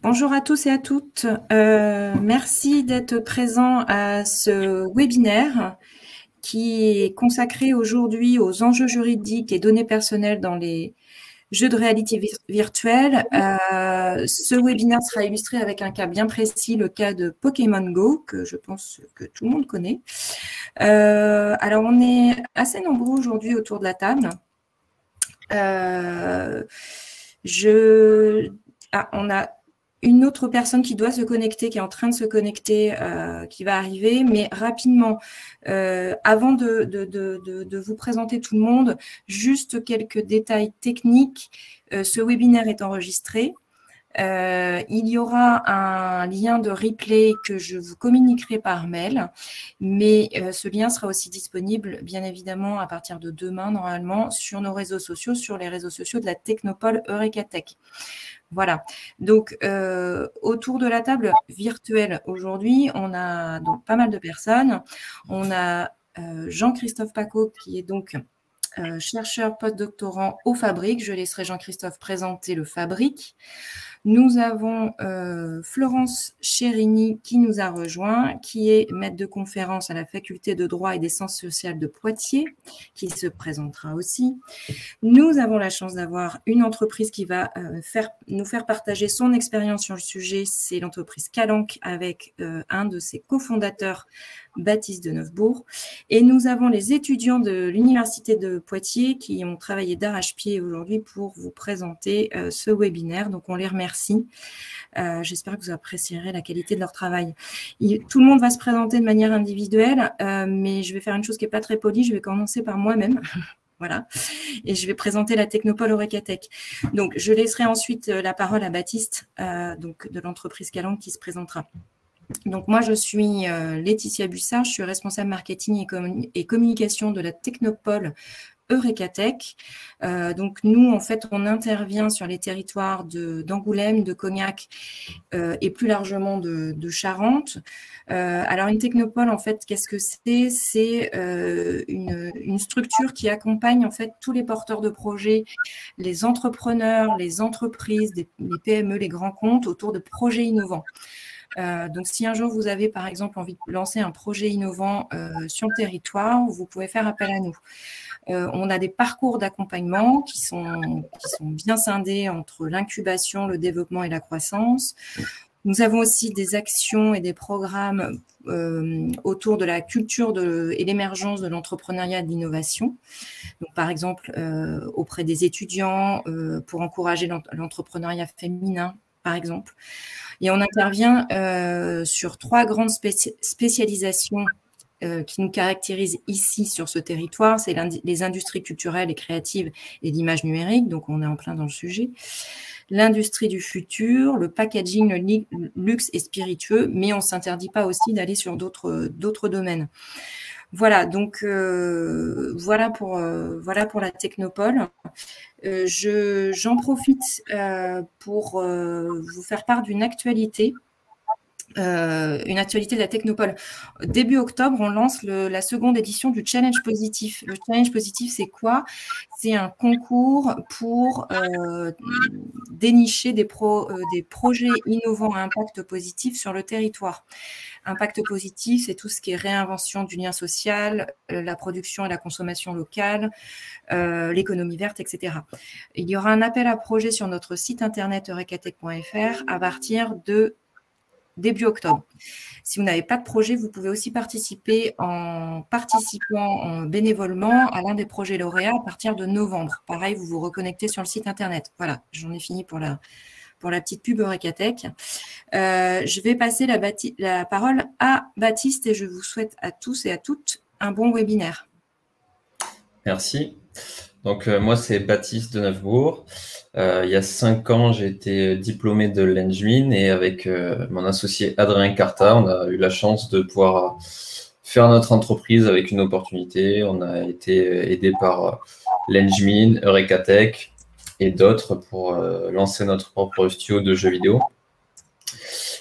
Bonjour à tous et à toutes. Merci d'être présents à ce webinaire qui est consacré aujourd'hui aux enjeux juridiques et données personnelles dans les jeux de réalité virtuelle. Ce webinaire sera illustré avec un cas bien précis, le cas de Pokémon Go, que je pense que tout le monde connaît. Alors, on est assez nombreux aujourd'hui autour de la table. On a une autre personne qui doit se connecter, qui est en train de se connecter, qui va arriver. Mais rapidement, avant de vous présenter tout le monde, juste quelques détails techniques. Ce webinaire est enregistré. Il y aura un lien de replay que je vous communiquerai par mail, mais ce lien sera aussi disponible, bien évidemment, à partir de demain, normalement, sur nos réseaux sociaux, sur les réseaux sociaux de la Technopole Eurekatech. Voilà, donc autour de la table virtuelle aujourd'hui, on a donc pas mal de personnes. On a Jean-Christophe Paco qui est donc chercheur postdoctorant au Fabric. Je laisserai Jean-Christophe présenter le Fabric. Nous avons Florence Cherini qui nous a rejoint, qui est maître de conférence à la faculté de droit et des sciences sociales de Poitiers, qui se présentera aussi. Nous avons la chance d'avoir une entreprise qui va nous faire partager son expérience sur le sujet. C'est l'entreprise Calanque avec un de ses cofondateurs, Baptiste de Neufbourg. Et nous avons les étudiants de l'Université de Poitiers qui ont travaillé d'arrache-pied aujourd'hui pour vous présenter ce webinaire. Donc, on les remercie. J'espère que vous apprécierez la qualité de leur travail. Tout le monde va se présenter de manière individuelle, mais je vais faire une chose qui n'est pas très polie. Je vais commencer par moi-même. Voilà, et je vais présenter la Technopole Eurekatech. Donc, je laisserai ensuite la parole à Baptiste, donc de l'entreprise Calanque, qui se présentera. Donc, moi, je suis Laetitia Bussard, je suis responsable marketing et communication de la Technopole Eurekatech. Donc, nous, en fait, on intervient sur les territoires d'Angoulême, de Cognac et plus largement de Charente. Alors, une technopole, en fait, qu'est-ce que c'est? C'est une structure qui accompagne, en fait, tous les porteurs de projets, les entrepreneurs, les entreprises, les PME, les grands comptes autour de projets innovants. Donc, si un jour vous avez, par exemple, envie de lancer un projet innovant sur le territoire, vous pouvez faire appel à nous. On a des parcours d'accompagnement qui sont bien scindés entre l'incubation, le développement et la croissance. Nous avons aussi des actions et des programmes autour de la culture et l'émergence de l'entrepreneuriat et de l'innovation. Donc, par exemple, auprès des étudiants, pour encourager l'entrepreneuriat féminin, par exemple. Et on intervient sur 3 grandes spécialisations qui nous caractérisent ici sur ce territoire. C'est les industries culturelles et créatives et l'image numérique, donc on est en plein dans le sujet. L'industrie du futur, le packaging, le luxe et spiritueux, mais on ne s'interdit pas aussi d'aller sur d'autres domaines. Voilà, donc voilà pour la Technopole. J'en profite pour vous faire part d'une actualité. Une actualité de la Technopole. Début octobre, on lance la seconde édition du Challenge Positif. Le Challenge Positif, c'est quoi? C'est un concours pour dénicher des projets innovants à impact positif sur le territoire. Impact positif, c'est tout ce qui est réinvention du lien social, la production et la consommation locale, l'économie verte, etc. Il y aura un appel à projet sur notre site internet eurekatech.fr à partir de début octobre. Si vous n'avez pas de projet, vous pouvez aussi participer en participant bénévolement à l'un des projets lauréats à partir de novembre. Pareil, vous vous reconnectez sur le site internet. Voilà, j'en ai fini pour la petite pub Eurekatech. Je vais passer la parole à Baptiste et je vous souhaite à tous et à toutes un bon webinaire. Merci. Donc, moi, c'est Baptiste de Neufbourg. Il y a 5 ans, j'ai été diplômé de l'Engmin et avec mon associé Adrien Carta, on a eu la chance de pouvoir faire notre entreprise avec une opportunité. On a été aidé par l'Engmin, Eurekatech et d'autres pour lancer notre propre studio de jeux vidéo.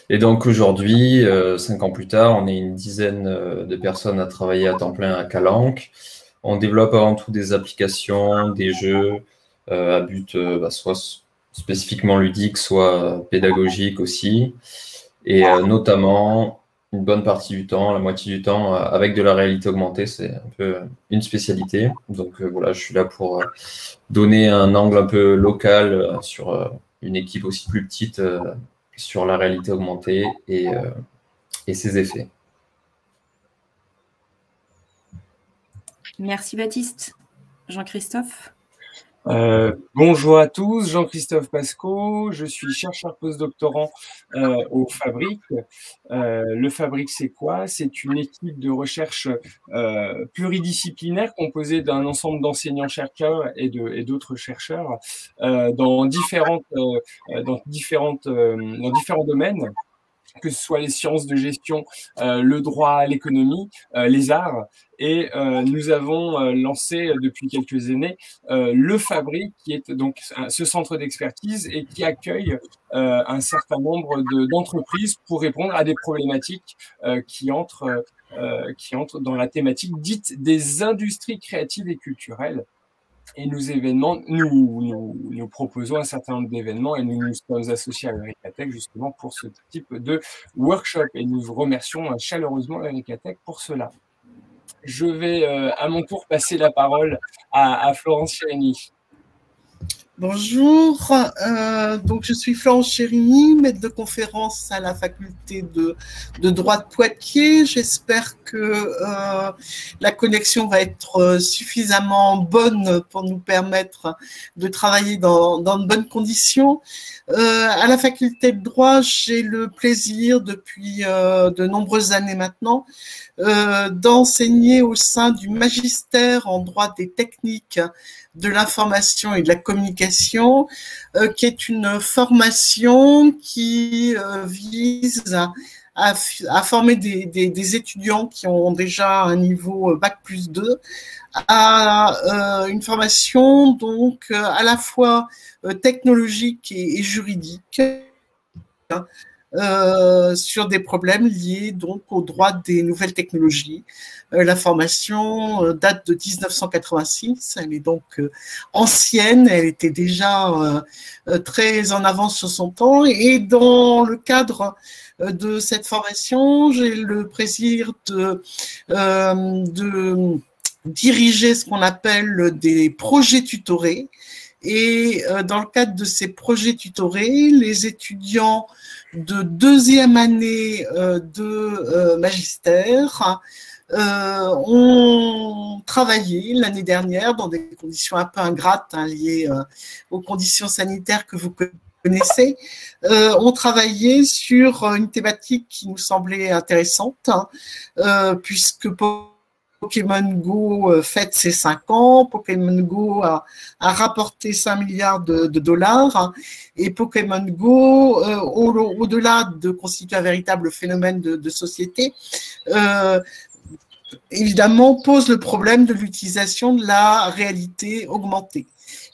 Et donc aujourd'hui, 5 ans plus tard, on est une dizaine de personnes à travailler à temps plein à Calanque. On développe avant tout des applications, des jeux à but soit spécifiquement ludiques, soit pédagogiques aussi. Et notamment, une bonne partie du temps, la moitié du temps, avec de la réalité augmentée, c'est un peu une spécialité. Donc voilà, je suis là pour donner un angle un peu local sur une équipe aussi plus petite sur la réalité augmentée et ses effets. Merci Baptiste. Jean-Christophe? Bonjour à tous, Jean-Christophe Pasco, je suis chercheur postdoctorant au Fabric. Le Fabric, c'est quoi? C'est une équipe de recherche pluridisciplinaire composée d'un ensemble d'enseignants-chercheurs et d'autres chercheurs dans différents domaines, que ce soit les sciences de gestion, le droit, l'économie, les arts. Et nous avons lancé depuis quelques années le Fabric, qui est donc ce centre d'expertise et qui accueille un certain nombre d'entreprises pour répondre à des problématiques qui entrent dans la thématique dite des industries créatives et culturelles. Et nous proposons un certain nombre d'événements et nous sommes associés à l'Eureka-Tech justement pour ce type de workshop. Et nous remercions chaleureusement l'Eureka-Tech pour cela. Je vais à mon tour passer la parole à Florence Chérini. Bonjour, donc je suis Florence Chérini, maître de conférence à la faculté de droit de Poitiers. J'espère que la connexion va être suffisamment bonne pour nous permettre de travailler dans de bonnes conditions. À la faculté de droit, j'ai le plaisir depuis de nombreuses années maintenant d'enseigner au sein du magistère en droit des techniques de l'information et de la communication, qui est une formation qui vise à former des étudiants qui ont déjà un niveau Bac+2 à une formation donc à la fois technologique et juridique, sur des problèmes liés donc au droit des nouvelles technologies. La formation date de 1986, elle est donc ancienne, elle était déjà très en avance sur son temps, et dans le cadre de cette formation, j'ai le plaisir de diriger ce qu'on appelle des projets tutorés. Et dans le cadre de ces projets tutorés, les étudiants de deuxième année de magistère ont travaillé l'année dernière dans des conditions un peu ingrates liées aux conditions sanitaires que vous connaissez, ont travaillé sur une thématique qui nous semblait intéressante, puisque Pokémon Go fête ses 5 ans, Pokémon Go a rapporté 5 milliards de dollars, et Pokémon Go, au-delà de constituer un véritable phénomène de société, évidemment pose le problème de l'utilisation de la réalité augmentée.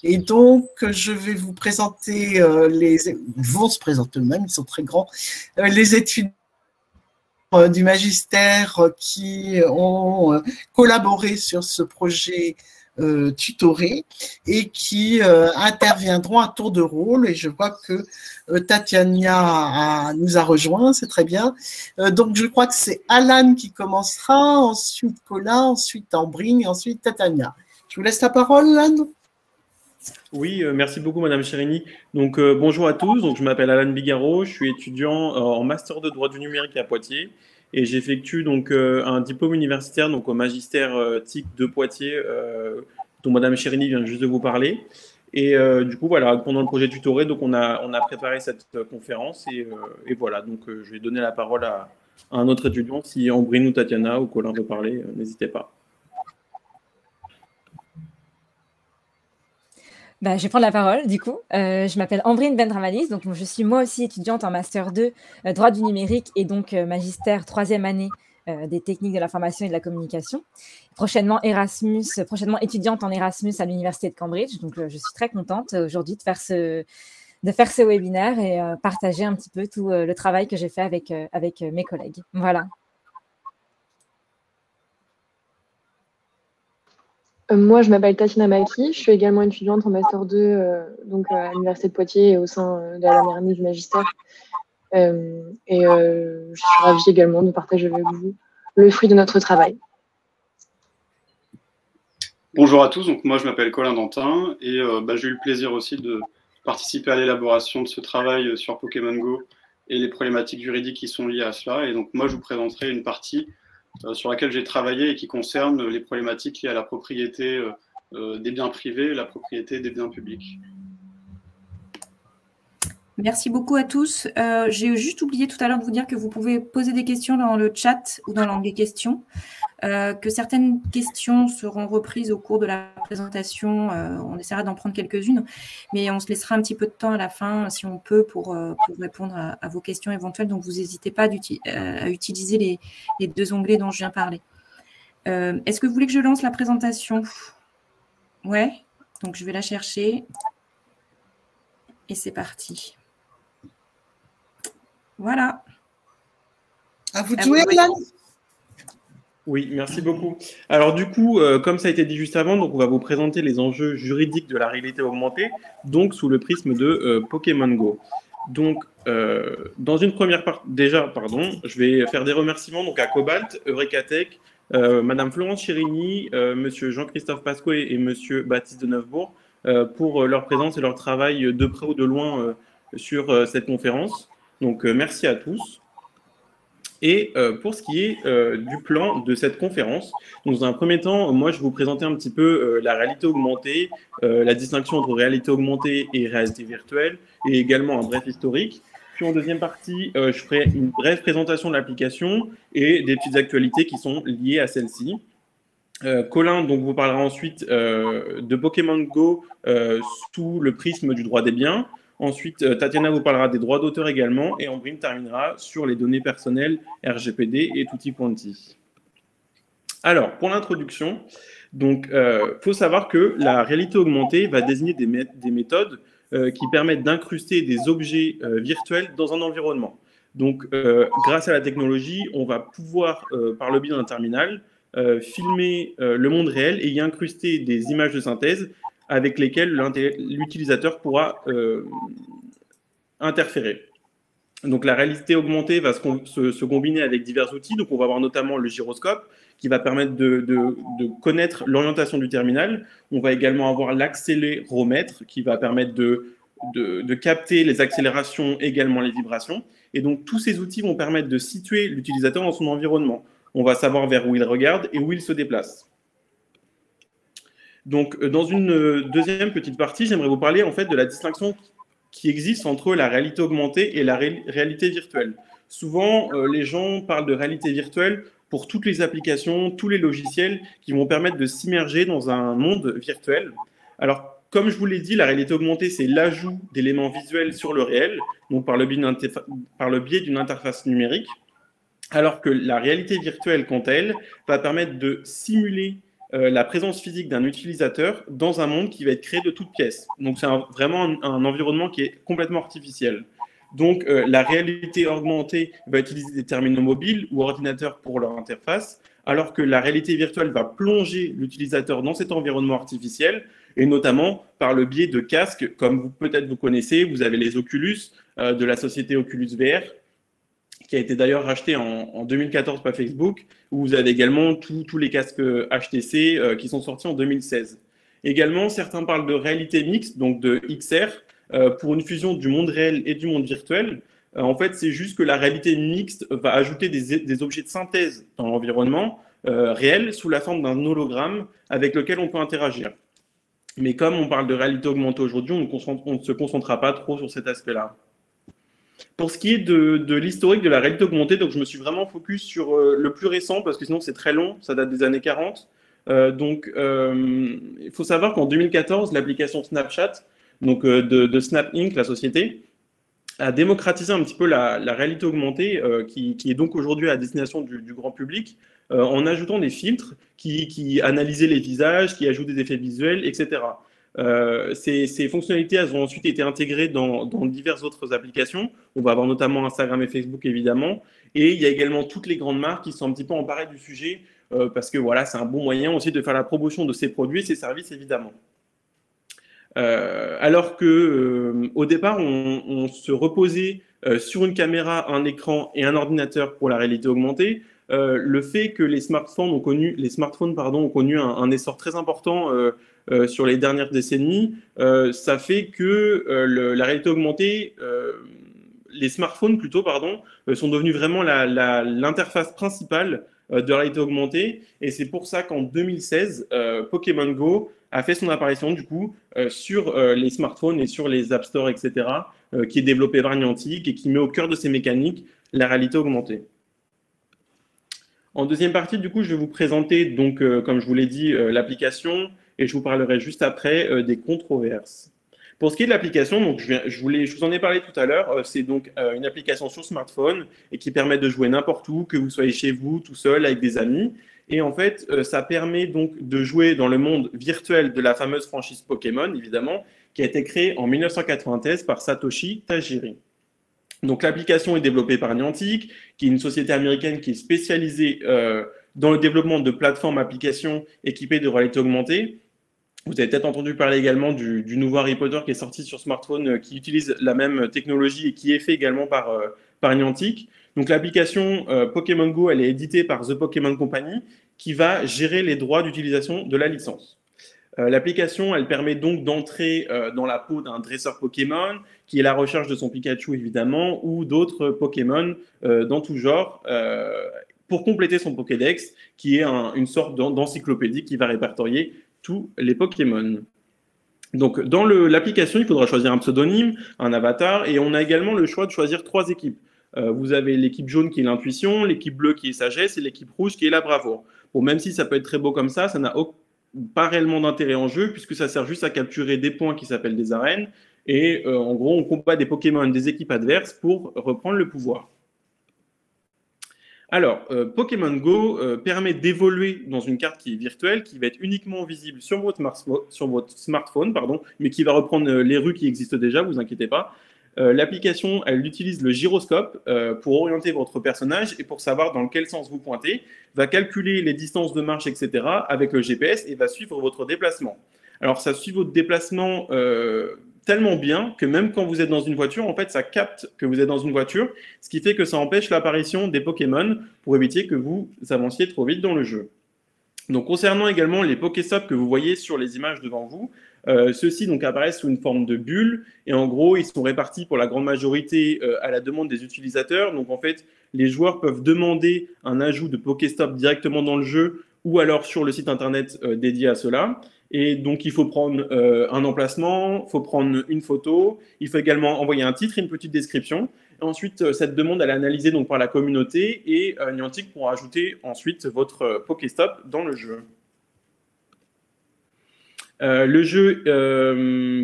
Et donc, je vais vous présenter, ils vont se présenter eux-mêmes, ils sont très grands, les études du magistère qui ont collaboré sur ce projet tutoré et qui interviendront à tour de rôle. Et je vois que Tatiana nous a rejoint, c'est très bien. Donc, je crois que c'est Alan qui commencera, ensuite Colin, ensuite Ambrine, et ensuite Tatiana. Je vous laisse la parole, Alan. Oui, merci beaucoup, Madame Chérini. Donc, bonjour à tous. Donc, je m'appelle Alan Bigaro. Je suis étudiant en master de droit du numérique à Poitiers et j'effectue donc un diplôme universitaire donc au magistère TIC de Poitiers, dont Madame Chérini vient juste de vous parler. Et du coup, voilà, pendant le projet tutoré, donc on a préparé cette conférence et voilà. Donc, je vais donner la parole à un autre étudiant. Si Ambrine ou Tatiana ou Colin veut parler, n'hésitez pas. Bah, je vais prendre la parole, du coup. Je m'appelle Ambrine Bendramalis, donc je suis moi aussi étudiante en Master 2, droit du numérique et donc magistère 3e année des techniques de l'information et de la communication. Prochainement étudiante en Erasmus à l'Université de Cambridge, donc je suis très contente aujourd'hui de faire ce webinaire et partager un petit peu tout le travail que j'ai fait avec mes collègues. Voilà. Moi, je m'appelle Tatiana Maki, je suis également étudiante en Master 2 donc à l'Université de Poitiers et au sein de la dernière année du magistère. Je suis ravie également de partager avec vous le fruit de notre travail. Bonjour à tous, donc moi je m'appelle Colin Dantin et j'ai eu le plaisir aussi de participer à l'élaboration de ce travail sur Pokémon Go et les problématiques juridiques qui sont liées à cela. Et donc moi je vous présenterai une partie sur laquelle j'ai travaillé et qui concerne les problématiques liées à la propriété des biens privés et la propriété des biens publics. Merci beaucoup à tous. J'ai juste oublié tout à l'heure de vous dire que vous pouvez poser des questions dans le chat ou dans l'onglet questions, que certaines questions seront reprises au cours de la présentation. On essaiera d'en prendre quelques-unes, mais on se laissera un petit peu de temps à la fin, si on peut, pour répondre à vos questions éventuelles. Donc, vous n'hésitez pas à utiliser les deux onglets dont je viens parler. Est-ce que vous voulez que je lance la présentation? Ouais, donc je vais la chercher. Et c'est parti. Voilà. À vous de jouer, Alan. Oui, merci beaucoup. Alors du coup, comme ça a été dit juste avant, donc on va vous présenter les enjeux juridiques de la réalité augmentée, donc sous le prisme de Pokémon Go. Donc, dans une première partie, je vais faire des remerciements donc à Cobalt, Eureka Tech, Madame Florence Chérigny, Monsieur Jean-Christophe Pasquet et Monsieur Baptiste de Neufbourg pour leur présence et leur travail de près ou de loin sur cette conférence. Donc, merci à tous. Et pour ce qui est du plan de cette conférence, donc dans un premier temps, moi, je vais vous présenter un petit peu la réalité augmentée, la distinction entre réalité augmentée et réalité virtuelle, et également un bref historique. Puis en deuxième partie, je ferai une brève présentation de l'application et des petites actualités qui sont liées à celle-ci. Colin donc, vous parlera ensuite de Pokémon Go sous le prisme du droit des biens. Ensuite, Tatiana vous parlera des droits d'auteur également et Ambrine terminera sur les données personnelles, RGPD et tutti quanti. Alors, pour l'introduction, donc, faut savoir que la réalité augmentée va désigner des méthodes qui permettent d'incruster des objets virtuels dans un environnement. Donc, grâce à la technologie, on va pouvoir, par le biais d'un terminal, filmer le monde réel et y incruster des images de synthèse avec lesquelles l'utilisateur pourra interférer. Donc la réalité augmentée va se combiner avec divers outils. Donc on va avoir notamment le gyroscope qui va permettre de connaître l'orientation du terminal. On va également avoir l'accéléromètre qui va permettre de capter les accélérations, également les vibrations. Et donc tous ces outils vont permettre de situer l'utilisateur dans son environnement. On va savoir vers où il regarde et où il se déplace. Donc, dans une deuxième petite partie, j'aimerais vous parler en fait de la distinction qui existe entre la réalité augmentée et la réalité virtuelle. Souvent, les gens parlent de réalité virtuelle pour toutes les applications, tous les logiciels qui vont permettre de s'immerger dans un monde virtuel. Alors, comme je vous l'ai dit, la réalité augmentée, c'est l'ajout d'éléments visuels sur le réel, donc par le biais d'une interface numérique, alors que la réalité virtuelle, quant à elle, va permettre de simuler la présence physique d'un utilisateur dans un monde qui va être créé de toutes pièces. Donc, c'est vraiment un environnement qui est complètement artificiel. Donc, la réalité augmentée va utiliser des terminaux mobiles ou ordinateurs pour leur interface, alors que la réalité virtuelle va plonger l'utilisateur dans cet environnement artificiel, et notamment par le biais de casques, comme peut-être vous connaissez, vous avez les Oculus de la société Oculus VR, qui a été d'ailleurs racheté en 2014 par Facebook, où vous avez également tous les casques HTC qui sont sortis en 2016. Également, certains parlent de réalité mixte, donc de XR, pour une fusion du monde réel et du monde virtuel. En fait, c'est juste que la réalité mixte va ajouter des objets de synthèse dans l'environnement réel sous la forme d'un hologramme avec lequel on peut interagir. Mais comme on parle de réalité augmentée aujourd'hui, on ne se concentrera pas trop sur cet aspect-là. Pour ce qui est de l'historique de la réalité augmentée, donc je me suis vraiment focus sur le plus récent parce que sinon c'est très long, ça date des années 40. Il faut savoir qu'en 2014, l'application Snapchat, donc de Snap Inc., la société, a démocratisé un petit peu la réalité augmentée qui est donc aujourd'hui à destination du grand public en ajoutant des filtres qui analysaient les visages, qui ajoutent des effets visuels, etc. Ces fonctionnalités elles ont ensuite été intégrées dans diverses autres applications. On va avoir notamment Instagram et Facebook évidemment, et il y a également toutes les grandes marques qui sont un petit peu emparées du sujet parce que voilà, c'est un bon moyen aussi de faire la promotion de ses produits et ses services, évidemment. Alors que au départ, on se reposait sur une caméra, un écran et un ordinateur pour la réalité augmentée. Le fait que les smartphones ont connu un essor très important sur les dernières décennies, ça fait que la réalité augmentée, les smartphones plutôt, sont devenus vraiment l'interface principale de la réalité augmentée. Et c'est pour ça qu'en 2016, Pokémon Go a fait son apparition du coup sur les smartphones et sur les App Store, etc., qui est développé par Niantic et qui met au cœur de ses mécaniques la réalité augmentée. En deuxième partie, du coup, je vais vous présenter, donc, comme je vous l'ai dit, l'application et je vous parlerai juste après des controverses. Pour ce qui est de l'application, donc je vous en ai parlé tout à l'heure, c'est donc une application sur smartphone et qui permet de jouer n'importe où, que vous soyez chez vous, tout seul, avec des amis. Et en fait, ça permet donc de jouer dans le monde virtuel de la fameuse franchise Pokémon, évidemment, qui a été créée en 1993 par Satoshi Tajiri. Donc l'application est développée par Niantic, qui est une société américaine qui est spécialisée dans le développement de plateformes applications équipées de réalité augmentée. Vous avez peut-être entendu parler également du nouveau Harry Potter qui est sorti sur smartphone, qui utilise la même technologie et qui est fait également par Niantic. Donc l'application Pokémon Go, elle est éditée par The Pokémon Company, qui va gérer les droits d'utilisation de la licence. L'application, elle permet donc d'entrer dans la peau d'un dresseur Pokémon, qui est à la recherche de son Pikachu évidemment, ou d'autres Pokémon dans tout genre, pour compléter son Pokédex, qui est une sorte d'encyclopédie qui va répertorier tous les Pokémon. Donc, dans l'application, il faudra choisir un pseudonyme, un avatar, et on a également le choix de choisir 3 équipes. Vous avez l'équipe jaune qui est l'intuition, l'équipe bleue qui est sagesse, et l'équipe rouge qui est la bravoure. Bon, même si ça peut être très beau comme ça n'a pas réellement d'intérêt en jeu, puisque ça sert juste à capturer des points qui s'appellent des arènes, et en gros, on combat des Pokémon des équipes adverses pour reprendre le pouvoir. Alors, Pokémon Go permet d'évoluer dans une carte qui est virtuelle, qui va être uniquement visible sur votre smartphone, mais qui va reprendre les rues qui existent déjà, vous inquiétez pas. L'application, elle utilise le gyroscope pour orienter votre personnage et pour savoir dans quel sens vous pointez, va calculer les distances de marche, etc. avec le GPS et va suivre votre déplacement. Alors, ça suit votre déplacement tellement bien que même quand vous êtes dans une voiture, en fait, ça capte que vous êtes dans une voiture, ce qui fait que ça empêche l'apparition des Pokémon pour éviter que vous avanciez trop vite dans le jeu. Donc, concernant également les Pokéstops que vous voyez sur les images devant vous, ceux-ci donc apparaissent sous une forme de bulle et en gros, ils sont répartis pour la grande majorité à la demande des utilisateurs. Donc, en fait, les joueurs peuvent demander un ajout de Pokéstop directement dans le jeu ou alors sur le site internet dédié à cela. Et donc, il faut prendre un emplacement, il faut prendre une photo, il faut également envoyer un titre et une petite description. Et ensuite, cette demande, elle est analysée donc, par la communauté et Niantic pourra ajouter ensuite votre Pokéstop dans le jeu. Le jeu,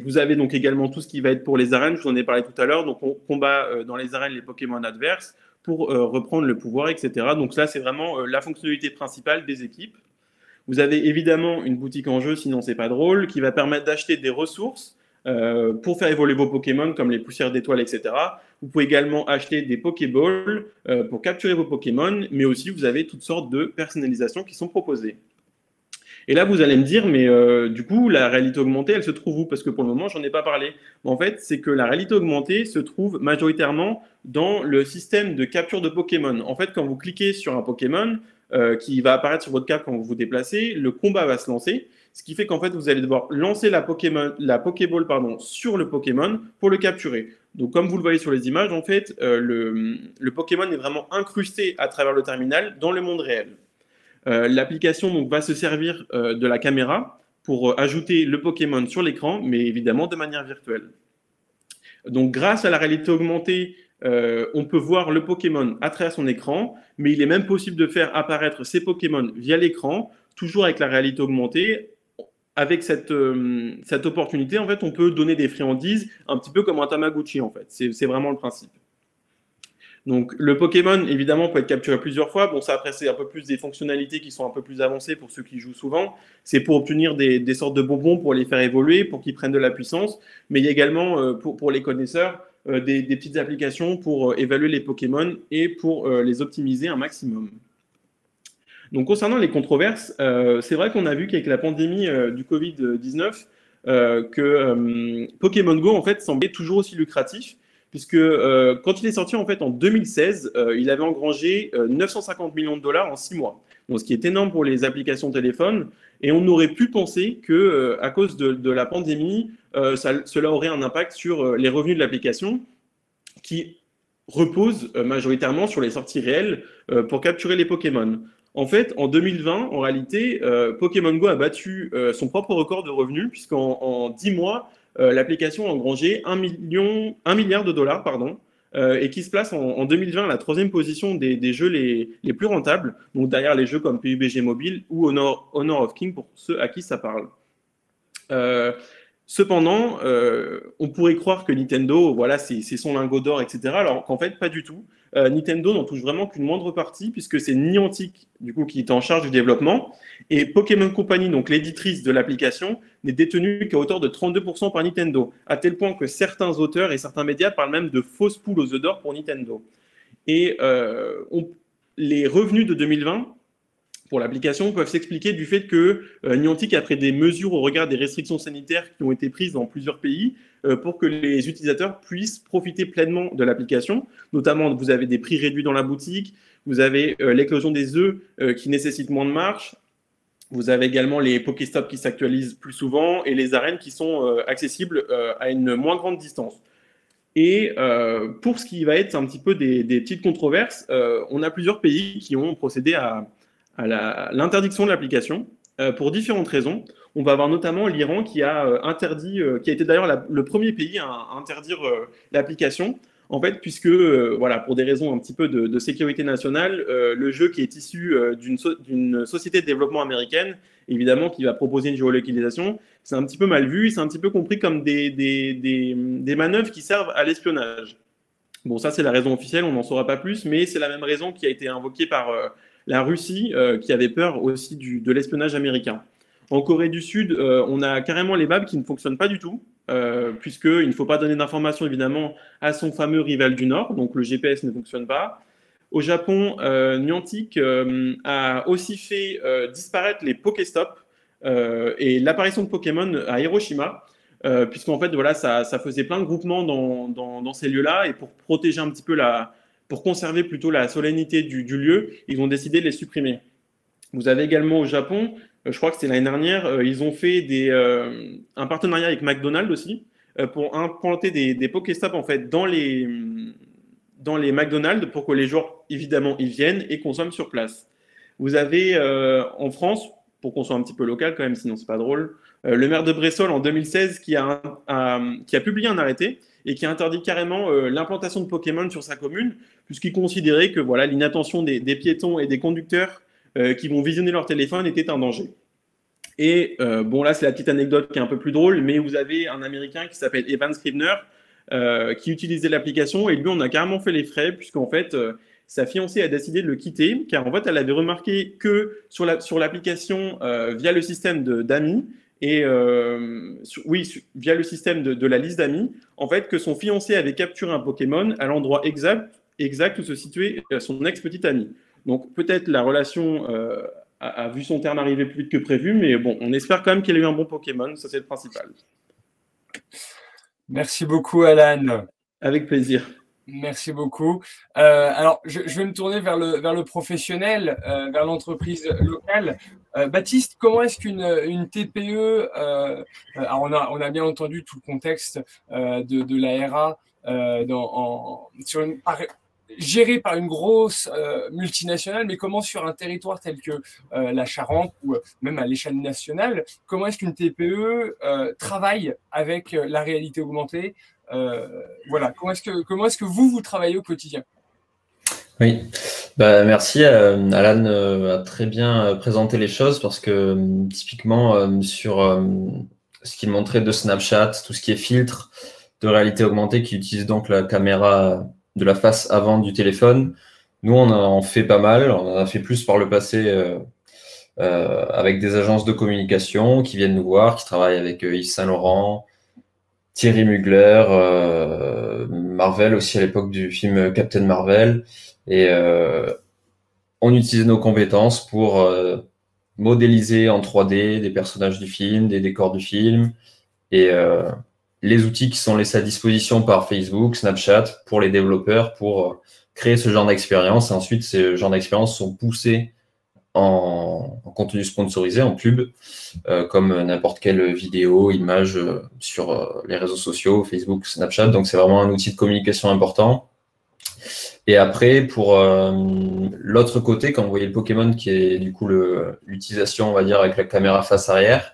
vous avez donc également tout ce qui va être pour les arènes, je vous en ai parlé tout à l'heure. Donc, on combat dans les arènes les Pokémon adverses pour reprendre le pouvoir, etc. Donc, là, c'est vraiment la fonctionnalité principale des équipes. Vous avez évidemment une boutique en jeu, sinon c'est pas drôle, qui va permettre d'acheter des ressources pour faire évoluer vos Pokémon, comme les poussières d'étoiles, etc. Vous pouvez également acheter des Pokéballs pour capturer vos Pokémon, mais aussi vous avez toutes sortes de personnalisations qui sont proposées. Et là, vous allez me dire, mais du coup, la réalité augmentée, elle se trouve où? Parce que pour le moment, j'en ai pas parlé. En fait, c'est que la réalité augmentée se trouve majoritairement dans le système de capture de Pokémon. En fait, quand vous cliquez sur un Pokémon, qui va apparaître sur votre carte quand vous vous déplacez, le combat va se lancer, ce qui fait qu'en fait, vous allez devoir lancer la Pokéball sur le Pokémon pour le capturer. Donc, comme vous le voyez sur les images, en fait, le Pokémon est vraiment incrusté à travers le terminal dans le monde réel. L'application donc, va se servir de la caméra pour ajouter le Pokémon sur l'écran, mais évidemment de manière virtuelle. Donc, grâce à la réalité augmentée, on peut voir le Pokémon à travers son écran, mais il est même possible de faire apparaître ces Pokémon via l'écran, toujours avec la réalité augmentée. Avec cette opportunité, en fait, on peut donner des friandises, un petit peu comme un Tamagotchi, en fait. C'est vraiment le principe. Donc, le Pokémon, évidemment, peut être capturé plusieurs fois. Bon, ça, après, c'est un peu plus des fonctionnalités qui sont un peu plus avancées pour ceux qui jouent souvent. C'est pour obtenir des sortes de bonbons pour les faire évoluer, pour qu'ils prennent de la puissance. Mais il y a également, pour les connaisseurs, des petites applications pour évaluer les Pokémon et pour les optimiser un maximum. Donc, concernant les controverses, c'est vrai qu'on a vu qu'avec la pandémie du Covid-19, que Pokémon Go, en fait, semblait toujours aussi lucratif, puisque quand il est sorti, en fait, en 2016, il avait engrangé 950 millions de dollars en 6 mois. Donc, ce qui est énorme pour les applications téléphone. Et on aurait pu penser que, à cause de la pandémie, cela aurait un impact sur les revenus de l'application, qui repose majoritairement sur les sorties réelles pour capturer les Pokémon. En fait, en 2020, en réalité, Pokémon Go a battu son propre record de revenus, puisqu'en 10 mois, l'application a engrangé 1 milliard de dollars, pardon, et qui se place en 2020 à la 3e position des jeux les plus rentables, donc derrière les jeux comme PUBG Mobile ou Honor of King pour ceux à qui ça parle. Cependant, on pourrait croire que Nintendo, voilà, c'est son lingot d'or, etc. Alors qu'en fait, pas du tout. Nintendo n'en touche vraiment qu'une moindre partie, puisque c'est Niantic, du coup, qui est en charge du développement. Et Pokémon Company, donc l'éditrice de l'application, n'est détenue qu'à hauteur de 32% par Nintendo, à tel point que certains auteurs et certains médias parlent même de fausses poules aux œufs d'or pour Nintendo. Et les revenus de 2020 pour l'application peuvent s'expliquer du fait que Niantic a pris des mesures au regard des restrictions sanitaires qui ont été prises dans plusieurs pays pour que les utilisateurs puissent profiter pleinement de l'application. Notamment, vous avez des prix réduits dans la boutique, vous avez l'éclosion des œufs qui nécessitent moins de marche, vous avez également les Pokéstops qui s'actualisent plus souvent et les arènes qui sont accessibles à une moins grande distance. Et pour ce qui va être un petit peu des petites controverses, on a plusieurs pays qui ont procédé à l'interdiction de l'application pour différentes raisons. On va avoir notamment l'Iran qui a interdit, qui a été d'ailleurs le premier pays à interdire l'application, en fait, puisque, voilà, pour des raisons un petit peu de sécurité nationale, le jeu qui est issu d'une société de développement américaine, évidemment, qui va proposer une géolocalisation, c'est un petit peu mal vu, c'est un petit peu compris comme des manœuvres qui servent à l'espionnage. Bon, ça, c'est la raison officielle, on n'en saura pas plus, mais c'est la même raison qui a été invoquée par la Russie, qui avait peur aussi de l'espionnage américain. En Corée du Sud, on a carrément les BAB qui ne fonctionnent pas du tout, puisqu'il ne faut pas donner d'informations évidemment à son fameux rival du Nord, donc le GPS ne fonctionne pas. Au Japon, Niantic a aussi fait disparaître les Pokéstops et l'apparition de Pokémon à Hiroshima, puisqu'en fait voilà, ça faisait plein de groupements dans ces lieux-là, et pour protéger un petit peu pour conserver plutôt la solennité du lieu, ils ont décidé de les supprimer. Vous avez également au Japon, je crois que c'était l'année dernière, ils ont fait un partenariat avec McDonald's aussi pour implanter des Pokéstops en fait dans les McDonald's pour que les joueurs évidemment y viennent et consomment sur place. Vous avez en France, pour qu'on soit un petit peu local quand même, sinon c'est pas drôle, le maire de Bressolles en 2016 qui a publié un arrêté et qui a interdit carrément l'implantation de Pokémon sur sa commune, puisqu'il considérait que voilà, l'inattention des piétons et des conducteurs qui vont visionner leur téléphone était un danger. Et bon, là, c'est la petite anecdote qui est un peu plus drôle, mais vous avez un Américain qui s'appelle Evan Scribner qui utilisait l'application, et lui, on a carrément fait les frais, puisqu'en fait, sa fiancée a décidé de le quitter, car en fait, elle avait remarqué que sur l'application, via le système d'amis, et via le système de la liste d'amis, en fait, que son fiancé avait capturé un Pokémon à l'endroit exact où se situait son ex-petite amie. Donc peut-être la relation a vu son terme arriver plus vite que prévu, mais bon, on espère quand même qu'il a eu un bon Pokémon, ça c'est le principal. Merci beaucoup, Alan. Avec plaisir. Merci beaucoup. Alors, je vais me tourner vers le professionnel, vers l'entreprise locale. Baptiste, comment est-ce qu'une TPE, alors on a bien entendu tout le contexte de la RA gérée par une grosse multinationale, mais comment sur un territoire tel que la Charente ou même à l'échelle nationale, comment est-ce qu'une TPE travaille avec la réalité augmentée? Voilà, comment est-ce que vous travaillez au quotidien? Oui, merci. Alan a très bien présenté les choses parce que typiquement sur ce qu'il montrait de Snapchat, tout ce qui est filtre de réalité augmentée qui utilise donc la caméra de la face avant du téléphone, nous on en fait pas mal, on en a fait plus par le passé avec des agences de communication qui viennent nous voir, qui travaillent avec Yves Saint Laurent, Thierry Mugler, Marvel aussi à l'époque du film Captain Marvel, et on utilisait nos compétences pour modéliser en 3D des personnages du film, des décors du film, et les outils qui sont laissés à disposition par Facebook, Snapchat, pour les développeurs, pour créer ce genre d'expérience. Et ensuite, ces genres d'expériences sont poussés en contenu sponsorisé, en pub, comme n'importe quelle vidéo, image sur les réseaux sociaux, Facebook, Snapchat. Donc, c'est vraiment un outil de communication important. Et après, pour l'autre côté, quand vous voyez le Pokémon, qui est du coup l'utilisation, on va dire, avec la caméra face arrière,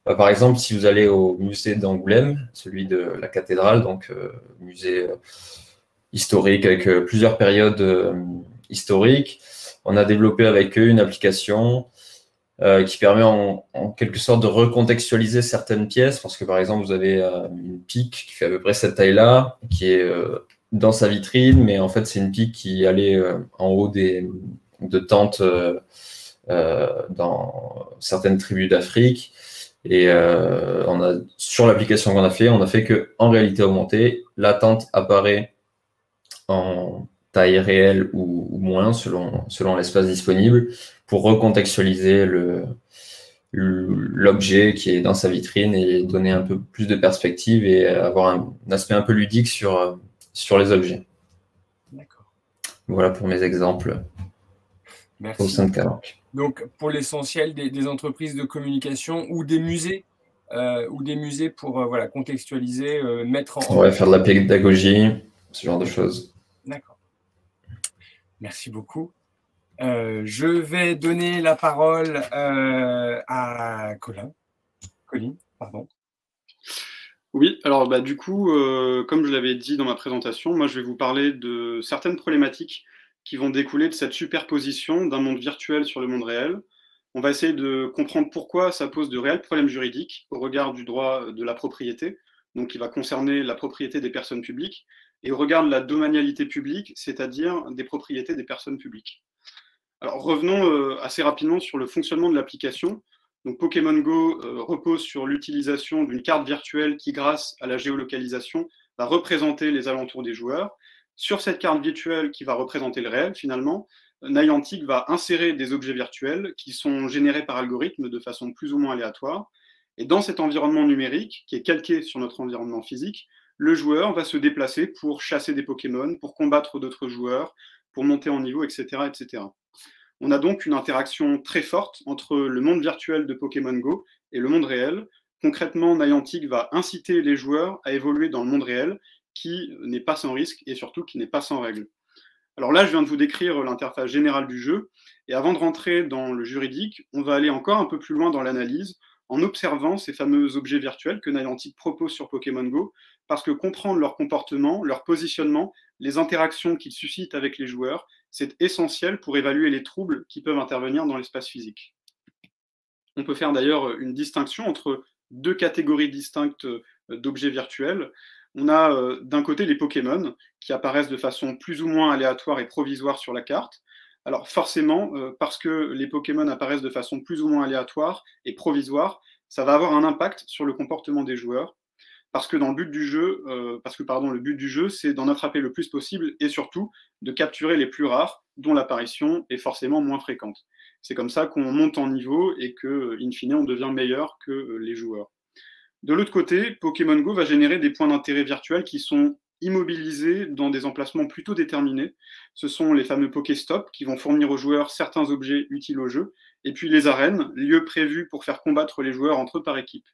par exemple, si vous allez au musée d'Angoulême, celui de la cathédrale, donc musée historique avec plusieurs périodes historiques, on a développé avec eux une application qui permet en quelque sorte de recontextualiser certaines pièces, parce que par exemple, vous avez une pique qui fait à peu près cette taille-là, qui est dans sa vitrine, mais en fait, c'est une pique qui allait en haut de tentes dans certaines tribus d'Afrique. Et sur l'application qu'on a fait, on a fait qu'en réalité augmentée, la tente apparaît en taille réelle ou moins selon l'espace disponible pour recontextualiser l'objet qui est dans sa vitrine et donner un peu plus de perspective et avoir un aspect un peu ludique sur les objets. D'accord. Voilà pour mes exemples. Merci. Au sein de Calanque. Donc, pour l'essentiel, des entreprises de communication ou des musées pour voilà, contextualiser, mettre en… Ouais, faire de la pédagogie, ce genre de choses. D'accord. Merci beaucoup. Je vais donner la parole à Colin, pardon. Oui, alors du coup, comme je l'avais dit dans ma présentation, moi je vais vous parler de certaines problématiques qui vont découler de cette superposition d'un monde virtuel sur le monde réel. On va essayer de comprendre pourquoi ça pose de réels problèmes juridiques au regard du droit de la propriété, donc qui va concerner la propriété des personnes publiques, et au regard de la domanialité publique, c'est-à-dire des propriétés des personnes publiques. Alors revenons assez rapidement sur le fonctionnement de l'application. Donc Pokémon Go repose sur l'utilisation d'une carte virtuelle qui, grâce à la géolocalisation, va représenter les alentours des joueurs. Sur cette carte virtuelle qui va représenter le réel, finalement, Niantic va insérer des objets virtuels qui sont générés par algorithme de façon plus ou moins aléatoire. Et dans cet environnement numérique, qui est calqué sur notre environnement physique, le joueur va se déplacer pour chasser des Pokémon, pour combattre d'autres joueurs, pour monter en niveau, etc., etc. On a donc une interaction très forte entre le monde virtuel de Pokémon Go et le monde réel. Concrètement, Niantic va inciter les joueurs à évoluer dans le monde réel, qui n'est pas sans risque et surtout qui n'est pas sans règles. Alors là, je viens de vous décrire l'interface générale du jeu, et avant de rentrer dans le juridique, on va aller encore un peu plus loin dans l'analyse en observant ces fameux objets virtuels que Niantic propose sur Pokémon Go, parce que comprendre leur comportement, leur positionnement, les interactions qu'ils suscitent avec les joueurs, c'est essentiel pour évaluer les troubles qui peuvent intervenir dans l'espace physique. On peut faire d'ailleurs une distinction entre deux catégories distinctes d'objets virtuels. On a d'un côté les Pokémon qui apparaissent de façon plus ou moins aléatoire et provisoire sur la carte. Alors forcément, parce que les Pokémon apparaissent de façon plus ou moins aléatoire et provisoire, ça va avoir un impact sur le comportement des joueurs. Parce que le but du jeu, c'est d'en attraper le plus possible et surtout de capturer les plus rares, dont l'apparition est forcément moins fréquente. C'est comme ça qu'on monte en niveau et que, in fine, on devient meilleur que les joueurs. De l'autre côté, Pokémon Go va générer des points d'intérêt virtuels qui sont immobilisés dans des emplacements plutôt déterminés. Ce sont les fameux Pokéstop qui vont fournir aux joueurs certains objets utiles au jeu, et puis les arènes, lieux prévus pour faire combattre les joueurs entre eux par équipe.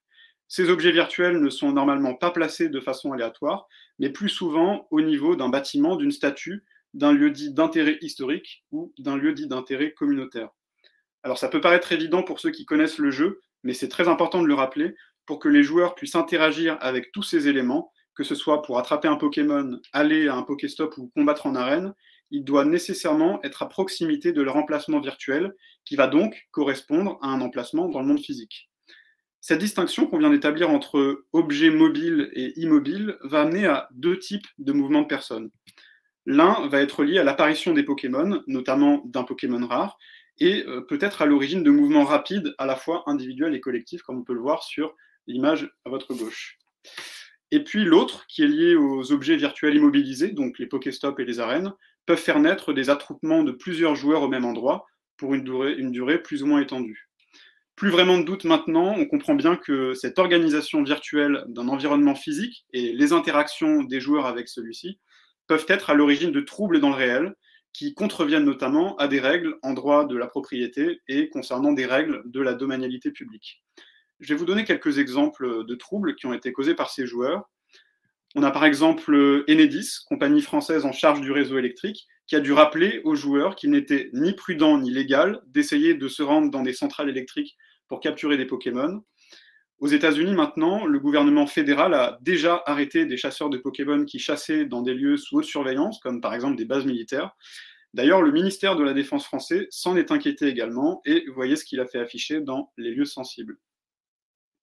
Ces objets virtuels ne sont normalement pas placés de façon aléatoire, mais plus souvent au niveau d'un bâtiment, d'une statue, d'un lieu dit d'intérêt historique ou d'un lieu dit d'intérêt communautaire. Alors ça peut paraître évident pour ceux qui connaissent le jeu, mais c'est très important de le rappeler pour que les joueurs puissent interagir avec tous ces éléments, que ce soit pour attraper un Pokémon, aller à un Pokéstop ou combattre en arène, il doit nécessairement être à proximité de leur emplacement virtuel, qui va donc correspondre à un emplacement dans le monde physique. Cette distinction qu'on vient d'établir entre objets mobiles et immobiles va amener à deux types de mouvements de personnes. L'un va être lié à l'apparition des Pokémon, notamment d'un Pokémon rare, et peut-être à l'origine de mouvements rapides, à la fois individuels et collectifs, comme on peut le voir sur l'image à votre gauche. Et puis l'autre, qui est lié aux objets virtuels immobilisés, donc les Pokéstop et les arènes, peuvent faire naître des attroupements de plusieurs joueurs au même endroit pour une durée plus ou moins étendue. Plus vraiment de doute maintenant, on comprend bien que cette organisation virtuelle d'un environnement physique et les interactions des joueurs avec celui-ci peuvent être à l'origine de troubles dans le réel, qui contreviennent notamment à des règles en droit de la propriété et concernant des règles de la domanialité publique. Je vais vous donner quelques exemples de troubles qui ont été causés par ces joueurs. On a par exemple Enedis, compagnie française en charge du réseau électrique, qui a dû rappeler aux joueurs qu'il n'était ni prudent ni légal d'essayer de se rendre dans des centrales électriques pour capturer des Pokémon. Aux États-Unis, maintenant, le gouvernement fédéral a déjà arrêté des chasseurs de Pokémon qui chassaient dans des lieux sous haute surveillance, comme par exemple des bases militaires. D'ailleurs, le ministère de la Défense français s'en est inquiété également, et voyez ce qu'il a fait afficher dans les lieux sensibles.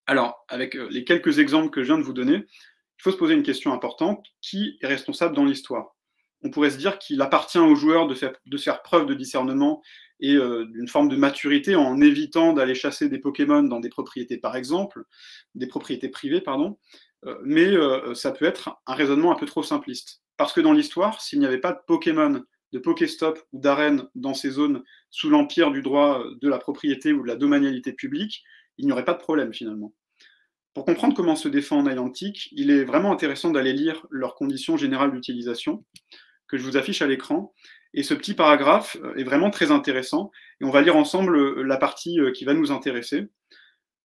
Alors, avec les quelques exemples que je viens de vous donner, il faut se poser une question importante. Qui est responsable dans l'histoire? On pourrait se dire qu'il appartient aux joueurs de faire preuve de discernement et d'une forme de maturité en évitant d'aller chasser des Pokémon dans des propriétés, par exemple, des propriétés privées, pardon, mais ça peut être un raisonnement un peu trop simpliste. Parce que dans l'histoire, s'il n'y avait pas de Pokémon, de Pokéstop ou d'arène dans ces zones sous l'empire du droit de la propriété ou de la domanialité publique, il n'y aurait pas de problème finalement. Pour comprendre comment se défend Niantic, il est vraiment intéressant d'aller lire leurs conditions générales d'utilisation, que je vous affiche à l'écran. Et ce petit paragraphe est vraiment très intéressant. Et on va lire ensemble la partie qui va nous intéresser.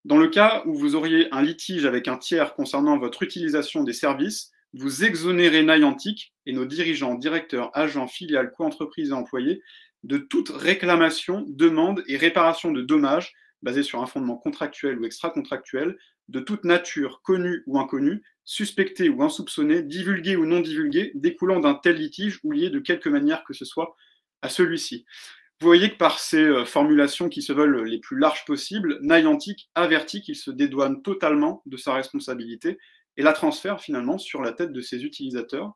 Dans le cas où vous auriez un litige avec un tiers concernant votre utilisation des services, vous exonérez Niantic et nos dirigeants, directeurs, agents, filiales, co-entreprises et employés de toute réclamation, demande et réparation de dommages basés sur un fondement contractuel ou extra-contractuel, de toute nature, connue ou inconnue, suspectée ou insoupçonnée, divulguée ou non divulguée, découlant d'un tel litige ou liée de quelque manière que ce soit à celui-ci. Vous voyez que par ces formulations qui se veulent les plus larges possibles, Niantic avertit qu'il se dédouane totalement de sa responsabilité et la transfère finalement sur la tête de ses utilisateurs,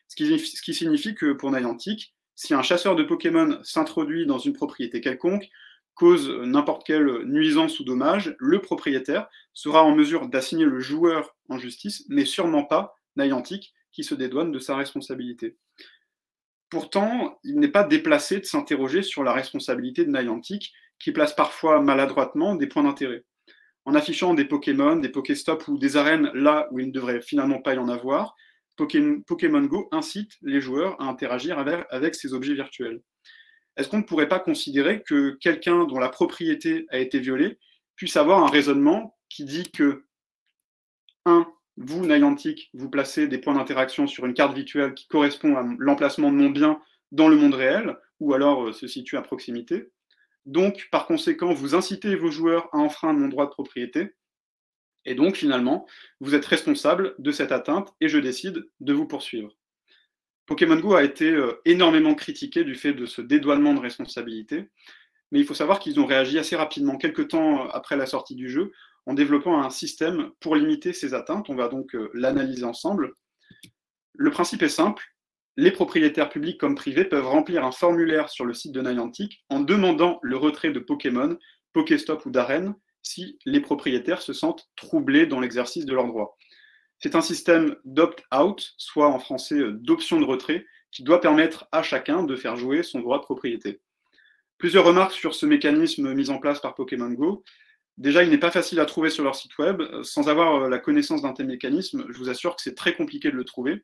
ce qui signifie que pour Niantic, si un chasseur de Pokémon s'introduit dans une propriété quelconque, cause n'importe quelle nuisance ou dommage, le propriétaire sera en mesure d'assigner le joueur en justice, mais sûrement pas Niantic qui se dédouane de sa responsabilité. Pourtant, il n'est pas déplacé de s'interroger sur la responsabilité de Niantic, qui place parfois maladroitement des points d'intérêt. En affichant des Pokémon, des Pokéstop ou des arènes là où il ne devrait finalement pas y en avoir, Pokémon Go incite les joueurs à interagir avec ces objets virtuels. Est-ce qu'on ne pourrait pas considérer que quelqu'un dont la propriété a été violée puisse avoir un raisonnement qui dit que, 1, vous, Niantic, vous placez des points d'interaction sur une carte virtuelle qui correspond à l'emplacement de mon bien dans le monde réel, ou alors se situe à proximité. Donc, par conséquent, vous incitez vos joueurs à enfreindre mon droit de propriété, et donc, finalement, vous êtes responsable de cette atteinte, et je décide de vous poursuivre. Pokémon Go a été énormément critiqué du fait de ce dédouanement de responsabilité, mais il faut savoir qu'ils ont réagi assez rapidement, quelques temps après la sortie du jeu, en développant un système pour limiter ces atteintes. On va donc l'analyser ensemble. Le principe est simple, les propriétaires publics comme privés peuvent remplir un formulaire sur le site de Niantic en demandant le retrait de Pokémon, Pokéstop ou d'arène si les propriétaires se sentent troublés dans l'exercice de leurs droits. C'est un système d'opt-out, soit en français d'option de retrait, qui doit permettre à chacun de faire jouer son droit de propriété. Plusieurs remarques sur ce mécanisme mis en place par Pokémon Go. Déjà, il n'est pas facile à trouver sur leur site web. Sans avoir la connaissance d'un tel mécanisme, je vous assure que c'est très compliqué de le trouver.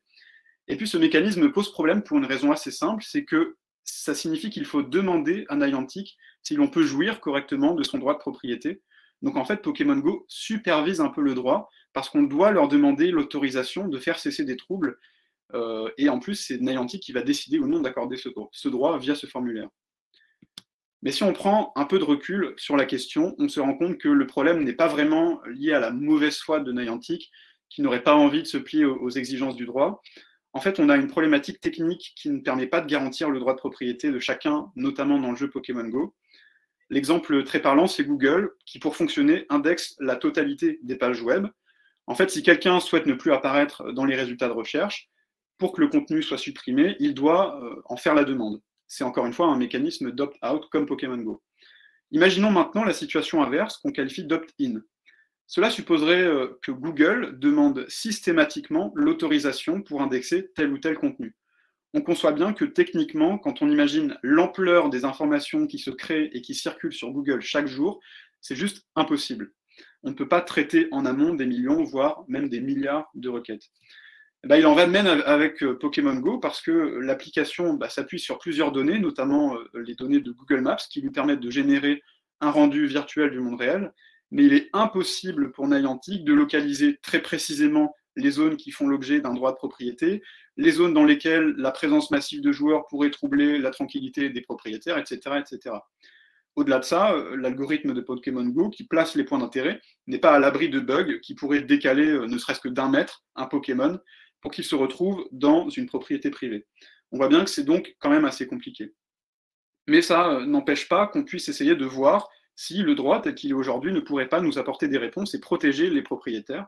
Et puis ce mécanisme pose problème pour une raison assez simple, c'est que ça signifie qu'il faut demander à Niantic si l'on peut jouir correctement de son droit de propriété. Donc en fait, Pokémon Go supervise un peu le droit, parce qu'on doit leur demander l'autorisation de faire cesser des troubles. Et en plus, c'est Niantic qui va décider ou non d'accorder ce droit via ce formulaire. Mais si on prend un peu de recul sur la question, on se rend compte que le problème n'est pas vraiment lié à la mauvaise foi de Niantic, qui n'aurait pas envie de se plier aux exigences du droit. En fait, on a une problématique technique qui ne permet pas de garantir le droit de propriété de chacun, notamment dans le jeu Pokémon Go. L'exemple très parlant, c'est Google, qui pour fonctionner indexe la totalité des pages web. En fait, si quelqu'un souhaite ne plus apparaître dans les résultats de recherche, pour que le contenu soit supprimé, il doit en faire la demande. C'est encore une fois un mécanisme d'opt-out comme Pokémon Go. Imaginons maintenant la situation inverse qu'on qualifie d'opt-in. Cela supposerait que Google demande systématiquement l'autorisation pour indexer tel ou tel contenu. on conçoit bien que techniquement, quand on imagine l'ampleur des informations qui se créent et qui circulent sur Google chaque jour, c'est juste impossible. On ne peut pas traiter en amont des millions, voire même des milliards de requêtes. Il en va de même avec Pokémon Go parce que l'application s'appuie sur plusieurs données, notamment les données de Google Maps qui lui permettent de générer un rendu virtuel du monde réel. Mais il est impossible pour Niantic de localiser très précisément les zones qui font l'objet d'un droit de propriété, les zones dans lesquelles la présence massive de joueurs pourrait troubler la tranquillité des propriétaires, etc. etc. Au-delà de ça, l'algorithme de Pokémon Go qui place les points d'intérêt n'est pas à l'abri de bugs qui pourraient décaler ne serait-ce que d'1 mètre un Pokémon pour qu'il se retrouve dans une propriété privée. On voit bien que c'est donc quand même assez compliqué. Mais ça n'empêche pas qu'on puisse essayer de voir si le droit tel qu'il est aujourd'hui ne pourrait pas nous apporter des réponses et protéger les propriétaires.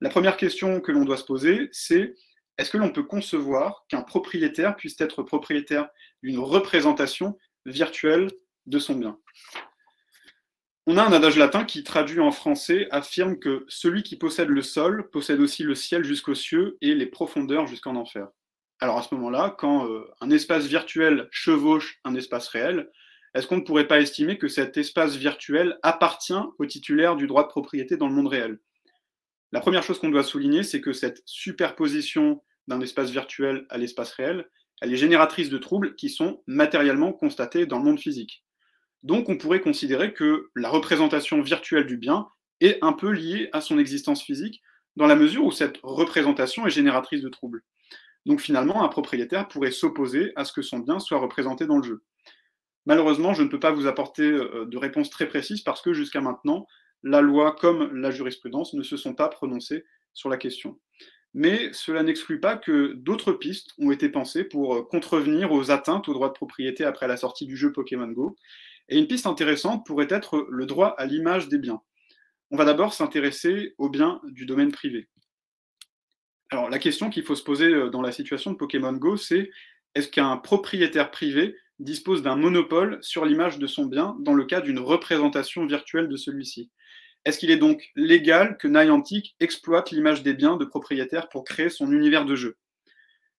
La première question que l'on doit se poser, c'est est-ce que l'on peut concevoir qu'un propriétaire puisse être propriétaire d'une représentation virtuelle de son bien? On a un adage latin qui, traduit en français, affirme que celui qui possède le sol possède aussi le ciel jusqu'aux cieux et les profondeurs jusqu'en enfer. Alors à ce moment-là, quand un espace virtuel chevauche un espace réel, est-ce qu'on ne pourrait pas estimer que cet espace virtuel appartient au titulaire du droit de propriété dans le monde réel? La première chose qu'on doit souligner, c'est que cette superposition d'un espace virtuel à l'espace réel, elle est génératrice de troubles qui sont matériellement constatés dans le monde physique. Donc on pourrait considérer que la représentation virtuelle du bien est un peu liée à son existence physique, dans la mesure où cette représentation est génératrice de troubles. Donc finalement, un propriétaire pourrait s'opposer à ce que son bien soit représenté dans le jeu. Malheureusement, je ne peux pas vous apporter de réponse très précise parce que jusqu'à maintenant, la loi comme la jurisprudence ne se sont pas prononcées sur la question. Mais cela n'exclut pas que d'autres pistes ont été pensées pour contrevenir aux atteintes aux droits de propriété après la sortie du jeu Pokémon Go. Et une piste intéressante pourrait être le droit à l'image des biens. On va d'abord s'intéresser aux biens du domaine privé. Alors la question qu'il faut se poser dans la situation de Pokémon Go, c'est est-ce qu'un propriétaire privé dispose d'un monopole sur l'image de son bien dans le cas d'une représentation virtuelle de celui-ci? Est-ce qu'il est donc légal que Niantic exploite l'image des biens de propriétaires pour créer son univers de jeu?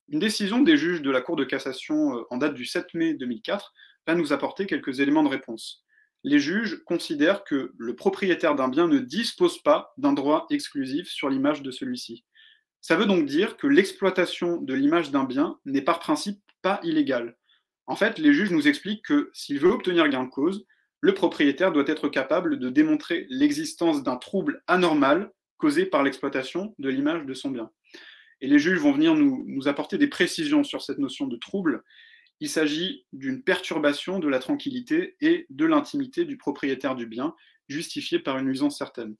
Une décision des juges de la Cour de cassation en date du 7 mai 2004 va nous apporter quelques éléments de réponse. Les juges considèrent que le propriétaire d'un bien ne dispose pas d'un droit exclusif sur l'image de celui-ci. Ça veut donc dire que l'exploitation de l'image d'un bien n'est par principe pas illégale. En fait, les juges nous expliquent que s'il veut obtenir gain de cause, le propriétaire doit être capable de démontrer l'existence d'un trouble anormal causé par l'exploitation de l'image de son bien. Et les juges vont venir nous apporter des précisions sur cette notion de trouble. Il s'agit d'une perturbation de la tranquillité et de l'intimité du propriétaire du bien, justifiée par une nuisance certaine.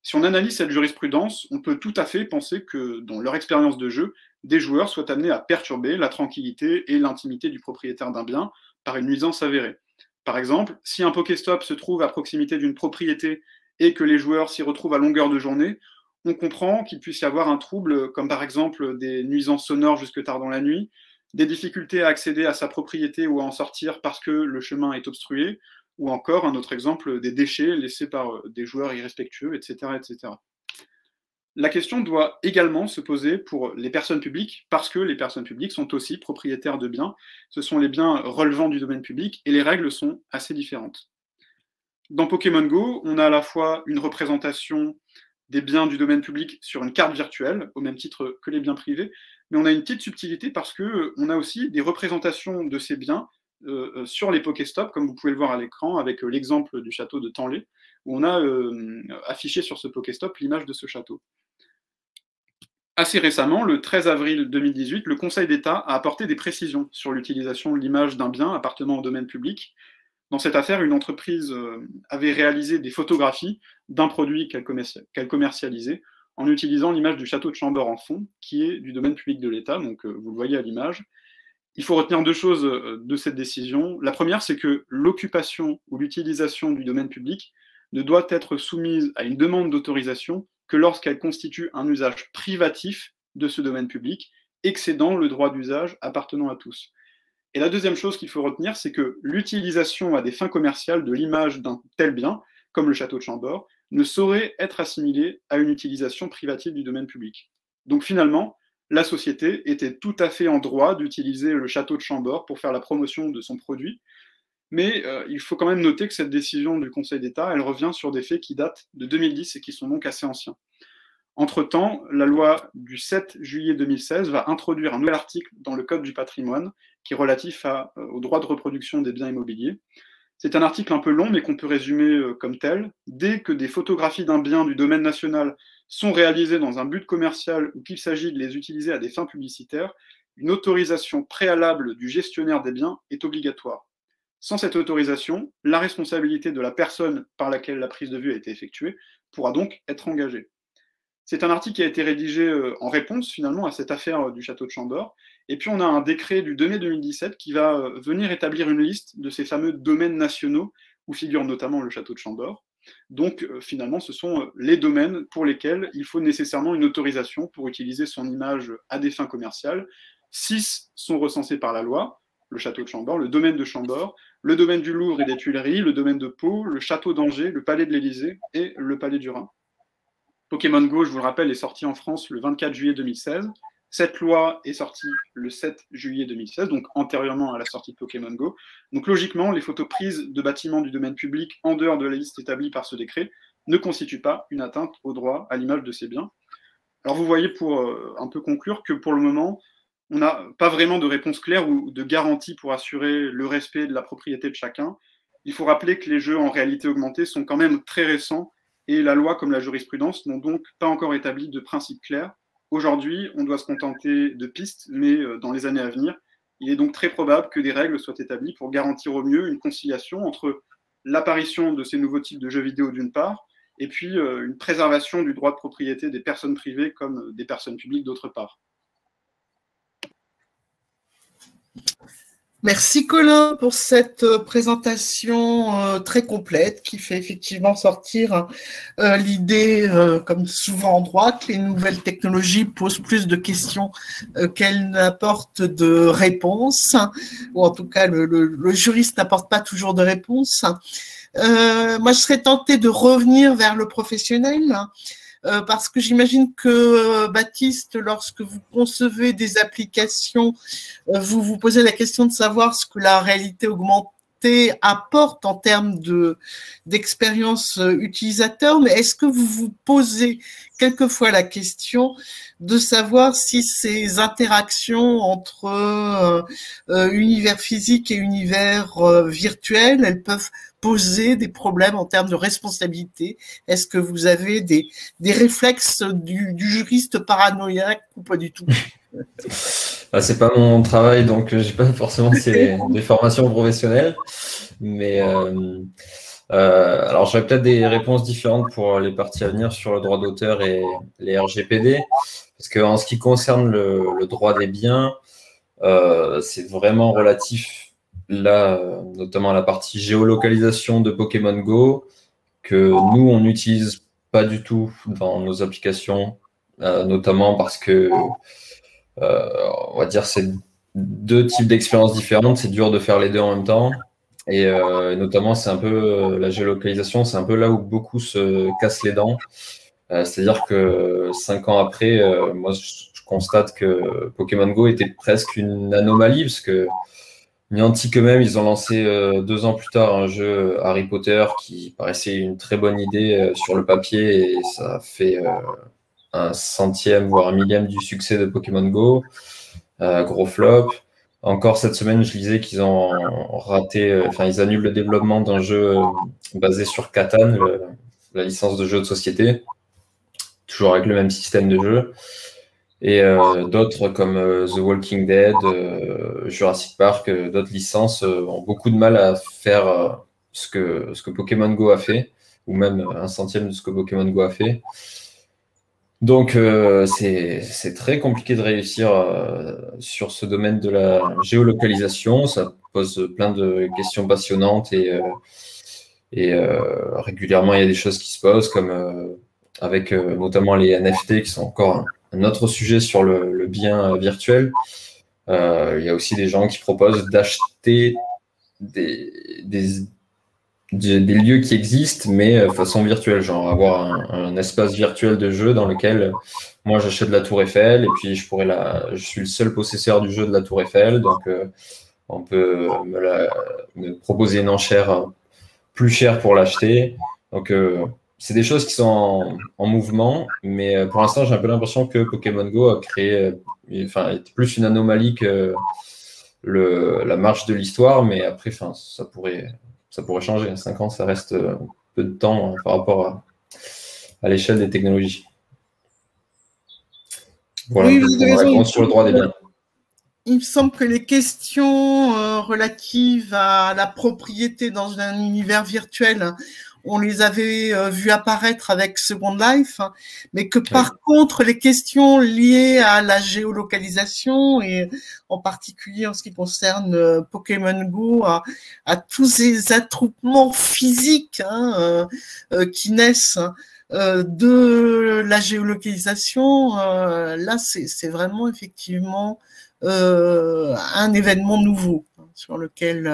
Si on analyse cette jurisprudence, on peut tout à fait penser que, dans leur expérience de jeu, des joueurs soient amenés à perturber la tranquillité et l'intimité du propriétaire d'un bien par une nuisance avérée. Par exemple, si un Pokéstop se trouve à proximité d'une propriété et que les joueurs s'y retrouvent à longueur de journée, on comprend qu'il puisse y avoir un trouble, comme par exemple des nuisances sonores jusque tard dans la nuit, des difficultés à accéder à sa propriété ou à en sortir parce que le chemin est obstrué, ou encore, un autre exemple, des déchets laissés par des joueurs irrespectueux, etc., etc. La question doit également se poser pour les personnes publiques, parce que les personnes publiques sont aussi propriétaires de biens. Ce sont les biens relevant du domaine public, et les règles sont assez différentes. Dans Pokémon Go, on a à la fois une représentation des biens du domaine public sur une carte virtuelle, au même titre que les biens privés, mais on a une petite subtilité parce qu'on a aussi des représentations de ces biens sur les Pokéstops, comme vous pouvez le voir à l'écran, avec l'exemple du château de Tanlé, où on a affiché sur ce Pokéstop l'image de ce château. Assez récemment, le 13 avril 2018, le Conseil d'État a apporté des précisions sur l'utilisation de l'image d'un bien appartenant au domaine public. Dans cette affaire, une entreprise avait réalisé des photographies d'un produit qu'elle commercialisait en utilisant l'image du château de Chambord en fond, qui est du domaine public de l'État, donc vous le voyez à l'image. Il faut retenir deux choses de cette décision. La première, c'est que l'occupation ou l'utilisation du domaine public ne doit être soumise à une demande d'autorisation que lorsqu'elle constitue un usage privatif de ce domaine public, excédant le droit d'usage appartenant à tous. Et la deuxième chose qu'il faut retenir, c'est que l'utilisation à des fins commerciales de l'image d'un tel bien, comme le château de Chambord, ne saurait être assimilée à une utilisation privative du domaine public. Donc finalement, la société était tout à fait en droit d'utiliser le château de Chambord pour faire la promotion de son produit. Mais il faut quand même noter que cette décision du Conseil d'État, elle revient sur des faits qui datent de 2010 et qui sont donc assez anciens. Entre-temps, la loi du 7 juillet 2016 va introduire un nouvel article dans le Code du patrimoine qui est relatif au droit de reproduction des biens immobiliers. C'est un article un peu long, mais qu'on peut résumer comme tel. Dès que des photographies d'un bien du domaine national sont réalisées dans un but commercial ou qu'il s'agit de les utiliser à des fins publicitaires, une autorisation préalable du gestionnaire des biens est obligatoire. Sans cette autorisation, la responsabilité de la personne par laquelle la prise de vue a été effectuée pourra donc être engagée. C'est un article qui a été rédigé en réponse finalement à cette affaire du château de Chambord. Et puis on a un décret du 2 mai 2017 qui va venir établir une liste de ces fameux domaines nationaux où figure notamment le château de Chambord. Donc finalement ce sont les domaines pour lesquels il faut nécessairement une autorisation pour utiliser son image à des fins commerciales. 6 sont recensés par la loi, le château de Chambord, le domaine de Chambord, le domaine du Louvre et des Tuileries, le domaine de Pau, le château d'Angers, le palais de l'Élysée et le palais du Rhin. Pokémon Go, je vous le rappelle, est sorti en France le 24 juillet 2016. Cette loi est sortie le 7 juillet 2016, donc antérieurement à la sortie de Pokémon Go. Donc logiquement, les photos prises de bâtiments du domaine public en dehors de la liste établie par ce décret ne constituent pas une atteinte au droit à l'image de ces biens. Alors vous voyez, pour un peu conclure, que pour le moment, on n'a pas vraiment de réponse claire ou de garantie pour assurer le respect de la propriété de chacun. Il faut rappeler que les jeux en réalité augmentée sont quand même très récents et la loi comme la jurisprudence n'ont donc pas encore établi de principes clairs. Aujourd'hui, on doit se contenter de pistes, mais dans les années à venir, il est donc très probable que des règles soient établies pour garantir au mieux une conciliation entre l'apparition de ces nouveaux types de jeux vidéo d'une part, et puis une préservation du droit de propriété des personnes privées comme des personnes publiques d'autre part. Merci Colin pour cette présentation très complète qui fait effectivement sortir l'idée, comme souvent en droit, que les nouvelles technologies posent plus de questions qu'elles n'apportent de réponses, ou en tout cas le juriste n'apporte pas toujours de réponses. Moi, je serais tentée de revenir vers le professionnel, parce que j'imagine que, Baptiste, lorsque vous concevez des applications, vous vous posez la question de savoir ce que la réalité augmentée apporte en termes d'expérience utilisateur, mais est-ce que vous vous posez quelquefois la question de savoir si ces interactions entre univers physique et univers virtuel, elles peuvent poser des problèmes en termes de responsabilité? Est-ce que vous avez des réflexes du juriste paranoïaque ou pas du tout? C'est pas mon travail, donc j'ai pas forcément des formations professionnelles, mais alors j'aurais peut-être des réponses différentes pour les parties à venir sur le droit d'auteur et les RGPD, parce qu'en ce qui concerne le droit des biens, c'est vraiment relatif là, notamment à la partie géolocalisation de Pokémon Go, que nous, on n'utilise pas du tout dans nos applications, notamment parce que, on va dire, c'est deux types d'expériences différentes, c'est dur de faire les deux en même temps, et notamment, c'est un peu, la géolocalisation, c'est un peu là où beaucoup se cassent les dents, c'est-à-dire que 5 ans après, moi, je constate que Pokémon Go était presque une anomalie, parce que Niantic eux-mêmes, ils ont lancé 2 ans plus tard un jeu Harry Potter qui paraissait une très bonne idée sur le papier, et ça a fait un centième, voire un millième du succès de Pokémon Go. Gros flop. Encore cette semaine, je lisais qu'ils ont raté, ils annulent le développement d'un jeu basé sur Catan, la licence de jeu de société, toujours avec le même système de jeu. Et d'autres comme The Walking Dead, Jurassic Park, d'autres licences ont beaucoup de mal à faire ce que Pokémon Go a fait, ou même un centième de ce que Pokémon Go a fait. Donc c'est très compliqué de réussir sur ce domaine de la géolocalisation. Ça pose plein de questions passionnantes, et régulièrement il y a des choses qui se posent, comme avec notamment les NFT qui sont encore un autre sujet sur le bien virtuel. Il y a aussi des gens qui proposent d'acheter des des lieux qui existent, mais façon virtuelle, genre avoir un espace virtuel de jeu dans lequel moi j'achète la Tour Eiffel et puis je suis le seul possesseur du jeu de la Tour Eiffel, donc on peut me proposer une enchère plus chère pour l'acheter. Donc c'est des choses qui sont en mouvement, mais pour l'instant j'ai un peu l'impression que Pokémon Go a créé, est plus une anomalie que la marche de l'histoire, mais après, ça pourrait changer. 5 ans, ça reste peu de temps par rapport à l'échelle des technologies. Voilà, oui, vous avez raison. Réponse sur le droit des biens. Il me semble que les questions relatives à la propriété dans un univers virtuel, on les avait vues apparaître avec Second Life, hein, mais que par contre, les questions liées à la géolocalisation, et en particulier en ce qui concerne Pokémon Go, à tous ces attroupements physiques qui naissent de la géolocalisation, là, c'est vraiment effectivement un événement nouveau sur lequel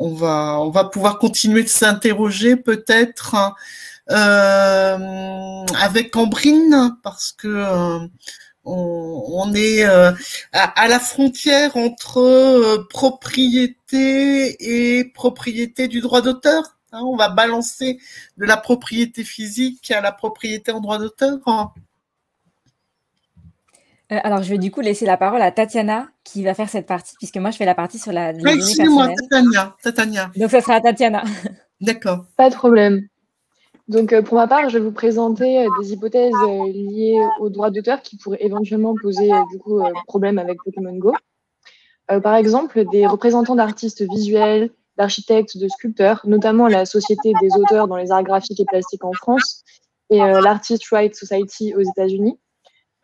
on va pouvoir continuer de s'interroger peut-être avec Ambrine, parce que on est à la frontière entre propriété et propriété du droit d'auteur. On va balancer de la propriété physique à la propriété en droit d'auteur. Alors, je vais du coup laisser la parole à Tatiana qui va faire cette partie, puisque moi, je fais la partie sur les données Excusez-moi, personnelles. Tatiana. Donc, ça sera à Tatiana. D'accord. Pas de problème. Donc, pour ma part, je vais vous présenter des hypothèses liées aux droits d'auteur qui pourraient éventuellement poser problème avec Pokémon Go. Par exemple, des représentants d'artistes visuels, d'architectes, de sculpteurs, notamment la Société des auteurs dans les arts graphiques et plastiques en France et l'Artist Rights Society aux États-Unis,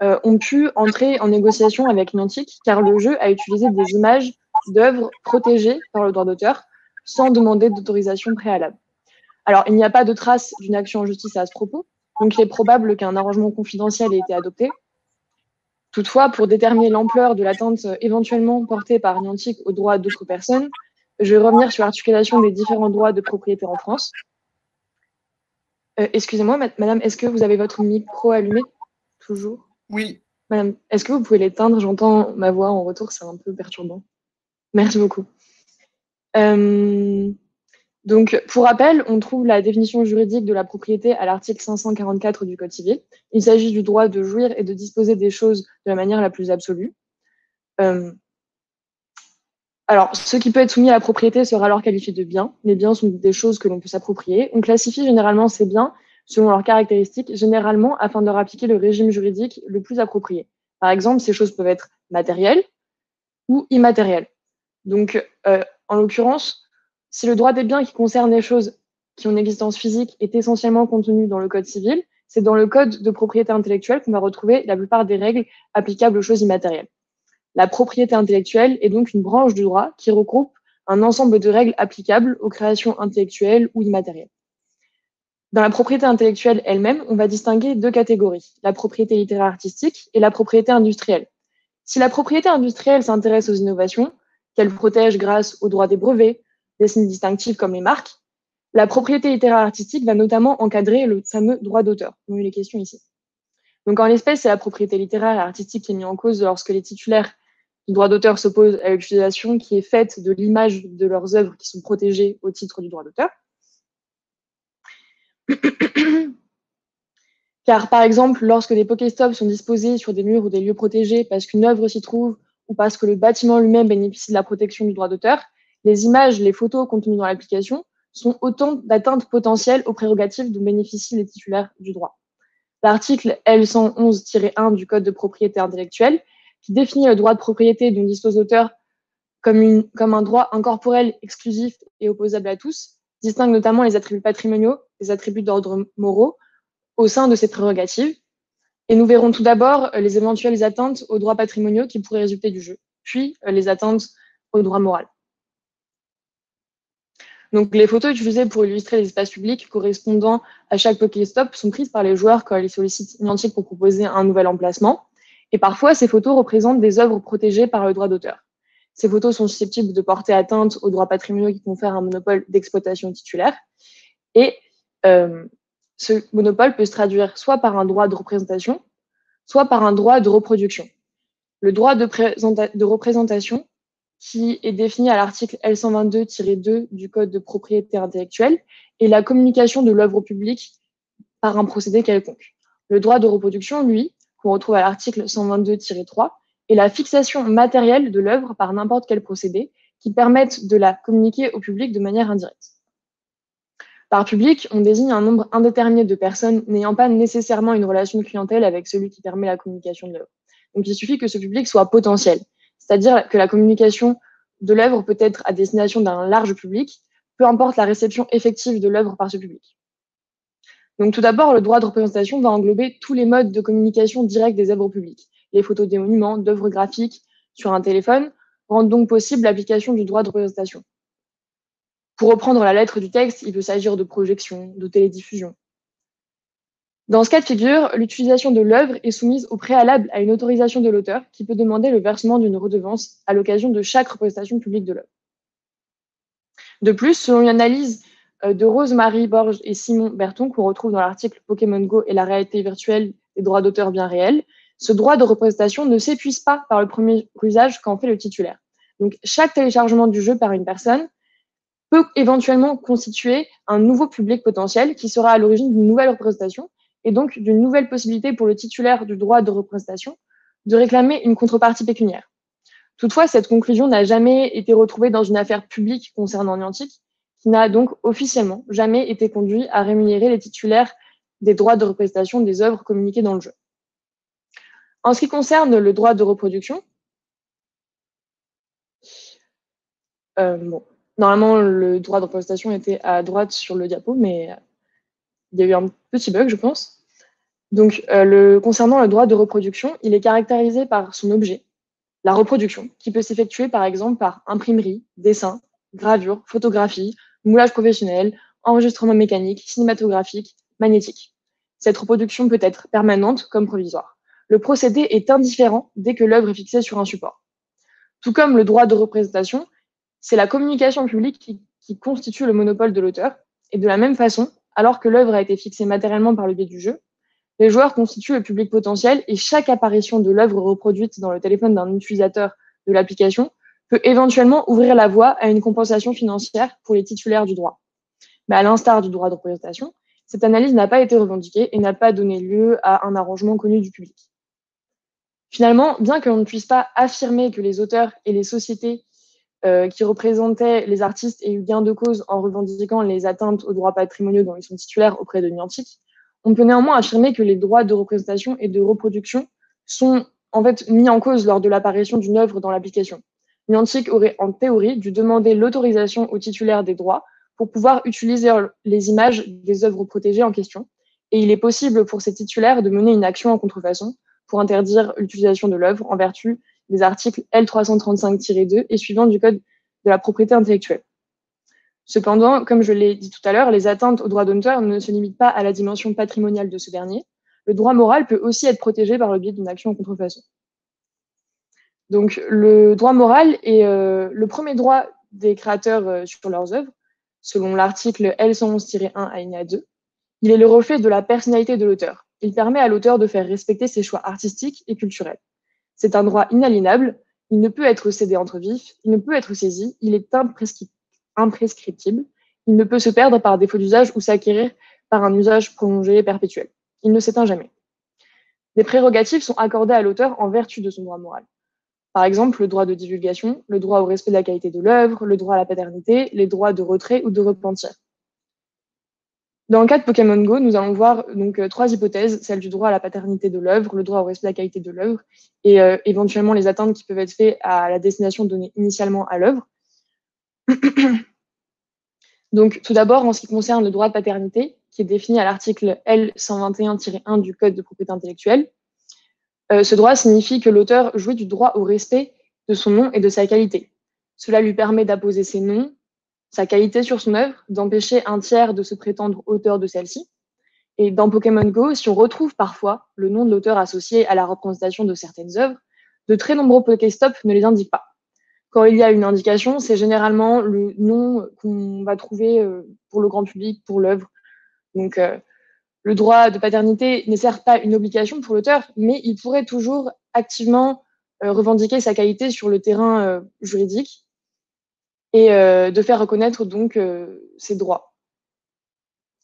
ont pu entrer en négociation avec Niantic car le jeu a utilisé des images d'œuvres protégées par le droit d'auteur sans demander d'autorisation préalable. Alors, il n'y a pas de trace d'une action en justice à ce propos, donc il est probable qu'un arrangement confidentiel ait été adopté. Toutefois, pour déterminer l'ampleur de l'atteinte éventuellement portée par Niantic aux droits d'autres personnes, je vais revenir sur l'articulation des différents droits de propriété en France. Excusez-moi, madame, est-ce que vous avez votre micro allumé? Toujours? Oui. Madame, est-ce que vous pouvez l'éteindre? J'entends ma voix en retour, c'est un peu perturbant. Merci beaucoup. Donc, pour rappel, on trouve la définition juridique de la propriété à l'article 544 du Code civil. Il s'agit du droit de jouir et de disposer des choses de la manière la plus absolue. Alors, ce qui peut être soumis à la propriété sera alors qualifié de bien. Les biens sont des choses que l'on peut s'approprier. On classifie généralement ces biens selon leurs caractéristiques, généralement afin de leur appliquer le régime juridique le plus approprié. Par exemple, ces choses peuvent être matérielles ou immatérielles. Donc, en l'occurrence, si le droit des biens qui concerne les choses qui ont une existence physique est essentiellement contenu dans le Code civil, c'est dans le Code de propriété intellectuelle qu'on va retrouver la plupart des règles applicables aux choses immatérielles. La propriété intellectuelle est donc une branche du droit qui regroupe un ensemble de règles applicables aux créations intellectuelles ou immatérielles. Dans la propriété intellectuelle elle-même, on va distinguer deux catégories, la propriété littéraire artistique et la propriété industrielle. Si la propriété industrielle s'intéresse aux innovations, qu'elle protège grâce au droit des brevets, des signes distinctifs comme les marques, la propriété littéraire artistique va notamment encadrer le fameux droit d'auteur, dont il est question ici. Donc en l'espèce, c'est la propriété littéraire et artistique qui est mise en cause lorsque les titulaires du droit d'auteur s'opposent à l'utilisation qui est faite de l'image de leurs œuvres qui sont protégées au titre du droit d'auteur. Car par exemple, lorsque des Pokéstops sont disposés sur des murs ou des lieux protégés parce qu'une œuvre s'y trouve ou parce que le bâtiment lui-même bénéficie de la protection du droit d'auteur, les images, les photos contenues dans l'application sont autant d'atteintes potentielles aux prérogatives dont bénéficient les titulaires du droit. L'article L111-1 du Code de propriété intellectuelle, qui définit le droit de propriété dont dispose l'auteur comme un droit incorporel exclusif et opposable à tous, distingue notamment les attributs patrimoniaux, les attributs d'ordre moraux, au sein de ces prérogatives. Et nous verrons tout d'abord les éventuelles atteintes aux droits patrimoniaux qui pourraient résulter du jeu, puis les atteintes au droit moral. Donc, les photos utilisées pour illustrer les espaces publics correspondant à chaque Pokéstop sont prises par les joueurs quand ils sollicitent Niantic pour proposer un nouvel emplacement. Et parfois, ces photos représentent des œuvres protégées par le droit d'auteur. Ces photos sont susceptibles de porter atteinte aux droits patrimoniaux qui confèrent un monopole d'exploitation titulaire. Et ce monopole peut se traduire soit par un droit de représentation, soit par un droit de reproduction. Le droit de représentation, qui est défini à l'article L122-2 du Code de propriété intellectuelle, est la communication de l'œuvre au public par un procédé quelconque. Le droit de reproduction, lui, qu'on retrouve à l'article 122-3, est la fixation matérielle de l'œuvre par n'importe quel procédé qui permette de la communiquer au public de manière indirecte. Par public, on désigne un nombre indéterminé de personnes n'ayant pas nécessairement une relation de clientèle avec celui qui permet la communication de l'œuvre. Donc il suffit que ce public soit potentiel, c'est-à-dire que la communication de l'œuvre peut être à destination d'un large public, peu importe la réception effective de l'œuvre par ce public. Donc tout d'abord, le droit de représentation va englober tous les modes de communication directe des œuvres publiques. Les photos des monuments, d'œuvres graphiques sur un téléphone rendent donc possible l'application du droit de représentation. Pour reprendre la lettre du texte, il peut s'agir de projection, de télédiffusion. Dans ce cas de figure, l'utilisation de l'œuvre est soumise au préalable à une autorisation de l'auteur qui peut demander le versement d'une redevance à l'occasion de chaque représentation publique de l'œuvre. De plus, selon une analyse de Rose-Marie Borges et Simon Berton, qu'on retrouve dans l'article Pokémon Go et la réalité virtuelle des droits d'auteur bien réels, ce droit de représentation ne s'épuise pas par le premier usage qu'en fait le titulaire. Donc, chaque téléchargement du jeu par une personne peut éventuellement constituer un nouveau public potentiel qui sera à l'origine d'une nouvelle représentation et donc d'une nouvelle possibilité pour le titulaire du droit de représentation de réclamer une contrepartie pécuniaire. Toutefois, cette conclusion n'a jamais été retrouvée dans une affaire publique concernant Niantic, qui n'a donc officiellement jamais été conduit à rémunérer les titulaires des droits de représentation des œuvres communiquées dans le jeu. En ce qui concerne le droit de reproduction, normalement, le droit de représentation était à droite sur le diapo, mais il y a eu un petit bug, je pense. Donc, concernant le droit de reproduction, il est caractérisé par son objet, la reproduction, qui peut s'effectuer par exemple par imprimerie, dessin, gravure, photographie, moulage professionnel, enregistrement mécanique, cinématographique, magnétique. Cette reproduction peut être permanente comme provisoire. Le procédé est indifférent dès que l'œuvre est fixée sur un support. Tout comme le droit de représentation, c'est la communication publique qui constitue le monopole de l'auteur. Et de la même façon, alors que l'œuvre a été fixée matériellement par le biais du jeu, les joueurs constituent le public potentiel et chaque apparition de l'œuvre reproduite dans le téléphone d'un utilisateur de l'application peut éventuellement ouvrir la voie à une compensation financière pour les titulaires du droit. Mais à l'instar du droit de représentation, cette analyse n'a pas été revendiquée et n'a pas donné lieu à un arrangement connu du public. Finalement, bien qu'on ne puisse pas affirmer que les auteurs et les sociétés qui représentaient les artistes aient eu gain de cause en revendiquant les atteintes aux droits patrimoniaux dont ils sont titulaires auprès de Niantic, on peut néanmoins affirmer que les droits de représentation et de reproduction sont en fait mis en cause lors de l'apparition d'une œuvre dans l'application. Niantic aurait en théorie dû demander l'autorisation aux titulaires des droits pour pouvoir utiliser les images des œuvres protégées en question, et il est possible pour ces titulaires de mener une action en contrefaçon pour interdire l'utilisation de l'œuvre en vertu des articles L335-2 et suivants du Code de la propriété intellectuelle. Cependant, comme je l'ai dit tout à l'heure, les atteintes aux droits d'auteur ne se limitent pas à la dimension patrimoniale de ce dernier. Le droit moral peut aussi être protégé par le biais d'une action en contrefaçon. Donc, le droit moral est le premier droit des créateurs sur leurs œuvres, selon l'article L111-1 alinéa 2. Il est le reflet de la personnalité de l'auteur. Il permet à l'auteur de faire respecter ses choix artistiques et culturels. C'est un droit inaliénable, il ne peut être cédé entre vifs, il ne peut être saisi, il est imprescriptible, il ne peut se perdre par défaut d'usage ou s'acquérir par un usage prolongé et perpétuel. Il ne s'éteint jamais. Des prérogatives sont accordées à l'auteur en vertu de son droit moral. Par exemple, le droit de divulgation, le droit au respect de la qualité de l'œuvre, le droit à la paternité, les droits de retrait ou de repentir. Dans le cas de Pokémon Go, nous allons voir donc 3 hypothèses, celle du droit à la paternité de l'œuvre, le droit au respect de la qualité de l'œuvre et éventuellement les atteintes qui peuvent être faites à la destination donnée initialement à l'œuvre. Donc, tout d'abord, en ce qui concerne le droit de paternité, qui est défini à l'article L121-1 du Code de propriété intellectuelle, ce droit signifie que l'auteur jouit du droit au respect de son nom et de sa qualité. Cela lui permet d'apposer ses noms, sa qualité sur son œuvre, d'empêcher un tiers de se prétendre auteur de celle-ci. Et dans Pokémon Go, si on retrouve parfois le nom de l'auteur associé à la représentation de certaines œuvres, de très nombreux Pokéstop ne les indiquent pas. quand il y a une indication, c'est généralement le nom qu'on va trouver pour le grand public, pour l'œuvre. Donc, le droit de paternité n'est certes pas une obligation pour l'auteur, mais il pourrait toujours activement revendiquer sa qualité sur le terrain juridique et de faire reconnaître donc ses droits.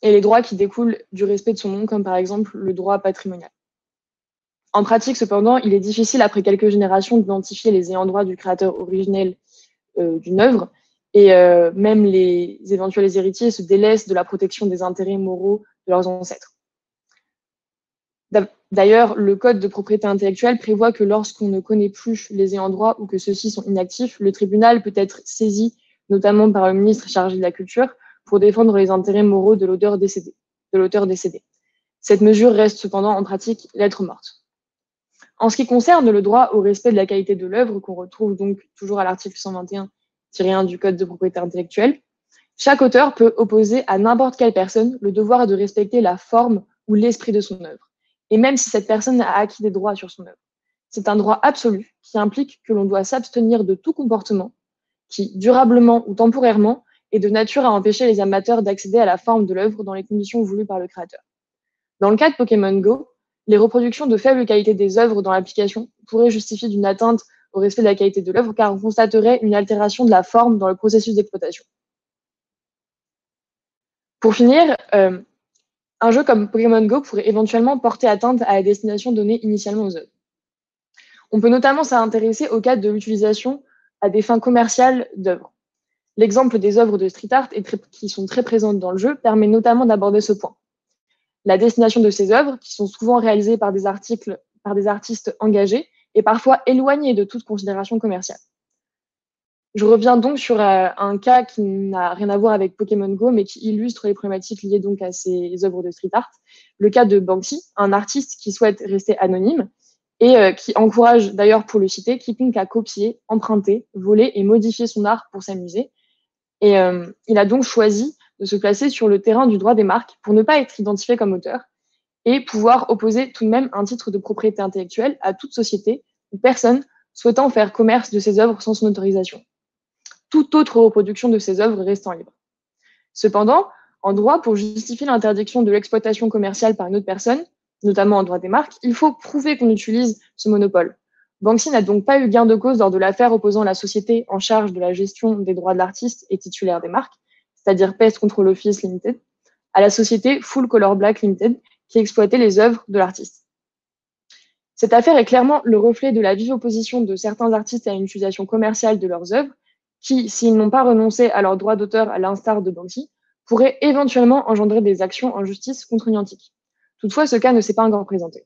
Et les droits qui découlent du respect de son nom, comme par exemple le droit patrimonial. En pratique, cependant, il est difficile, après quelques générations, d'identifier les ayants droit du créateur originel d'une œuvre, et même les éventuels héritiers se délaissent de la protection des intérêts moraux de leurs ancêtres. D'ailleurs, le Code de propriété intellectuelle prévoit que lorsqu'on ne connaît plus les ayants droit ou que ceux-ci sont inactifs, le tribunal peut être saisi, notamment par le ministre chargé de la Culture, pour défendre les intérêts moraux de l'auteur décédé. Cette mesure reste cependant en pratique lettre morte. En ce qui concerne le droit au respect de la qualité de l'œuvre, qu'on retrouve donc toujours à l'article 121-1 du Code de propriété intellectuelle, chaque auteur peut opposer à n'importe quelle personne le devoir de respecter la forme ou l'esprit de son œuvre, et même si cette personne a acquis des droits sur son œuvre. C'est un droit absolu qui implique que l'on doit s'abstenir de tout comportement qui, durablement ou temporairement, est de nature à empêcher les amateurs d'accéder à la forme de l'œuvre dans les conditions voulues par le créateur. Dans le cas de Pokémon Go, les reproductions de faible qualité des œuvres dans l'application pourraient justifier d'une atteinte au respect de la qualité de l'œuvre car on constaterait une altération de la forme dans le processus d'exploitation. Pour finir, un jeu comme Pokémon Go pourrait éventuellement porter atteinte à la destination donnée initialement aux œuvres. On peut notamment s'intéresser au cas de l'utilisation à des fins commerciales d'œuvres. L'exemple des œuvres de street art qui sont très présentes dans le jeu permet notamment d'aborder ce point. La destination de ces œuvres, qui sont souvent réalisées par des artistes engagés, est parfois éloignée de toute considération commerciale. Je reviens donc sur un cas qui n'a rien à voir avec Pokémon Go, mais qui illustre les problématiques liées donc à ces œuvres de street art. Le cas de Banksy, un artiste qui souhaite rester anonyme et qui encourage, d'ailleurs pour le citer, quiconque à copier, emprunter, voler et modifier son art pour s'amuser. Et il a donc choisi de se placer sur le terrain du droit des marques pour ne pas être identifié comme auteur et pouvoir opposer tout de même un titre de propriété intellectuelle à toute société ou personne souhaitant faire commerce de ses œuvres sans son autorisation. Toute autre reproduction de ses œuvres restant libre. Cependant, en droit, pour justifier l'interdiction de l'exploitation commerciale par une autre personne, notamment en droit des marques, il faut prouver qu'on utilise ce monopole. Banksy n'a donc pas eu gain de cause lors de l'affaire opposant la société en charge de la gestion des droits de l'artiste et titulaire des marques, c'est-à-dire Pest Control Office Limited, à la société Full Color Black Limited, qui exploitait les œuvres de l'artiste. Cette affaire est clairement le reflet de la vive opposition de certains artistes à une utilisation commerciale de leurs œuvres, qui, s'ils n'ont pas renoncé à leurs droits d'auteur à l'instar de Banksy, pourraient éventuellement engendrer des actions en justice contre Niantic. Toutefois, ce cas ne s'est pas encore présenté.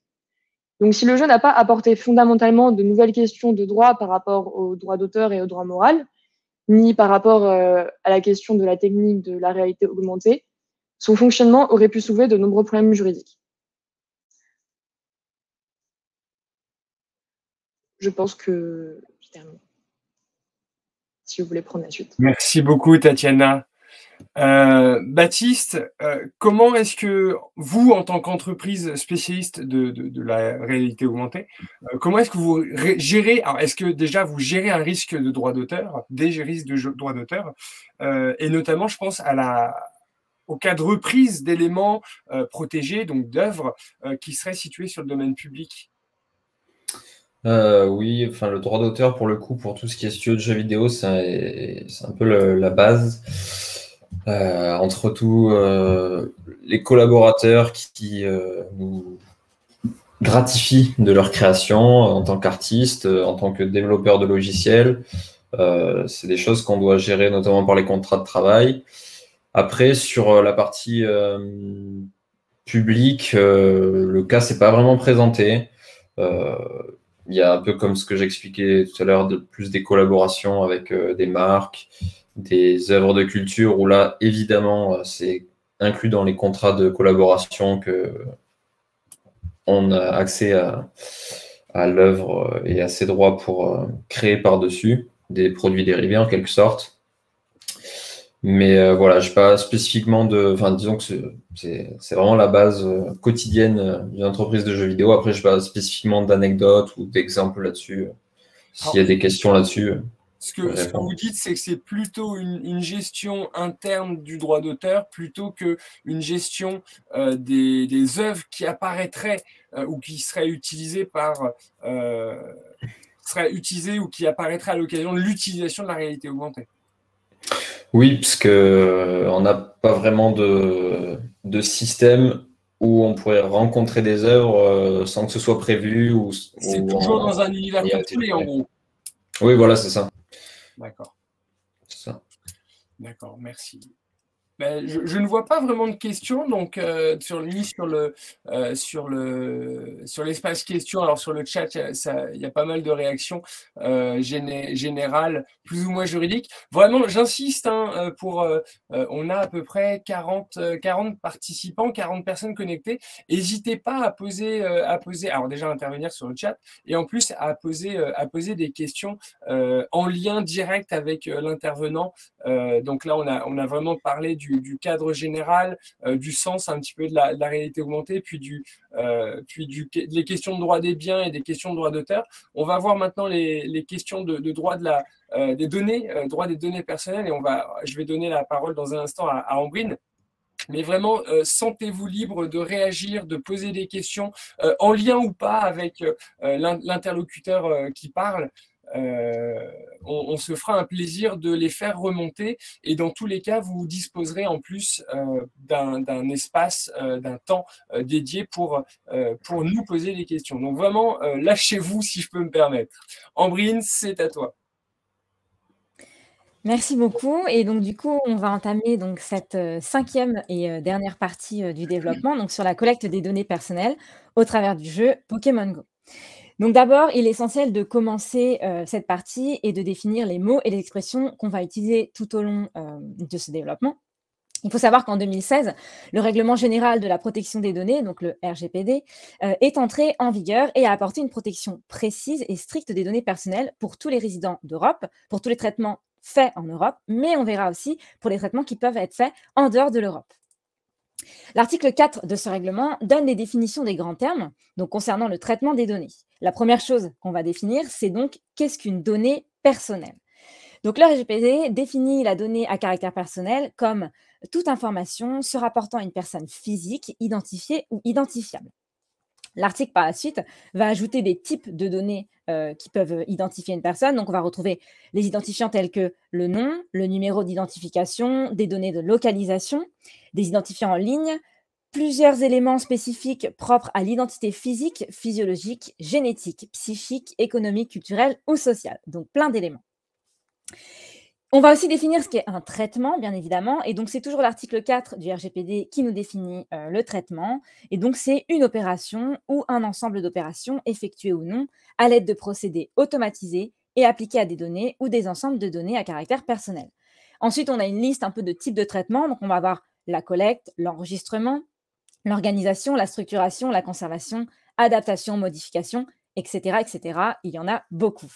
Donc, si le jeu n'a pas apporté fondamentalement de nouvelles questions de droit par rapport aux droits d'auteur et aux droits moraux, ni par rapport à la question de la technique de la réalité augmentée, son fonctionnement aurait pu soulever de nombreux problèmes juridiques. Je pense que je termine. Si vous voulez prendre la suite. Merci beaucoup, Tatiana. Baptiste, comment est-ce que vous, en tant qu'entreprise spécialiste de la réalité augmentée, comment est-ce que vous gérez, alors est-ce que déjà vous gérez un risque de droit d'auteur, des risques de droit d'auteur, et notamment je pense au cas de reprise d'éléments protégés, donc d'œuvres qui seraient situées sur le domaine public? Oui, enfin le droit d'auteur pour le coup, pour tout ce qui est studio de jeux vidéo, c'est un peu la base. Entre tous les collaborateurs qui nous gratifient de leur création en tant qu'artiste, en tant que développeur de logiciels. C'est des choses qu'on doit gérer notamment par les contrats de travail. Après, sur la partie publique, le cas s'est pas vraiment présenté. Il y a un peu comme ce que j'expliquais tout à l'heure, plus des collaborations avec des marques, des œuvres de culture où là, évidemment, c'est inclus dans les contrats de collaboration qu'on a accès à l'œuvre et à ses droits pour créer par-dessus des produits dérivés en quelque sorte. Mais voilà, je n'ai pas spécifiquement disons que c'est vraiment la base quotidienne d'une entreprise de jeux vidéo. Après, je n'ai pas spécifiquement d'anecdotes ou d'exemples là-dessus. S'il y a des questions là-dessus. Ce que vous dites, c'est que c'est plutôt une gestion interne du droit d'auteur plutôt qu'une gestion des œuvres qui apparaîtraient ou qui seraient utilisées ou qui apparaîtraient à l'occasion de l'utilisation de la réalité augmentée. Oui, parce qu'on n'a pas vraiment de système où on pourrait rencontrer des œuvres sans que ce soit prévu. C'est toujours dans un univers contrôlé, en gros. Oui, voilà, c'est ça. D'accord. C'est ça. D'accord, merci. Ben, je ne vois pas vraiment de questions, donc sur l'espace questions. Alors sur le chat, il y a pas mal de réactions générales, plus ou moins juridiques. Vraiment, j'insiste, hein, on a à peu près 40 participants, 40 personnes connectées. N'hésitez pas à poser, alors déjà à intervenir sur le chat, et en plus à poser des questions en lien direct avec l'intervenant. Donc là, on a vraiment parlé du cadre général, du sens un petit peu de la réalité augmentée, puis les questions de droit des biens et des questions de droit d'auteur. On va voir maintenant les questions de droit des données, droit des données personnelles, et je vais donner la parole dans un instant à Ambrine. Mais vraiment, sentez-vous libre de réagir, de poser des questions en lien ou pas avec l'interlocuteur qui parle. On se fera un plaisir de les faire remonter, et dans tous les cas, vous disposerez en plus d'un espace, d'un temps dédié pour nous poser des questions. Donc vraiment, lâchez-vous si je peux me permettre. Ambrine, c'est à toi. Merci beaucoup. Et donc, du coup, on va entamer donc, cette cinquième et dernière partie du développement, donc sur la collecte des données personnelles au travers du jeu Pokémon Go. Donc d'abord, il est essentiel de commencer cette partie et de définir les mots et les expressions qu'on va utiliser tout au long de ce développement. Il faut savoir qu'en 2016, le Règlement général de la protection des données, donc le RGPD, est entré en vigueur et a apporté une protection précise et stricte des données personnelles pour tous les résidents d'Europe, pour tous les traitements faits en Europe, mais on verra aussi pour les traitements qui peuvent être faits en dehors de l'Europe. L'article 4 de ce règlement donne les définitions des grands termes donc concernant le traitement des données. La première chose qu'on va définir, c'est donc qu'est-ce qu'une donnée personnelle. Donc le RGPD définit la donnée à caractère personnel comme toute information se rapportant à une personne physique identifiée ou identifiable. L'article, par la suite, va ajouter des types de données qui peuvent identifier une personne. Donc, on va retrouver les identifiants tels que le nom, le numéro d'identification, des données de localisation, des identifiants en ligne, plusieurs éléments spécifiques propres à l'identité physique, physiologique, génétique, psychique, économique, culturelle ou sociale. Donc, plein d'éléments. On va aussi définir ce qu'est un traitement, bien évidemment, et donc c'est toujours l'article 4 du RGPD qui nous définit le traitement, et donc c'est une opération ou un ensemble d'opérations effectuées ou non à l'aide de procédés automatisés et appliqués à des données ou des ensembles de données à caractère personnel. Ensuite, on a une liste un peu de types de traitements, donc on va avoir la collecte, l'enregistrement, l'organisation, la structuration, la conservation, adaptation, modification, etc., etc. Il y en a beaucoup.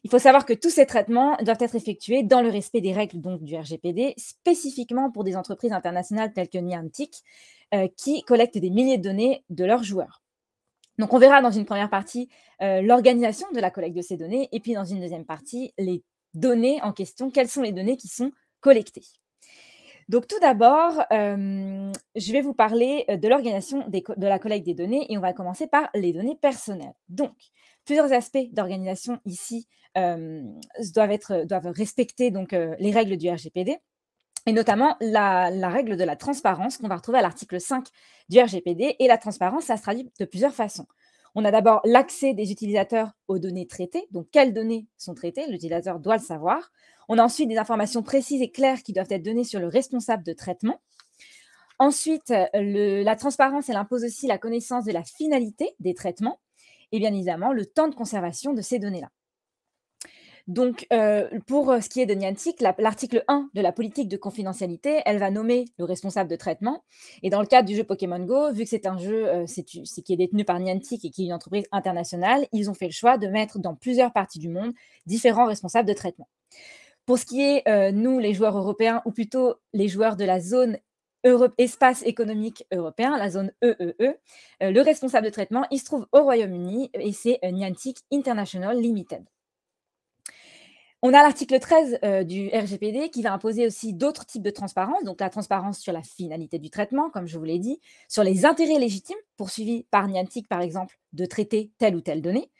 Il faut savoir que tous ces traitements doivent être effectués dans le respect des règles donc, du RGPD, spécifiquement pour des entreprises internationales telles que Niantic, qui collectent des milliers de données de leurs joueurs. Donc, on verra dans une première partie l'organisation de la collecte de ces données, et puis dans une deuxième partie, les données en question, quelles sont les données qui sont collectées. Donc, tout d'abord, je vais vous parler de l'organisation de la collecte des données, et on va commencer par les données personnelles. Donc, plusieurs aspects d'organisation ici doivent respecter donc, les règles du RGPD, et notamment la règle de la transparence qu'on va retrouver à l'article 5 du RGPD. Et la transparence, ça se traduit de plusieurs façons. On a d'abord l'accès des utilisateurs aux données traitées, donc quelles données sont traitées, l'utilisateur doit le savoir. On a ensuite des informations précises et claires qui doivent être données sur le responsable de traitement. Ensuite, la transparence, elle impose aussi la connaissance de la finalité des traitements et bien évidemment le temps de conservation de ces données-là. Donc, pour ce qui est de Niantic, l'article 1 de la politique de confidentialité, elle va nommer le responsable de traitement. Et dans le cadre du jeu Pokémon Go, vu que c'est un jeu qui est détenu par Niantic et qui est une entreprise internationale, ils ont fait le choix de mettre dans plusieurs parties du monde différents responsables de traitement. Pour ce qui est, nous, les joueurs européens, ou plutôt les joueurs de la zone espace économique européen, la zone EEE, le responsable de traitement, il se trouve au Royaume-Uni et c'est Niantic International Limited. On a l'article 13 du RGPD qui va imposer aussi d'autres types de transparence, donc la transparence sur la finalité du traitement, comme je vous l'ai dit, sur les intérêts légitimes poursuivis par Niantic, par exemple, de traiter telle ou telle donnée,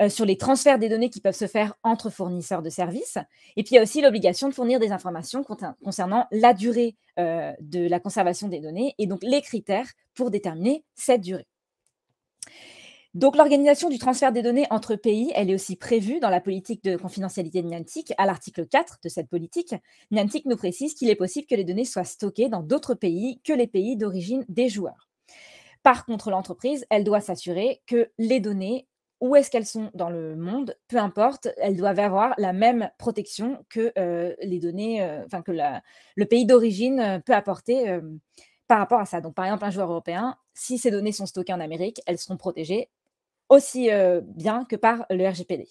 sur les transferts des données qui peuvent se faire entre fournisseurs de services. Et puis, il y a aussi l'obligation de fournir des informations concernant la durée de la conservation des données et donc les critères pour déterminer cette durée. Donc, l'organisation du transfert des données entre pays, elle est aussi prévue dans la politique de confidentialité de Niantic. À l'article 4 de cette politique, Niantic nous précise qu'il est possible que les données soient stockées dans d'autres pays que les pays d'origine des joueurs. Par contre, l'entreprise, elle doit s'assurer que les données, où est-ce qu'elles sont dans le monde, peu importe, elles doivent avoir la même protection que les données, que le pays d'origine peut apporter par rapport à ça. Donc, par exemple, un joueur européen, si ces données sont stockées en Amérique, elles seront protégées aussi bien que par le RGPD.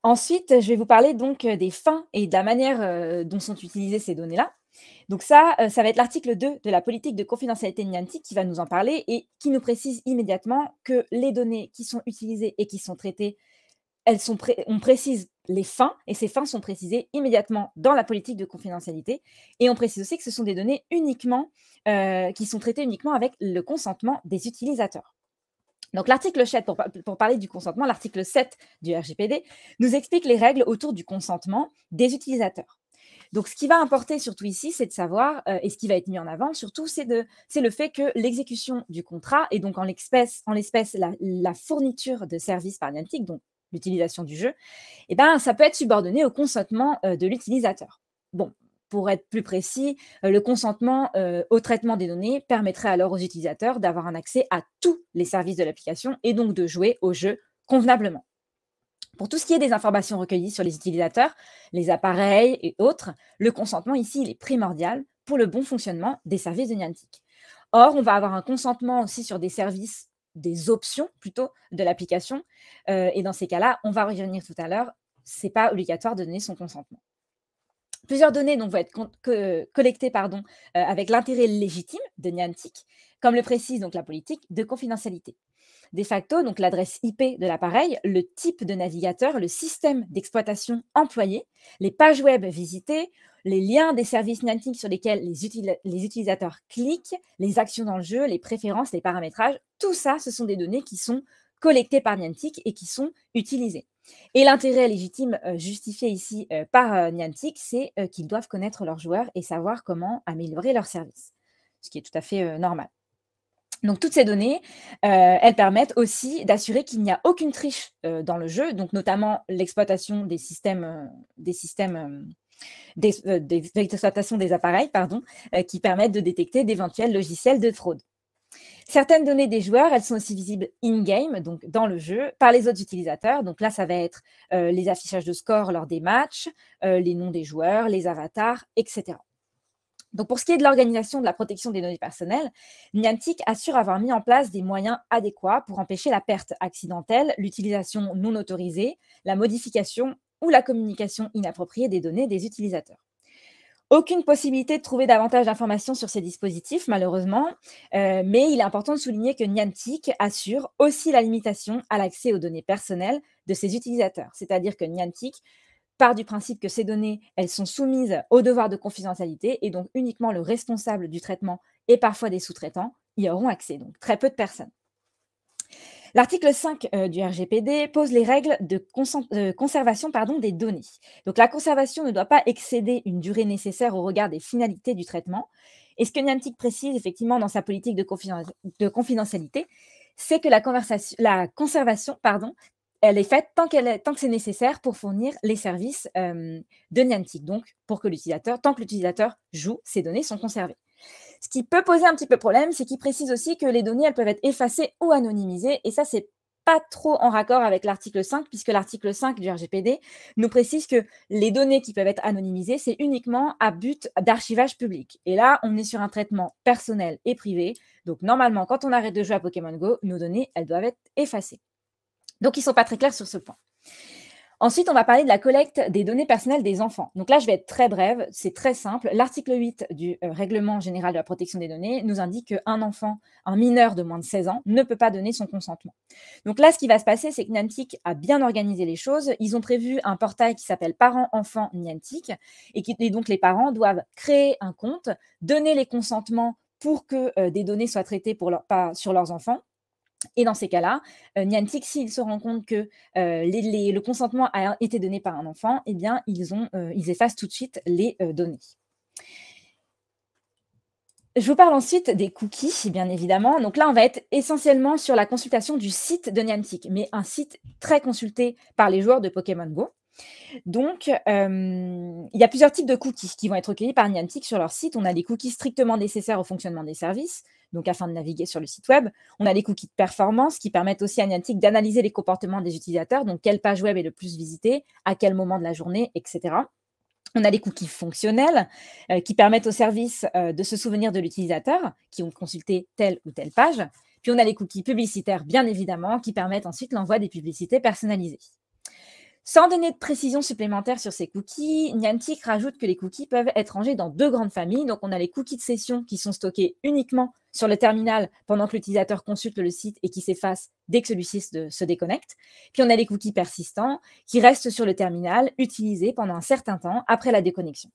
Ensuite, je vais vous parler donc des fins et de la manière dont sont utilisées ces données-là. Donc ça va être l'article 2 de la politique de confidentialité de Niantic qui va nous en parler et qui nous précise immédiatement que les données qui sont utilisées et qui sont traitées, on précise les fins, et ces fins sont précisées immédiatement dans la politique de confidentialité. Et on précise aussi que ce sont des données qui sont traitées uniquement avec le consentement des utilisateurs. Donc l'article 7, pour parler du consentement, l'article 7 du RGPD nous explique les règles autour du consentement des utilisateurs. Donc, ce qui va importer surtout ici, c'est de savoir, et ce qui va être mis en avant surtout, c'est le fait que l'exécution du contrat, et donc en l'espèce la fourniture de services par Niantic, donc l'utilisation du jeu, eh ben, ça peut être subordonné au consentement de l'utilisateur. Bon, pour être plus précis, le consentement au traitement des données permettrait alors aux utilisateurs d'avoir un accès à tous les services de l'application et donc de jouer au jeu convenablement. Pour tout ce qui est des informations recueillies sur les utilisateurs, les appareils et autres, le consentement ici, il est primordial pour le bon fonctionnement des services de Niantic. Or, on va avoir un consentement aussi sur des services, des options plutôt de l'application. Et dans ces cas-là, on va revenir tout à l'heure, ce n'est pas obligatoire de donner son consentement. Plusieurs données donc, vont être collectées avec l'intérêt légitime de Niantic, comme le précise donc la politique de confidentialité. De facto, donc l'adresse IP de l'appareil, le type de navigateur, le système d'exploitation employé, les pages web visitées, les liens des services Niantic sur lesquels les utilisateurs cliquent, les actions dans le jeu, les préférences, les paramétrages, tout ça, ce sont des données qui sont collectées par Niantic et qui sont utilisées. Et l'intérêt légitime justifié ici par Niantic, c'est qu'ils doivent connaître leurs joueurs et savoir comment améliorer leur service, ce qui est tout à fait normal. Donc, toutes ces données, elles permettent aussi d'assurer qu'il n'y a aucune triche dans le jeu, donc notamment l'exploitation d'exploitation des appareils, qui permettent de détecter d'éventuels logiciels de fraude. Certaines données des joueurs, elles sont aussi visibles in-game, donc dans le jeu, par les autres utilisateurs. Donc là, ça va être les affichages de score lors des matchs, les noms des joueurs, les avatars, etc. Donc, pour ce qui est de l'organisation de la protection des données personnelles, Niantic assure avoir mis en place des moyens adéquats pour empêcher la perte accidentelle, l'utilisation non autorisée, la modification ou la communication inappropriée des données des utilisateurs. Aucune possibilité de trouver davantage d'informations sur ces dispositifs, malheureusement, mais il est important de souligner que Niantic assure aussi la limitation à l'accès aux données personnelles de ses utilisateurs. C'est-à-dire que Niantic part du principe que ces données, elles sont soumises au devoir de confidentialité et donc uniquement le responsable du traitement et parfois des sous-traitants y auront accès, donc très peu de personnes. L'article 5 du RGPD pose les règles de conservation des données. Donc la conservation ne doit pas excéder une durée nécessaire au regard des finalités du traitement. Et ce que Niantic précise effectivement dans sa politique de confidentialité, c'est que la conservation, elle est faite tant que c'est nécessaire pour fournir les services de Niantic. Donc, tant que l'utilisateur joue, ces données sont conservées. Ce qui peut poser un petit peu problème, c'est qu'il précise aussi que les données, elles peuvent être effacées ou anonymisées. Et ça, c'est pas trop en raccord avec l'article 5, puisque l'article 5 du RGPD nous précise que les données qui peuvent être anonymisées, c'est uniquement à but d'archivage public. Et là, on est sur un traitement personnel et privé. Donc, normalement, quand on arrête de jouer à Pokémon Go, nos données, elles doivent être effacées. Donc, ils ne sont pas très clairs sur ce point. Ensuite, on va parler de la collecte des données personnelles des enfants. Donc là, je vais être très brève, c'est très simple. L'article 8 du Règlement général de la protection des données nous indique qu'un enfant, un mineur de moins de 16 ans, ne peut pas donner son consentement. Donc là, ce qui va se passer, c'est que Niantic a bien organisé les choses. Ils ont prévu un portail qui s'appelle Parents-Enfants Niantic et donc les parents doivent créer un compte, donner les consentements pour que des données soient traitées sur leurs enfants. Et dans ces cas-là, Niantic, s'ils se rendent compte que le consentement a été donné par un enfant, eh bien, ils effacent tout de suite les données. Je vous parle ensuite des cookies, bien évidemment. Donc là, on va être essentiellement sur la consultation du site de Niantic, mais un site très consulté par les joueurs de Pokémon Go. Donc, il y a plusieurs types de cookies qui vont être recueillis par Niantic sur leur site. On a les cookies strictement nécessaires au fonctionnement des services, donc afin de naviguer sur le site web. On a les cookies de performance qui permettent aussi à Niantic d'analyser les comportements des utilisateurs, donc quelle page web est le plus visitée, à quel moment de la journée, etc. On a les cookies fonctionnels qui permettent au service de se souvenir de l'utilisateur qui ont consulté telle ou telle page. Puis on a les cookies publicitaires, bien évidemment, qui permettent ensuite l'envoi des publicités personnalisées. Sans donner de précision supplémentaire sur ces cookies, Niantic rajoute que les cookies peuvent être rangés dans deux grandes familles. Donc, on a les cookies de session qui sont stockés uniquement sur le terminal pendant que l'utilisateur consulte le site et qui s'effacent dès que celui-ci se déconnecte. Puis, on a les cookies persistants qui restent sur le terminal, utilisés pendant un certain temps après la déconnexion.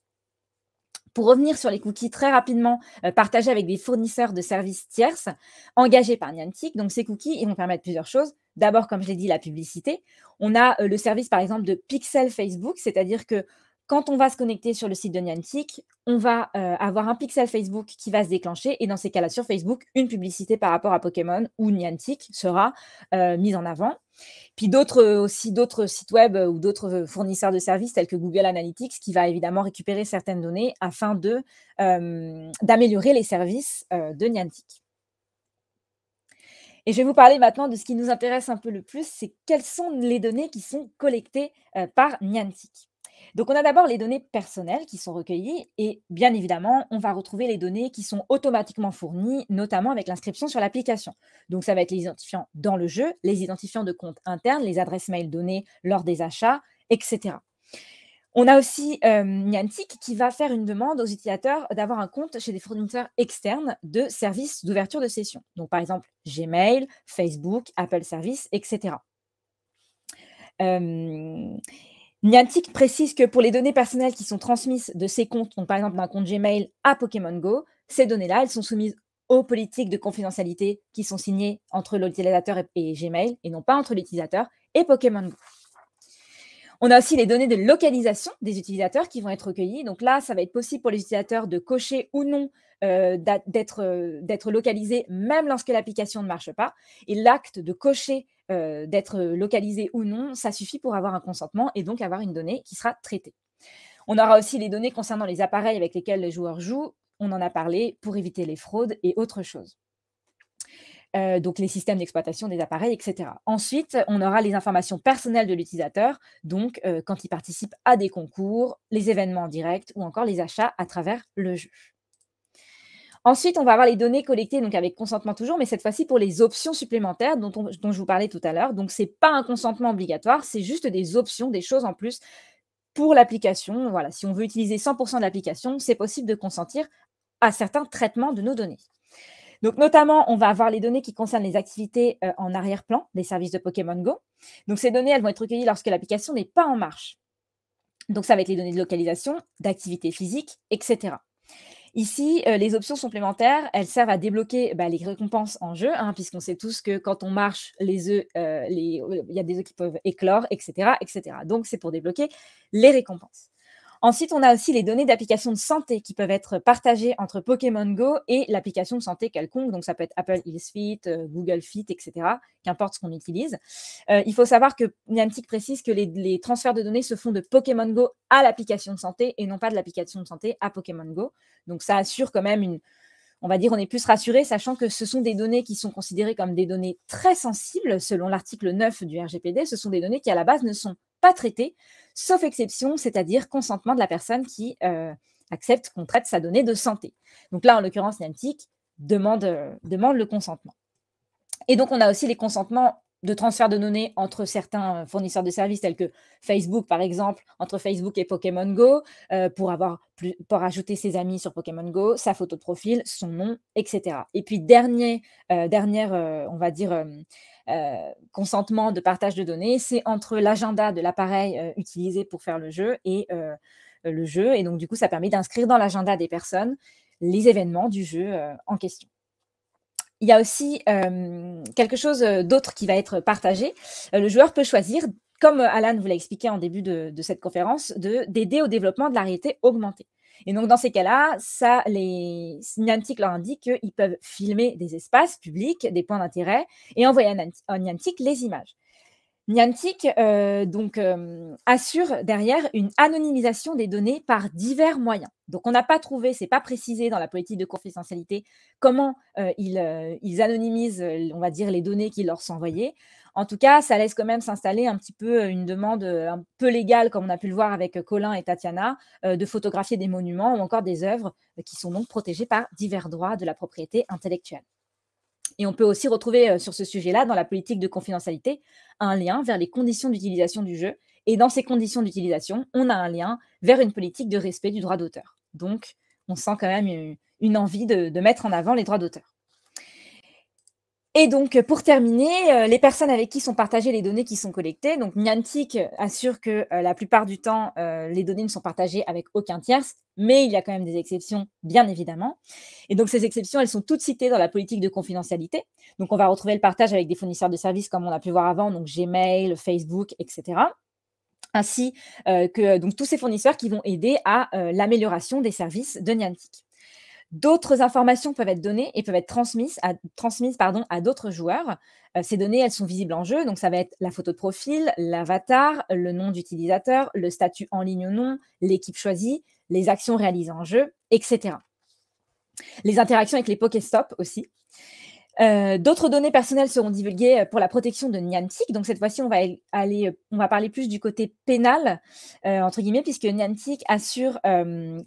Pour revenir sur les cookies très rapidement partagés avec des fournisseurs de services tierces engagés par Niantic, donc ces cookies ils vont permettre plusieurs choses. D'abord, comme je l'ai dit, la publicité. On a le service, par exemple, de pixel Facebook, c'est-à-dire que quand on va se connecter sur le site de Niantic, on va avoir un pixel Facebook qui va se déclencher et dans ces cas-là, sur Facebook, une publicité par rapport à Pokémon ou Niantic sera mise en avant. Puis d'autres sites web ou d'autres fournisseurs de services tels que Google Analytics qui va évidemment récupérer certaines données afin d'améliorer les services de Niantic. Et je vais vous parler maintenant de ce qui nous intéresse un peu le plus, c'est quelles sont les données qui sont collectées par Niantic. Donc, on a d'abord les données personnelles qui sont recueillies et bien évidemment, on va retrouver les données qui sont automatiquement fournies, notamment avec l'inscription sur l'application. Donc, ça va être les identifiants dans le jeu, les identifiants de compte interne, les adresses mail données lors des achats, etc. On a aussi Niantic qui va faire une demande aux utilisateurs d'avoir un compte chez des fournisseurs externes de services d'ouverture de session. Donc, par exemple, Gmail, Facebook, Apple Services, etc. Niantic précise que pour les données personnelles qui sont transmises de ces comptes, donc par exemple d'un compte Gmail à Pokémon Go, ces données-là, elles sont soumises aux politiques de confidentialité qui sont signées entre l'utilisateur et Gmail, et non pas entre l'utilisateur et Pokémon Go. On a aussi les données de localisation des utilisateurs qui vont être recueillies. Donc là, ça va être possible pour les utilisateurs de cocher ou non d'être localisés même lorsque l'application ne marche pas. Et l'acte de cocher d'être localisé ou non, ça suffit pour avoir un consentement et donc avoir une donnée qui sera traitée. On aura aussi les données concernant les appareils avec lesquels les joueurs jouent. On en a parlé pour éviter les fraudes et autre chose. Donc les systèmes d'exploitation des appareils, etc. Ensuite, on aura les informations personnelles de l'utilisateur, donc quand il participe à des concours, les événements en direct ou encore les achats à travers le jeu. Ensuite, on va avoir les données collectées donc avec consentement toujours, mais cette fois-ci pour les options supplémentaires dont je vous parlais tout à l'heure. Donc, ce n'est pas un consentement obligatoire, c'est juste des options, des choses en plus pour l'application. Voilà, si on veut utiliser 100% de l'application, c'est possible de consentir à certains traitements de nos données. Donc, notamment, on va avoir les données qui concernent les activités en arrière-plan des services de Pokémon Go. Donc, ces données, elles vont être recueillies lorsque l'application n'est pas en marche. Donc, ça va être les données de localisation, d'activité physique, etc. Ici, les options supplémentaires, elles servent à débloquer les récompenses en jeu, puisqu'on sait tous que quand on marche, les œufs, il y a des œufs qui peuvent éclore, etc., etc. Donc, c'est pour débloquer les récompenses. Ensuite, on a aussi les données d'applications de santé qui peuvent être partagées entre Pokémon Go et l'application de santé quelconque. Donc, ça peut être Apple Health Fit, Google Fit, etc. Qu'importe ce qu'on utilise. Il faut savoir que Niantic précise que les transferts de données se font de Pokémon Go à l'application de santé et non pas de l'application de santé à Pokémon Go. Donc, ça assure quand même on va dire, on est plus rassuré, sachant que ce sont des données qui sont considérées comme des données très sensibles, selon l'article 9 du RGPD. Ce sont des données qui, à la base, ne sont pas traitées, sauf exception, c'est-à-dire consentement de la personne qui accepte qu'on traite sa donnée de santé. Donc là, en l'occurrence, Niantic demande le consentement. Et donc, on a aussi les consentements de transfert de données entre certains fournisseurs de services tels que Facebook, par exemple, entre Facebook et Pokémon Go, pour ajouter ses amis sur Pokémon Go, sa photo de profil, son nom, etc. Et puis, on va dire, consentement de partage de données, c'est entre l'agenda de l'appareil utilisé pour faire le jeu et le jeu. Et donc, du coup, ça permet d'inscrire dans l'agenda des personnes les événements du jeu en question. Il y a aussi quelque chose d'autre qui va être partagé. Le joueur peut choisir, comme Alan vous l'a expliqué en début de cette conférence, d'aider au développement de la réalité augmentée. Et donc, dans ces cas-là, Niantic leur indique qu'ils peuvent filmer des espaces publics, des points d'intérêt, et envoyer à Niantic les images. Niantic assure derrière une anonymisation des données par divers moyens. Donc, on n'a pas trouvé, c'est pas précisé dans la politique de confidentialité comment ils anonymisent, on va dire, les données qui leur sont envoyées. En tout cas, ça laisse quand même s'installer un petit peu une demande un peu légale, comme on a pu le voir avec Colin et Tatiana, de photographier des monuments ou encore des œuvres qui sont donc protégées par divers droits de la propriété intellectuelle. Et on peut aussi retrouver sur ce sujet-là, dans la politique de confidentialité, un lien vers les conditions d'utilisation du jeu. Et dans ces conditions d'utilisation, on a un lien vers une politique de respect du droit d'auteur. Donc, on sent quand même une envie de mettre en avant les droits d'auteur. Et donc, pour terminer, les personnes avec qui sont partagées les données qui sont collectées, donc Niantic assure que la plupart du temps, les données ne sont partagées avec aucun tierce, mais il y a quand même des exceptions, bien évidemment. Et donc, ces exceptions, elles sont toutes citées dans la politique de confidentialité. Donc, on va retrouver le partage avec des fournisseurs de services, comme on a pu voir avant, donc Gmail, Facebook, etc. Ainsi que donc, tous ces fournisseurs qui vont aider à l'amélioration des services de Niantic. D'autres informations peuvent être données et peuvent être transmises à d'autres joueurs. Ces données, elles sont visibles en jeu, donc ça va être la photo de profil, l'avatar, le nom d'utilisateur, le statut en ligne ou non, l'équipe choisie, les actions réalisées en jeu, etc. Les interactions avec les Pokéstop aussi. D'autres données personnelles seront divulguées pour la protection de Niantic. Donc, cette fois-ci, on va parler plus du côté pénal, entre guillemets, puisque Niantic assure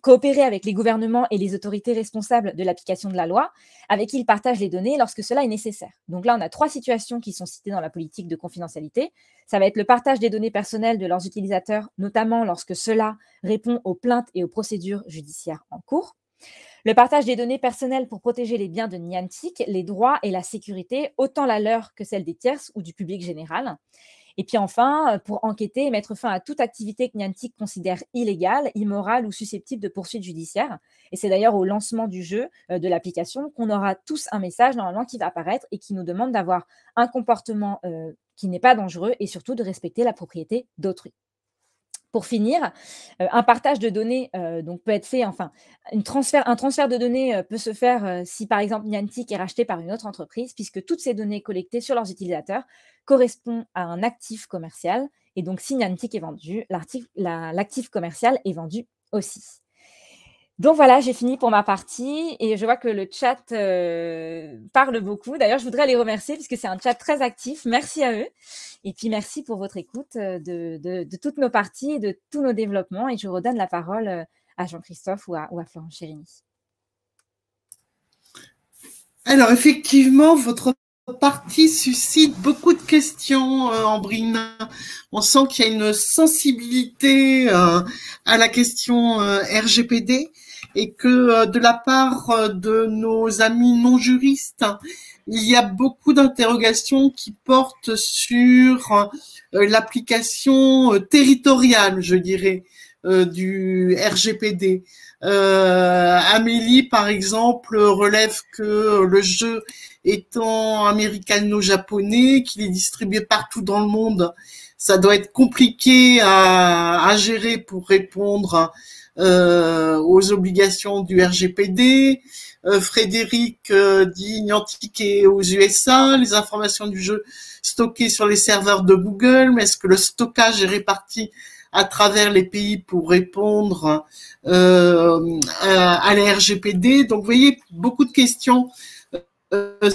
coopérer avec les gouvernements et les autorités responsables de l'application de la loi, avec qui ils partagent les données lorsque cela est nécessaire. Donc là, on a 3 situations qui sont citées dans la politique de confidentialité. Ça va être le partage des données personnelles de leurs utilisateurs, notamment lorsque cela répond aux plaintes et aux procédures judiciaires en cours. Le partage des données personnelles pour protéger les biens de Niantic, les droits et la sécurité, autant la leur que celle des tierces ou du public général. Et puis enfin, pour enquêter et mettre fin à toute activité que Niantic considère illégale, immorale ou susceptible de poursuites judiciaires. Et c'est d'ailleurs au lancement du jeu, de l'application, qu'on aura tous un message normalement qui va apparaître et qui nous demande d'avoir un comportement qui n'est pas dangereux et surtout de respecter la propriété d'autrui. Pour finir, un partage de données donc peut être fait, enfin, un transfert de données peut se faire si par exemple Niantic est racheté par une autre entreprise, puisque toutes ces données collectées sur leurs utilisateurs correspondent à un actif commercial. Et donc, si Niantic est vendu, l'actif commercial est vendu aussi. Donc voilà, j'ai fini pour ma partie et je vois que le chat parle beaucoup. D'ailleurs, je voudrais les remercier puisque c'est un chat très actif. Merci à eux. Et puis, merci pour votre écoute de toutes nos parties et de tous nos développements. Et je redonne la parole à Jean-Christophe ou à Florence Chérini. Alors, effectivement, votre partie suscite beaucoup de questions, Ambrine. On sent qu'il y a une sensibilité à la question RGPD et que de la part de nos amis non juristes, il y a beaucoup d'interrogations qui portent sur l'application territoriale, je dirais, du RGPD. Amélie, par exemple, relève que le jeu étant américano-japonais, qu'il est distribué partout dans le monde, ça doit être compliqué à gérer pour répondre aux obligations du RGPD. Frédéric dit Niantic est aux USA, les informations du jeu stockées sur les serveurs de Google, mais est-ce que le stockage est réparti à travers les pays pour répondre à la RGPD? Donc, vous voyez, beaucoup de questions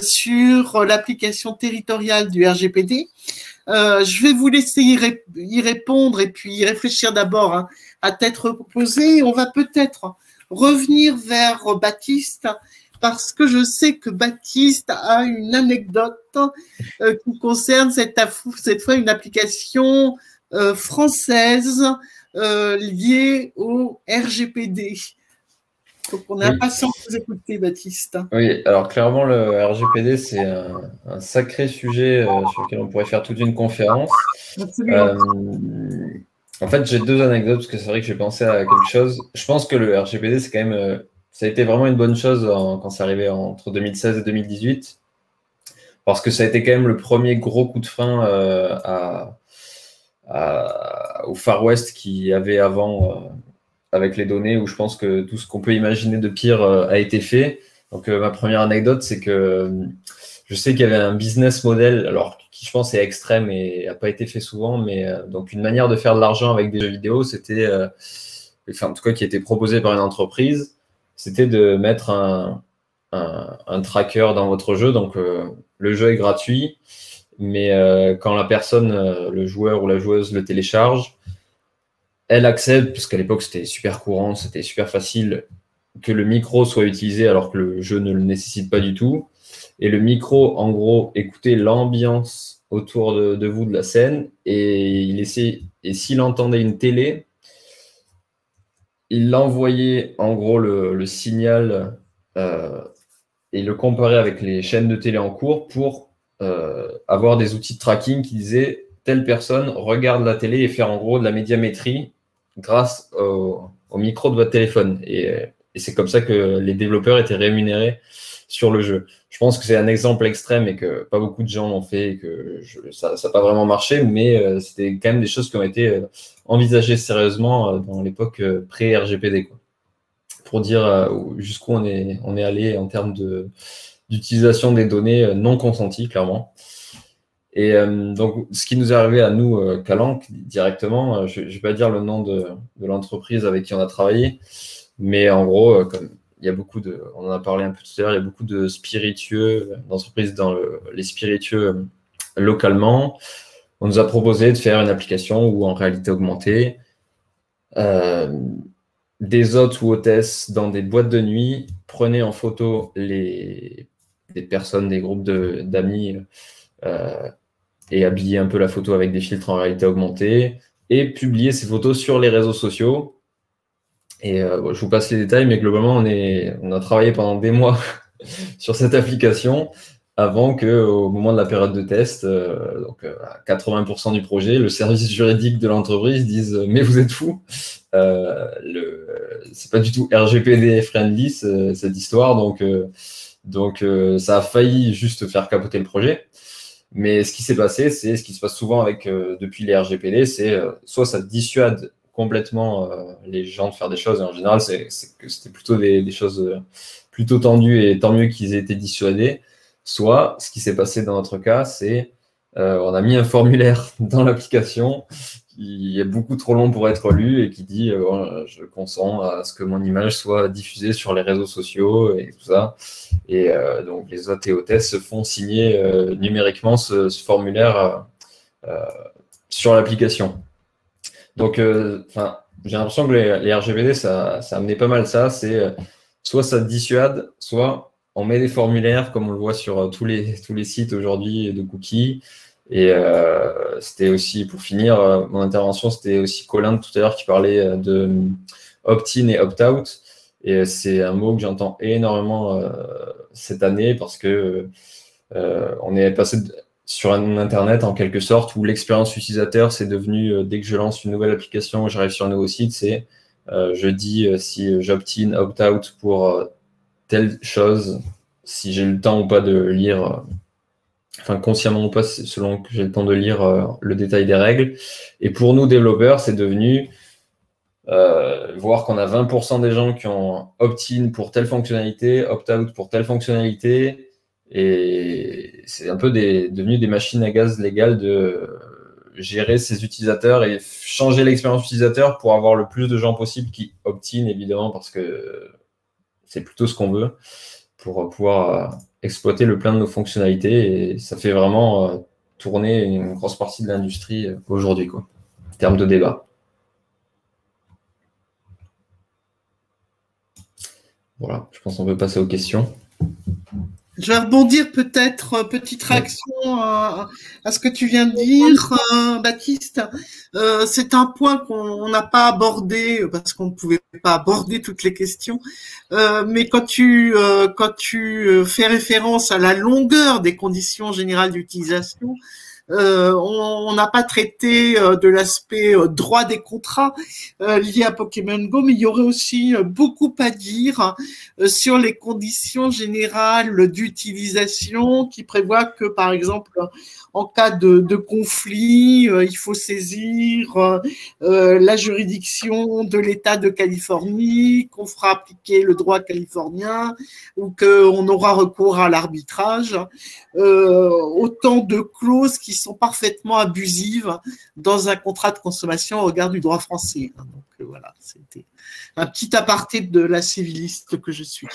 sur l'application territoriale du RGPD. Je vais vous laisser y répondre et puis y réfléchir d'abord à tête reposée. On va peut-être revenir vers Baptiste parce que je sais que Baptiste a une anecdote qui concerne cette fois une application française liée au RGPD. Donc, on est impatient de vous écouter, Baptiste. Oui, alors clairement, le RGPD, c'est un sacré sujet sur lequel on pourrait faire toute une conférence. Absolument. En fait, j'ai deux anecdotes, parce que c'est vrai que j'ai pensé à quelque chose. Je pense que le RGPD, c'est quand même, ça a été vraiment une bonne chose quand c'est arrivé entre 2016 et 2018, parce que ça a été quand même le premier gros coup de frein au Far West qu'il y avait avant avec les données, où je pense que tout ce qu'on peut imaginer de pire a été fait. Donc, ma première anecdote, c'est que je sais qu'il y avait un business model, alors qui je pense est extrême et n'a pas été fait souvent, mais donc une manière de faire de l'argent avec des jeux vidéo, c'était, enfin en tout cas qui était proposé par une entreprise, c'était de mettre un tracker dans votre jeu. Donc le jeu est gratuit, mais quand la personne, le joueur ou la joueuse le télécharge, elle accepte, parce qu'à l'époque c'était super courant, c'était super facile, que le micro soit utilisé alors que le jeu ne le nécessite pas du tout. Et le micro, en gros, écoutait l'ambiance autour de vous de la scène, et s'il entendait une télé, il envoyait en gros le signal et le comparait avec les chaînes de télé en cours pour avoir des outils de tracking qui disaient telle personne regarde la télé, et faire en gros de la médiamétrie grâce au micro de votre téléphone. Et c'est comme ça que les développeurs étaient rémunérés sur le jeu. Je pense que c'est un exemple extrême et que pas beaucoup de gens l'ont fait, et que ça n'a pas vraiment marché, mais c'était quand même des choses qui ont été envisagées sérieusement dans l'époque pré-RGPD, quoi. Pour dire jusqu'où on est allé en termes d'utilisation des données non consenties, clairement. Et donc, ce qui nous est arrivé à nous, Calanque, directement, je ne vais pas dire le nom de l'entreprise avec qui on a travaillé, mais en gros, comme il y a beaucoup on en a parlé un peu tout à l'heure, il y a beaucoup de spiritueux, d'entreprises dans les spiritueux localement. On nous a proposé de faire une application où, en réalité augmentée, des hôtes ou hôtesses dans des boîtes de nuit prenaient en photo des personnes, des groupes d'amis, et habiller un peu la photo avec des filtres en réalité augmentée, et publier ces photos sur les réseaux sociaux. Et je vous passe les détails, mais globalement, on a travaillé pendant des mois sur cette application, avant qu'au moment de la période de test, donc à 80% du projet, le service juridique de l'entreprise dise « Mais vous êtes fous, c'est pas du tout RGPD friendly cette histoire, donc ça a failli juste faire capoter le projet ». Mais ce qui s'est passé, c'est ce qui se passe souvent depuis les RGPD, c'est soit ça dissuade complètement les gens de faire des choses, et en général, c'est que c'était plutôt des choses plutôt tendues, et tant mieux qu'ils aient été dissuadés. Soit, ce qui s'est passé dans notre cas, c'est on a mis un formulaire dans l'application qui est beaucoup trop long pour être lu, et qui dit je consens à ce que mon image soit diffusée sur les réseaux sociaux et tout ça. Et donc les hôtes et hôtesses se font signer numériquement ce formulaire sur l'application. Donc j'ai l'impression que les RGPD, ça a amené pas mal ça. C'est soit ça dissuade, soit on met des formulaires comme on le voit sur tous les sites aujourd'hui de cookies. Et c'était aussi, pour finir mon intervention, c'était aussi Colin tout à l'heure qui parlait de opt-in et opt-out. Et c'est un mot que j'entends énormément cette année, parce que on est passé sur un Internet en quelque sorte où l'expérience utilisateur, c'est devenu, dès que je lance une nouvelle application, j'arrive sur un nouveau site, c'est je dis si j'opt-in, opt-out pour telle chose, si j'ai le temps ou pas de lire, enfin consciemment ou pas, selon que j'ai le temps de lire le détail des règles. Et pour nous développeurs, c'est devenu voir qu'on a 20% des gens qui ont opt-in pour telle fonctionnalité, opt-out pour telle fonctionnalité, et c'est un peu devenu des machines à gaz légales de gérer ses utilisateurs et changer l'expérience utilisateur pour avoir le plus de gens possible qui opt-in, évidemment, parce que c'est plutôt ce qu'on veut, pour pouvoir exploiter le plein de nos fonctionnalités. Et ça fait vraiment tourner une grosse partie de l'industrie aujourd'hui, quoi, en termes de débat. Voilà, je pense qu'on peut passer aux questions. Je vais rebondir peut-être, petite réaction à ce que tu viens de dire, Baptiste. C'est un point qu'on n'a pas abordé parce qu'on ne pouvait pas aborder toutes les questions. Mais quand tu fais référence à la longueur des conditions générales d'utilisation, on n'a pas traité de l'aspect droit des contrats lié à Pokémon Go, mais il y aurait aussi beaucoup à dire sur les conditions générales d'utilisation qui prévoient que, par exemple, en cas de conflit, il faut saisir la juridiction de l'État de Californie, qu'on fera appliquer le droit californien ou qu'on aura recours à l'arbitrage. Autant de clauses qui sont parfaitement abusives dans un contrat de consommation au regard du droit français. Donc voilà, c'était un petit aparté de la civiliste que je suis.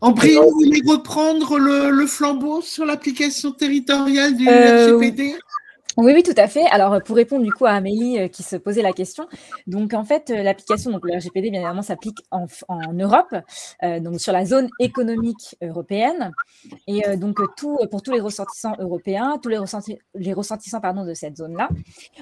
Ambry, vous voulez reprendre le flambeau sur l'application territoriale du RGPD ? Oui, oui, tout à fait. Alors, pour répondre du coup à Amélie qui se posait la question, donc en fait, l'application, donc le RGPD, bien évidemment, s'applique en Europe, donc sur la zone économique européenne, et donc pour tous les ressortissants européens, tous les ressortissants pardon, de cette zone-là.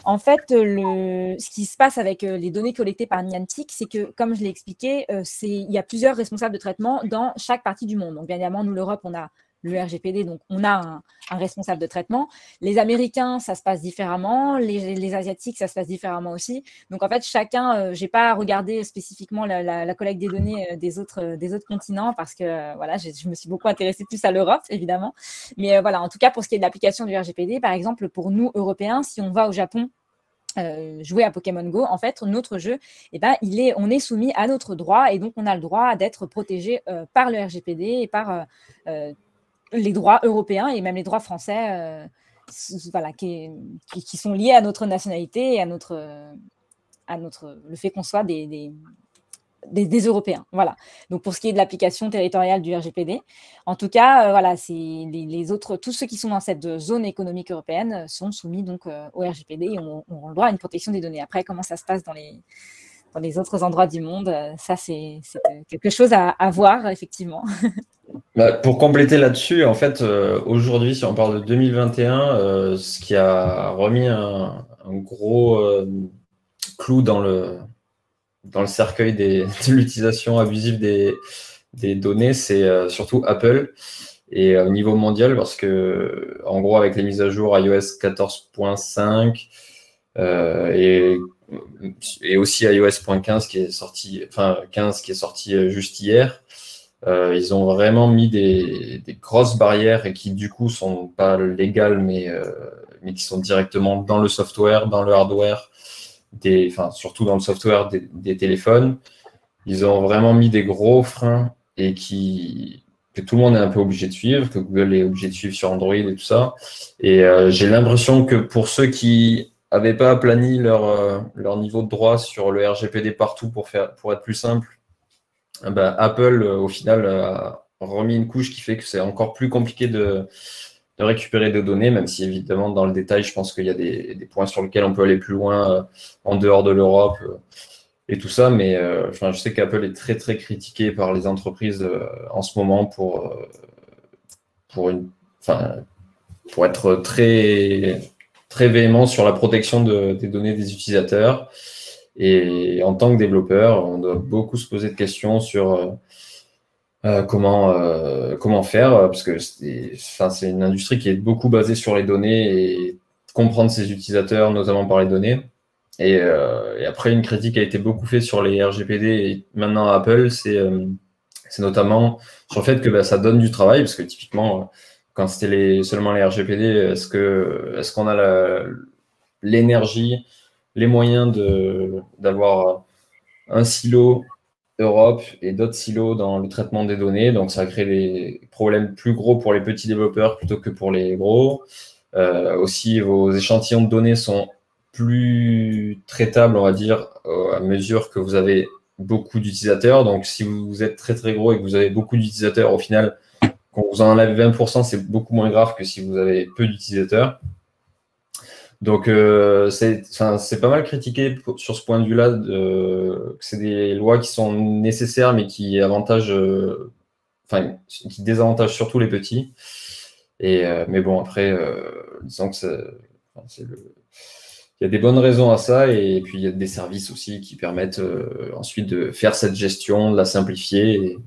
En fait, ce qui se passe avec les données collectées par Niantic, c'est que, comme je l'ai expliqué, il y a plusieurs responsables de traitement dans chaque partie du monde. Donc, bien évidemment, nous, l'Europe, on a le RGPD, donc on a un responsable de traitement. Les Américains, ça se passe différemment. Les Asiatiques, ça se passe différemment aussi. Donc, en fait, chacun, je n'ai pas regardé spécifiquement la collecte des données des autres continents parce que voilà, je me suis beaucoup intéressée plus à l'Europe, évidemment. Mais voilà, en tout cas, pour ce qui est de l'application du RGPD, par exemple, pour nous, Européens, si on va au Japon jouer à Pokémon Go, en fait, notre jeu, on est soumis à notre droit et donc on a le droit d'être protégé par le RGPD et par les droits européens et même les droits français voilà, qui sont liés à notre nationalité et à le fait qu'on soit des Européens. Voilà. Donc, pour ce qui est de l'application territoriale du RGPD, en tout cas, voilà, les autres, tous ceux qui sont dans cette zone économique européenne sont soumis donc au RGPD et ont le droit à une protection des données. Après, comment ça se passe dans les autres endroits du monde, ça, c'est quelque chose à voir, effectivement. Pour compléter là-dessus, en fait, aujourd'hui, si on parle de 2021, ce qui a remis un gros clou dans le cercueil de l'utilisation abusive des données, c'est surtout Apple et au niveau mondial, parce que, en gros, avec les mises à jour iOS 14.5 et aussi iOS.15 qui est sorti, enfin 15 qui est sorti juste hier, ils ont vraiment mis des grosses barrières et qui du coup sont pas légales mais qui sont directement dans le software, dans le hardware, surtout dans le software des téléphones. Ils ont vraiment mis des gros freins et que tout le monde est un peu obligé de suivre, que Google est obligé de suivre sur Android et tout ça. Et j'ai l'impression que pour ceux qui n'avaient pas aplani leur niveau de droit sur le RGPD partout pour être plus simple, Apple, au final, a remis une couche qui fait que c'est encore plus compliqué de récupérer des données, même si, évidemment, dans le détail, je pense qu'il y a des points sur lesquels on peut aller plus loin en dehors de l'Europe et tout ça. Mais je sais qu'Apple est très, très critiqué par les entreprises en ce moment pour être très, très véhément sur la protection des données des utilisateurs. Et en tant que développeur, on doit beaucoup se poser de questions sur comment faire, parce que c'est une industrie qui est beaucoup basée sur les données et comprendre ses utilisateurs, notamment par les données. Et après, une critique a été beaucoup faite sur les RGPD et maintenant à Apple, c'est notamment sur le fait que ça donne du travail, parce que typiquement, quand c'était seulement les RGPD, est-ce qu'on a l'énergie, les moyens d'avoir un silo Europe et d'autres silos dans le traitement des données. Donc, ça crée des problèmes plus gros pour les petits développeurs plutôt que pour les gros. Aussi, vos échantillons de données sont plus traitables, on va dire, à mesure que vous avez beaucoup d'utilisateurs. Donc, si vous êtes très, très gros et que vous avez beaucoup d'utilisateurs, au final, quand vous en enlève 20%, c'est beaucoup moins grave que si vous avez peu d'utilisateurs. Donc, c'est pas mal critiqué sur ce point de vue-là, que c'est des lois qui sont nécessaires, mais qui qui désavantagent surtout les petits. Mais bon, après, disons que il y a des bonnes raisons à ça, et puis il y a des services aussi qui permettent ensuite de faire cette gestion, de la simplifier,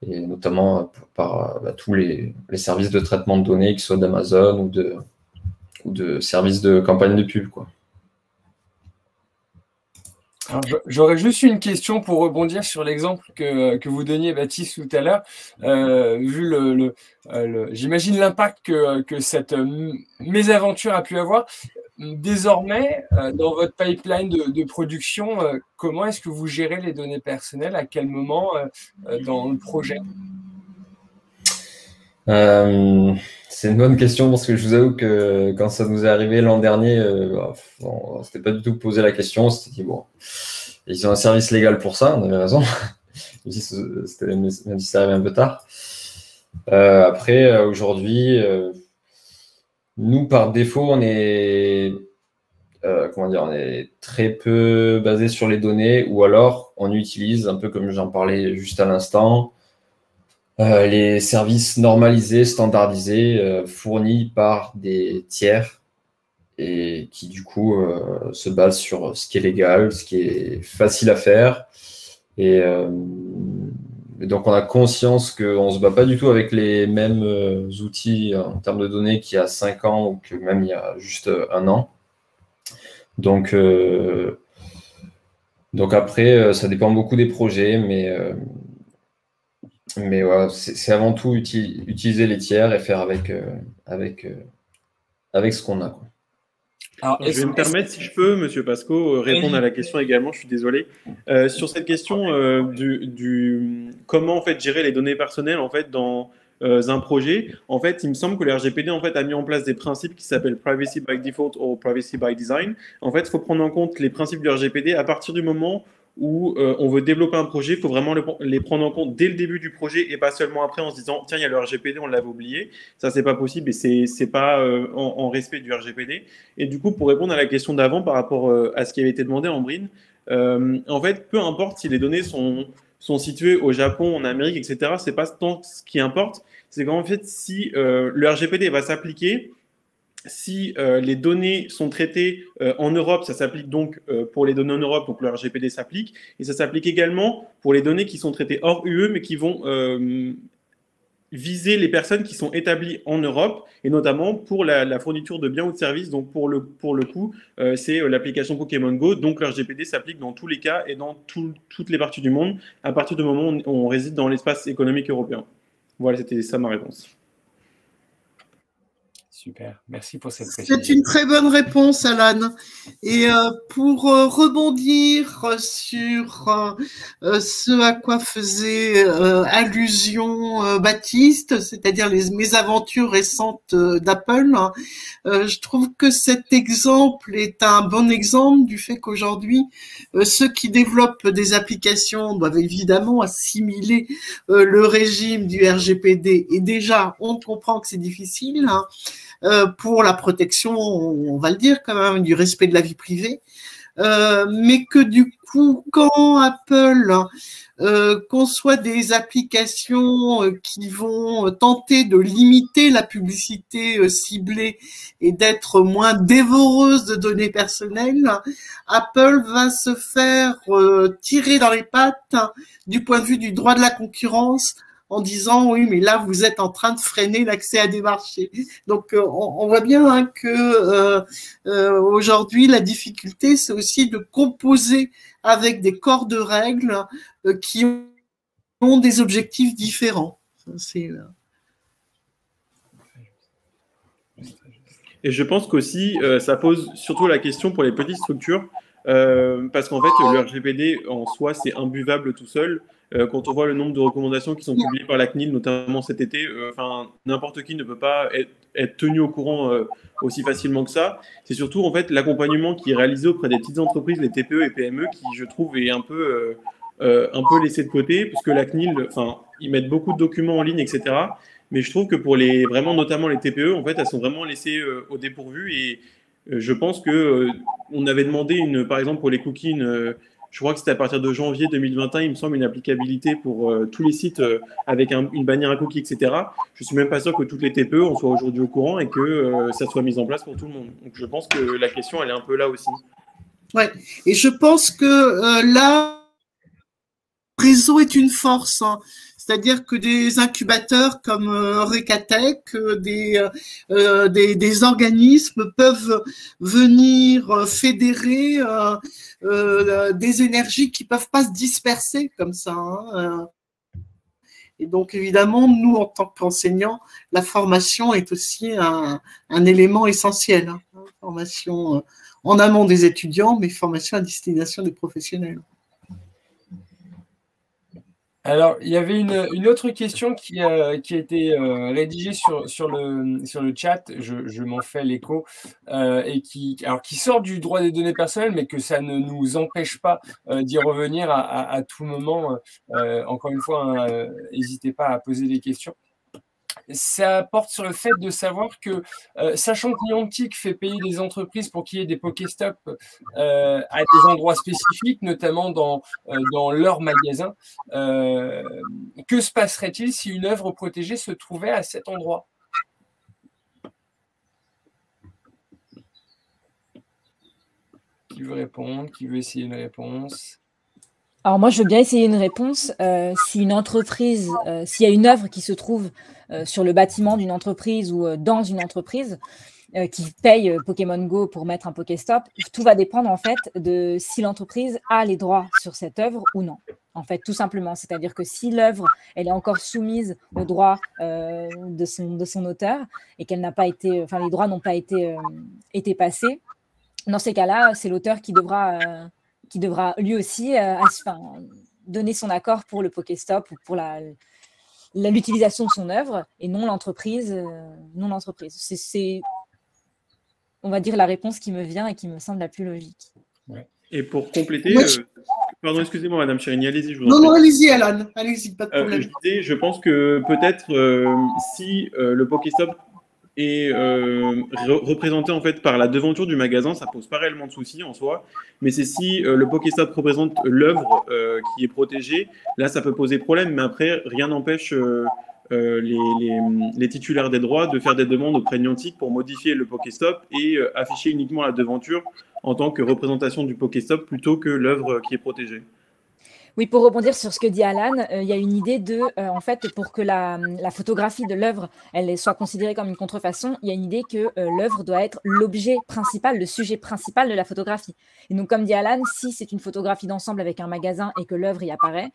et notamment par tous les services de traitement de données, qu'ils soient d'Amazon ou de services de campagne de pub, quoi. J'aurais juste une question pour rebondir sur l'exemple que vous donniez, Baptiste, tout à l'heure. Vu j'imagine l'impact que cette mésaventure a pu avoir. Désormais, dans votre pipeline de production, comment est-ce que vous gérez les données personnelles? À quel moment dans le projet? C'est une bonne question, parce que je vous avoue que quand ça nous est arrivé l'an dernier, on s'était pas du tout posé la question. On s'était dit, bon, ils ont un service légal pour ça, on avait raison, même si c'est arrivé un peu tard. Après, aujourd'hui, nous, par défaut, on est très peu basé sur les données, ou alors on utilise, un peu comme j'en parlais juste à l'instant, les services normalisés, standardisés, fournis par des tiers, et qui du coup se basent sur ce qui est légal, ce qui est facile à faire. Et donc on a conscience qu'on ne se bat pas du tout avec les mêmes outils en termes de données qu'il y a 5 ans, ou que même il y a juste 1 an. Donc après, ça dépend beaucoup des projets, mais ouais, c'est avant tout utiliser les tiers et faire avec ce qu'on a, quoi. Alors, je vais me permettre, si je peux, Monsieur Pasco, répondre à la question également. Je suis désolé. Sur cette question comment en fait gérer les données personnelles en fait dans un projet. En fait, il me semble que le RGPD en fait a mis en place des principes qui s'appellent Privacy by Default ou Privacy by Design. En fait, il faut prendre en compte les principes du RGPD à partir du moment où on veut développer un projet. Il faut vraiment les prendre en compte dès le début du projet, et pas seulement après en se disant tiens, il y a le RGPD, on l'avait oublié. Ça, c'est pas possible, et c'est pas en respect du RGPD. Et du coup, pour répondre à la question d'avant par rapport à ce qui avait été demandé, Ambrine, en fait, peu importe si les données sont situées au Japon, en Amérique, etc., c'est pas tant ce qui importe. C'est qu'en fait, si le RGPD va s'appliquer, si les données sont traitées en Europe, ça s'applique donc pour les données en Europe, donc le RGPD s'applique, et ça s'applique également pour les données qui sont traitées hors UE, mais qui vont viser les personnes qui sont établies en Europe, et notamment pour la fourniture de biens ou de services. Donc pour le coup, c'est l'application Pokémon Go, donc le RGPD s'applique dans tous les cas et dans toutes les parties du monde, à partir du moment où on réside dans l'espace économique européen. Voilà, c'était ça ma réponse. Super, merci pour cette précision. C'est une très bonne réponse, Alan. Et pour rebondir sur ce à quoi faisait allusion Baptiste, c'est-à-dire les mésaventures récentes d'Apple, je trouve que cet exemple est un bon exemple du fait qu'aujourd'hui, ceux qui développent des applications doivent évidemment assimiler le régime du RGPD. Et déjà, on comprend que c'est difficile, hein, pour la protection, on va le dire quand même, du respect de la vie privée, mais que du coup, quand Apple conçoit des applications qui vont tenter de limiter la publicité ciblée et d'être moins dévoreuse de données personnelles, Apple va se faire tirer dans les pattes du point de vue du droit de la concurrence, en disant oui, mais là vous êtes en train de freiner l'accès à des marchés. Donc on voit bien, hein, que aujourd'hui la difficulté c'est aussi de composer avec des corps de règles qui ont des objectifs différents. Et je pense qu'aussi ça pose surtout la question pour les petites structures, parce qu'en fait le RGPD en soi c'est imbuvable tout seul. Quand on voit le nombre de recommandations qui sont publiées par la CNIL, notamment cet été, n'importe qui ne peut pas être tenu au courant aussi facilement que ça. C'est surtout en fait l'accompagnement qui est réalisé auprès des petites entreprises, les TPE et PME, qui je trouve est un peu laissé de côté, parce que la CNIL, ils mettent beaucoup de documents en ligne, etc. Mais je trouve que pour vraiment notamment les TPE, en fait, elles sont vraiment laissées au dépourvu, et Je pense que on avait demandé, par exemple, pour les cookies, je crois que c'était à partir de janvier 2021, il me semble, une applicabilité pour tous les sites avec une bannière à cookies, etc. Je ne suis même pas sûr que toutes les TPE en soient aujourd'hui au courant et que ça soit mis en place pour tout le monde. Donc, je pense que la question, elle est un peu là aussi. Ouais. Et je pense que là, le réseau est une force, hein. C'est-à-dire que des incubateurs comme Recatech, des organismes peuvent venir fédérer des énergies qui peuvent pas se disperser comme ça, hein. Et donc, évidemment, nous, en tant qu'enseignants, la formation est aussi un élément essentiel, hein. Formation en amont des étudiants, mais formation à destination des professionnels. Alors, il y avait une autre question qui a été rédigée sur le chat, je m'en fais l'écho, et qui sort du droit des données personnelles, mais que ça ne nous empêche pas d'y revenir à tout moment. Encore une fois, n'hésitez pas à poser des questions. Ça porte sur le fait de savoir que, sachant que Niantic fait payer des entreprises pour qu'il y ait des Pokéstops à des endroits spécifiques, notamment dans leur magasin, que se passerait-il si une œuvre protégée se trouvait à cet endroit? Qui veut répondre? Qui veut essayer une réponse? Alors moi, je veux bien essayer une réponse. Si une entreprise, s'il y a une œuvre qui se trouve sur le bâtiment d'une entreprise ou dans une entreprise qui paye Pokémon Go pour mettre un Pokéstop, tout va dépendre en fait de si l'entreprise a les droits sur cette œuvre ou non. En fait, tout simplement. C'est-à-dire que si l'œuvre, elle est encore soumise aux droits de son auteur et qu'elle n'a pas été, enfin les droits n'ont pas été passés, dans ces cas-là, c'est l'auteur qui devra lui aussi donner son accord pour le Pokéstop ou pour l'utilisation de son œuvre et non l'entreprise. C'est, on va dire, la réponse qui me vient et qui me semble la plus logique. Ouais. Et pour compléter, pardon, excusez-moi, Madame Chérini, allez-y. Non, allez-y, Alan, allez-y, pas de problème. Je pense que peut-être si le Pokéstop est représenté en fait par la devanture du magasin, ça pose pas réellement de soucis en soi, mais c'est si le Pokéstop représente l'œuvre qui est protégée, là ça peut poser problème, mais après rien n'empêche les titulaires des droits de faire des demandes auprès de Niantic pour modifier le Pokéstop et afficher uniquement la devanture en tant que représentation du Pokéstop plutôt que l'œuvre qui est protégée. Oui, pour rebondir sur ce que dit Alan, il y a une idée de, en fait, pour que la photographie de l'œuvre elle soit considérée comme une contrefaçon, il y a une idée que l'œuvre doit être l'objet principal, le sujet principal de la photographie. Et donc, comme dit Alan, si c'est une photographie d'ensemble avec un magasin et que l'œuvre y apparaît,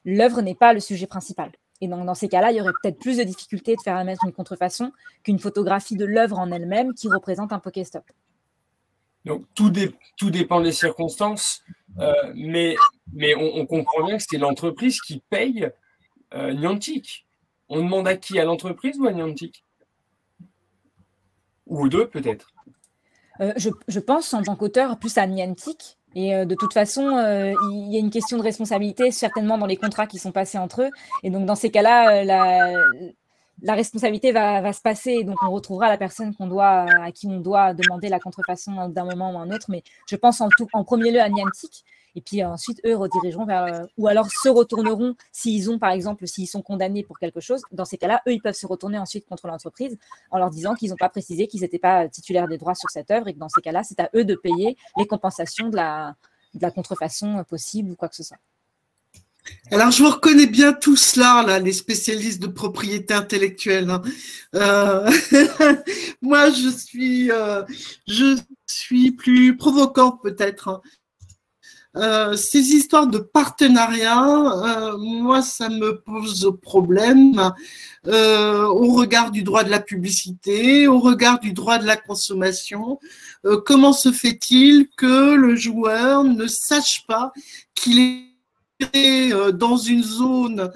l'œuvre n'est pas le sujet principal. Et donc, dans ces cas-là, il y aurait peut-être plus de difficultés de faire émettre une contrefaçon qu'une photographie de l'œuvre en elle-même qui représente un Pokéstop. Donc, tout dépend des circonstances, mais on comprend bien que c'est l'entreprise qui paye Niantic. On demande à qui? À l'entreprise ou à Niantic? Ou aux deux, peut-être? Je pense, en tant qu'auteur, plus à Niantic. Et de toute façon, il y a une question de responsabilité, certainement dans les contrats qui sont passés entre eux. Et donc, dans ces cas-là, la responsabilité va se passer, et donc on retrouvera la personne à qui on doit demander la contrefaçon d'un moment ou un autre. Mais je pense en premier lieu à Niantic, et puis ensuite eux redirigeront vers, ou alors se retourneront s'ils sont condamnés pour quelque chose. Dans ces cas-là, eux, ils peuvent se retourner ensuite contre l'entreprise en leur disant qu'ils n'ont pas précisé qu'ils n'étaient pas titulaires des droits sur cette œuvre, et que dans ces cas-là, c'est à eux de payer les compensations de la contrefaçon possible ou quoi que ce soit. Alors, je vous reconnais bien tous cela, là, les spécialistes de propriété intellectuelle, hein. Moi, je suis plus provocant peut-être, hein. Ces histoires de partenariat, moi, ça me pose problème au regard du droit de la publicité, au regard du droit de la consommation. Comment se fait-il que le joueur ne sache pas qu'il est dans une zone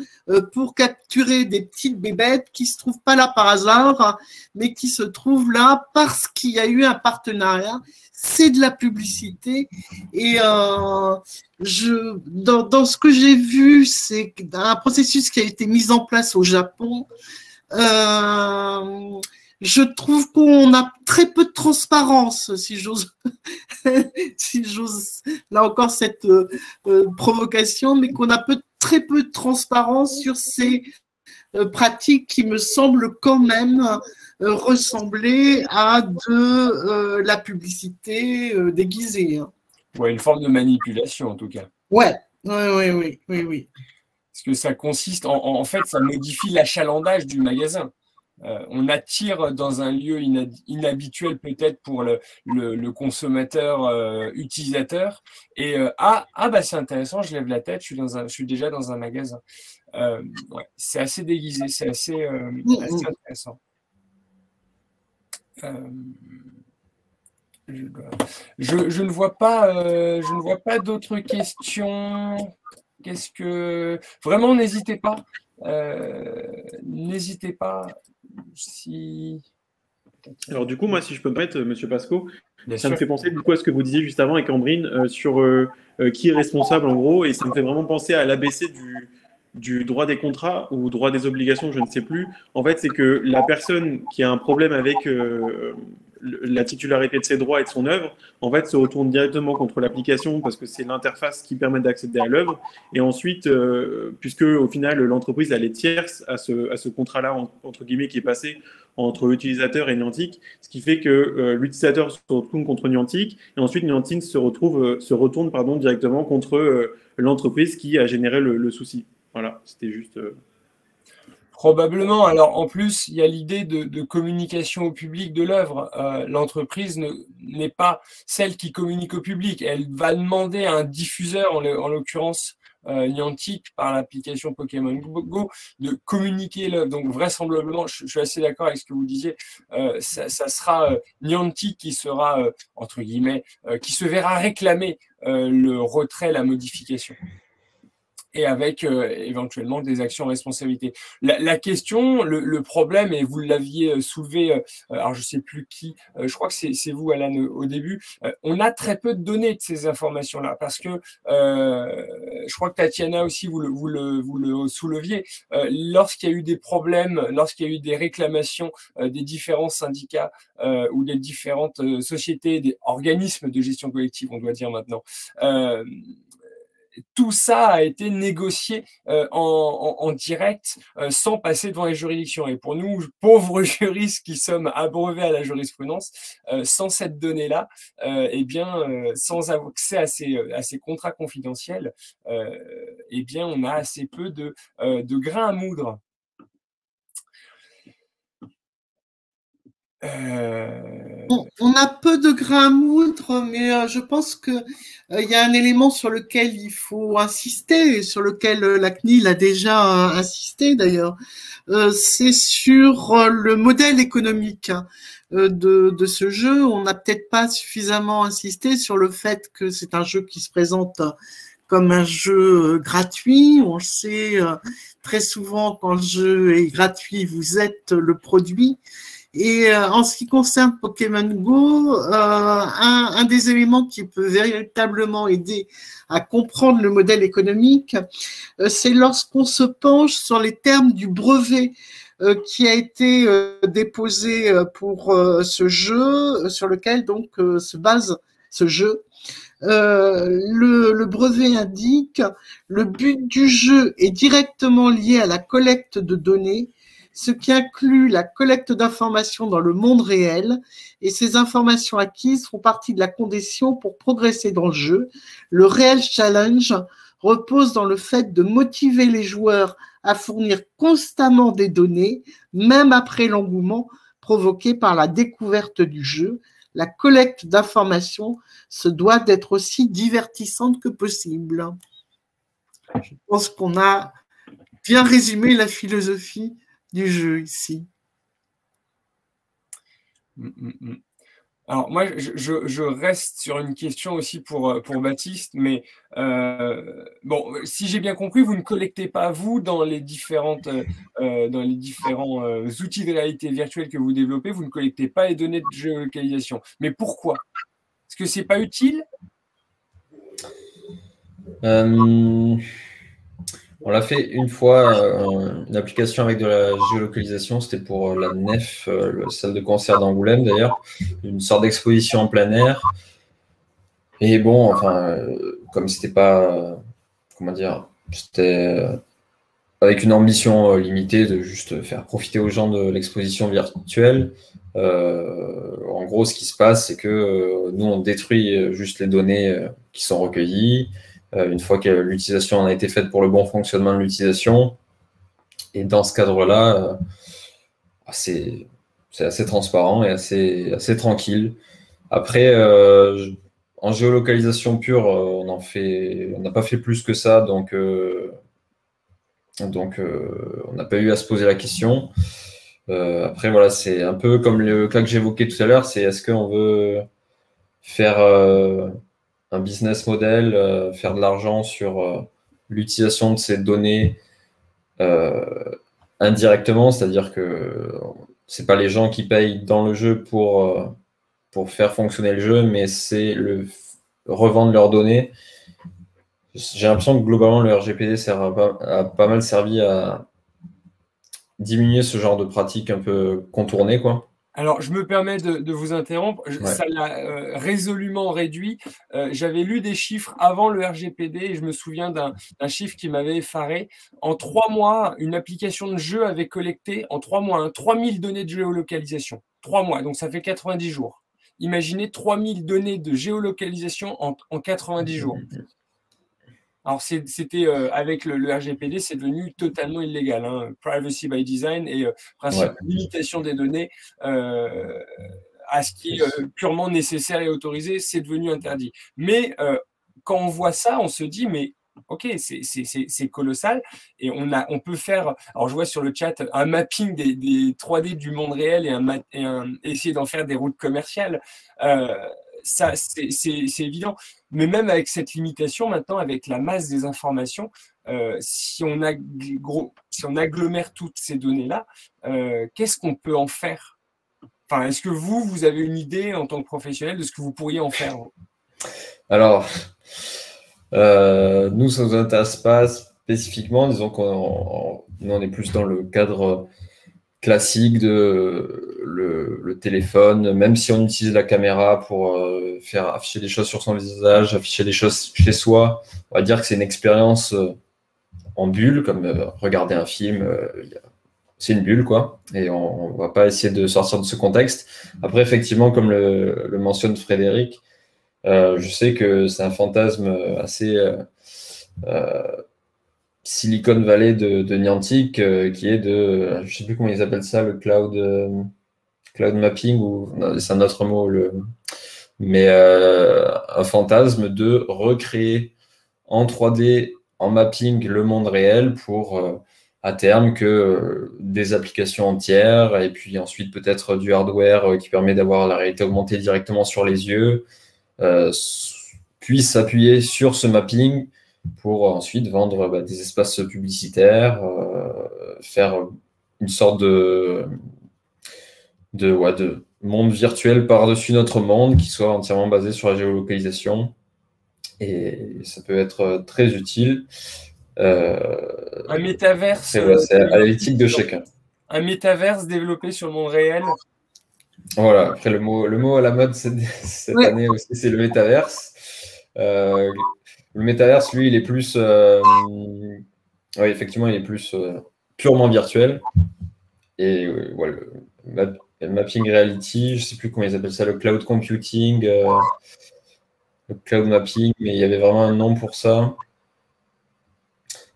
pour capturer des petites bébêtes qui se trouvent pas là par hasard, mais qui se trouvent là parce qu'il y a eu un partenariat. C'est de la publicité. Et dans ce que j'ai vu, c'est un processus qui a été mis en place au Japon. Je je trouve qu'on a très peu de transparence, si j'ose, si j'ose, là encore cette provocation, mais qu'on a très peu de transparence sur ces pratiques qui me semblent quand même ressembler à de la publicité déguisée. Hein. Ouais, une forme de manipulation en tout cas. Ouais, oui. Parce que ça consiste, en fait, ça modifie l'achalandage du magasin. On attire dans un lieu inhabituel peut-être pour le consommateur utilisateur. Et bah c'est intéressant, je lève la tête, je suis déjà dans un magasin. Ouais, c'est assez déguisé, c'est assez intéressant. Je ne vois pas d'autres questions. Qu'est-ce que vraiment n'hésitez pas. N'hésitez pas si. Alors du coup, moi, si je peux me permettre, Monsieur Pasco, Bien ça sûr. me fait penser du coup à ce que vous disiez juste avant avec Ambrine sur qui est responsable en gros, et ça me fait vraiment penser à l'ABC du droit des contrats ou droit des obligations, je ne sais plus. En fait, c'est que la personne qui a un problème avec la titularité de ses droits et de son œuvre, en fait, se retourne directement contre l'application parce que c'est l'interface qui permet d'accéder à l'œuvre. Et ensuite, puisque au final, l'entreprise elle est tierce à ce contrat-là, entre guillemets, qui est passé entre l'utilisateur et Niantic, ce qui fait que l'utilisateur se retourne contre Niantic et ensuite Niantic se retourne directement contre l'entreprise qui a généré le souci. Voilà, c'était juste. Probablement. Alors, en plus, il y a l'idée de communication au public de l'œuvre. L'entreprise n'est pas celle qui communique au public. Elle va demander à un diffuseur, en l'occurrence Niantic, par l'application Pokémon Go, de communiquer l'œuvre. Donc, vraisemblablement, je suis assez d'accord avec ce que vous disiez, ça sera Niantic qui sera, entre guillemets, qui se verra réclamer le retrait, la modification. Et avec éventuellement des actions en responsabilité. La question, le problème, et vous l'aviez soulevé, alors je ne sais plus qui, je crois que c'est vous, Alan, au début, on a très peu de données de ces informations-là, parce que je crois que Tatiana aussi, vous le souleviez, lorsqu'il y a eu des problèmes, lorsqu'il y a eu des réclamations des différents syndicats ou des différentes sociétés, des organismes de gestion collective, on doit dire maintenant, tout ça a été négocié en direct sans passer devant les juridictions. Et pour nous, pauvres juristes qui sommes abreuvés à la jurisprudence, sans cette donnée-là, sans accès à ces contrats confidentiels, on a assez peu de grains à moudre. On a peu de grains à moudre, mais je pense qu'il y a un élément sur lequel il faut insister, et sur lequel la CNIL a déjà insisté d'ailleurs, c'est sur le modèle économique de ce jeu. On n'a peut-être pas suffisamment insisté sur le fait que c'est un jeu qui se présente comme un jeu gratuit. On le sait très souvent, quand le jeu est gratuit, vous êtes le produit. Et en ce qui concerne Pokémon Go, un des éléments qui peut véritablement aider à comprendre le modèle économique, c'est lorsqu'on se penche sur les termes du brevet qui a été déposé pour ce jeu, sur lequel donc se base ce jeu. Le brevet indique « Le but du jeu est directement lié à la collecte de données, ce qui inclut la collecte d'informations dans le monde réel, et ces informations acquises font partie de la condition pour progresser dans le jeu. Le réel challenge repose dans le fait de motiver les joueurs à fournir constamment des données, même après l'engouement provoqué par la découverte du jeu. La collecte d'informations se doit d'être aussi divertissante que possible. » Je pense qu'on a bien résumé la philosophie du jeu ici. Alors moi, je reste sur une question aussi pour Baptiste, mais bon, si j'ai bien compris, vous ne collectez pas, vous, dans les différents outils de réalité virtuelle que vous développez, vous ne collectez pas les données de géolocalisation. Mais pourquoi? Est-ce que c'est pas utile? On l'a fait une fois, une application avec de la géolocalisation, c'était pour la Nef, la salle de concert d'Angoulême d'ailleurs, une sorte d'exposition en plein air. Et bon, enfin, comme c'était pas, comment dire, c'était avec une ambition limitée de juste faire profiter aux gens de l'exposition virtuelle. En gros, ce qui se passe, c'est que nous, on détruit juste les données qui sont recueillies. Une fois que l'utilisation en a été faite pour le bon fonctionnement de l'utilisation. Et dans ce cadre-là, c'est assez transparent et assez tranquille. Après, en géolocalisation pure, on n'a pas fait plus que ça, donc on n'a pas eu à se poser la question. Après, voilà, c'est un peu comme le cas que j'évoquais tout à l'heure, c'est est-ce qu'on veut faire un business model, faire de l'argent sur l'utilisation de ces données indirectement, c'est-à-dire que c'est pas les gens qui payent dans le jeu pour faire fonctionner le jeu, mais c'est revendre leurs données. J'ai l'impression que globalement le RGPD a pas mal servi à diminuer ce genre de pratiques un peu contournées, quoi. Alors, je me permets de vous interrompre. Ça l'a résolument réduit. J'avais lu des chiffres avant le RGPD et je me souviens d'un chiffre qui m'avait effaré. En 3 mois, une application de jeu avait collecté, en 3 mois, 3000 données de géolocalisation. 3 mois, donc ça fait 90 jours. Imaginez 3000 données de géolocalisation en 90 jours. Alors, c'était avec le RGPD, c'est devenu totalement illégal. Hein. Privacy by design et principe de limitation des données à ce qui est purement nécessaire et autorisé, c'est devenu interdit. Mais quand on voit ça, on se dit, mais ok, c'est colossal. Et on peut faire, alors je vois sur le chat, un mapping des 3D du monde réel et essayer d'en faire des routes commerciales. Ça, c'est évident. Mais même avec cette limitation, maintenant, avec la masse des informations, si on agglomère toutes ces données-là, qu'est-ce qu'on peut en faire? Enfin, est-ce que vous avez une idée en tant que professionnel de ce que vous pourriez en faire? Alors, nous, ça ne nous intéresse pas spécifiquement. Disons nous, on est plus dans le cadre classique de le téléphone, même si on utilise la caméra pour faire afficher des choses sur son visage, afficher des choses chez soi, on va dire que c'est une expérience en bulle, comme regarder un film, c'est une bulle, quoi, et on ne va pas essayer de sortir de ce contexte. Après, effectivement, comme le mentionne Frédéric, je sais que c'est un fantasme assez Silicon Valley de Niantic, qui est je ne sais plus comment ils appellent ça, le cloud mapping, ou c'est un autre mot, mais un fantasme de recréer en 3D, en mapping, le monde réel pour, à terme, que des applications entières, et puis ensuite peut-être du hardware qui permet d'avoir la réalité augmentée directement sur les yeux, puissent s'appuyer sur ce mapping pour ensuite vendre des espaces publicitaires, faire une sorte de monde virtuel par-dessus notre monde qui soit entièrement basé sur la géolocalisation. Et ça peut être très utile. Un métaverse. C'est à l'éthique de chacun. Un métaverse développé sur le monde réel. Voilà, après le mot à la mode cette année aussi, c'est le métaverse. Le métaverse, lui, il est plus, oui, effectivement, il est plus purement virtuel. Et voilà, le mapping reality, je ne sais plus comment ils appellent ça, le cloud computing, le cloud mapping, mais il y avait vraiment un nom pour ça.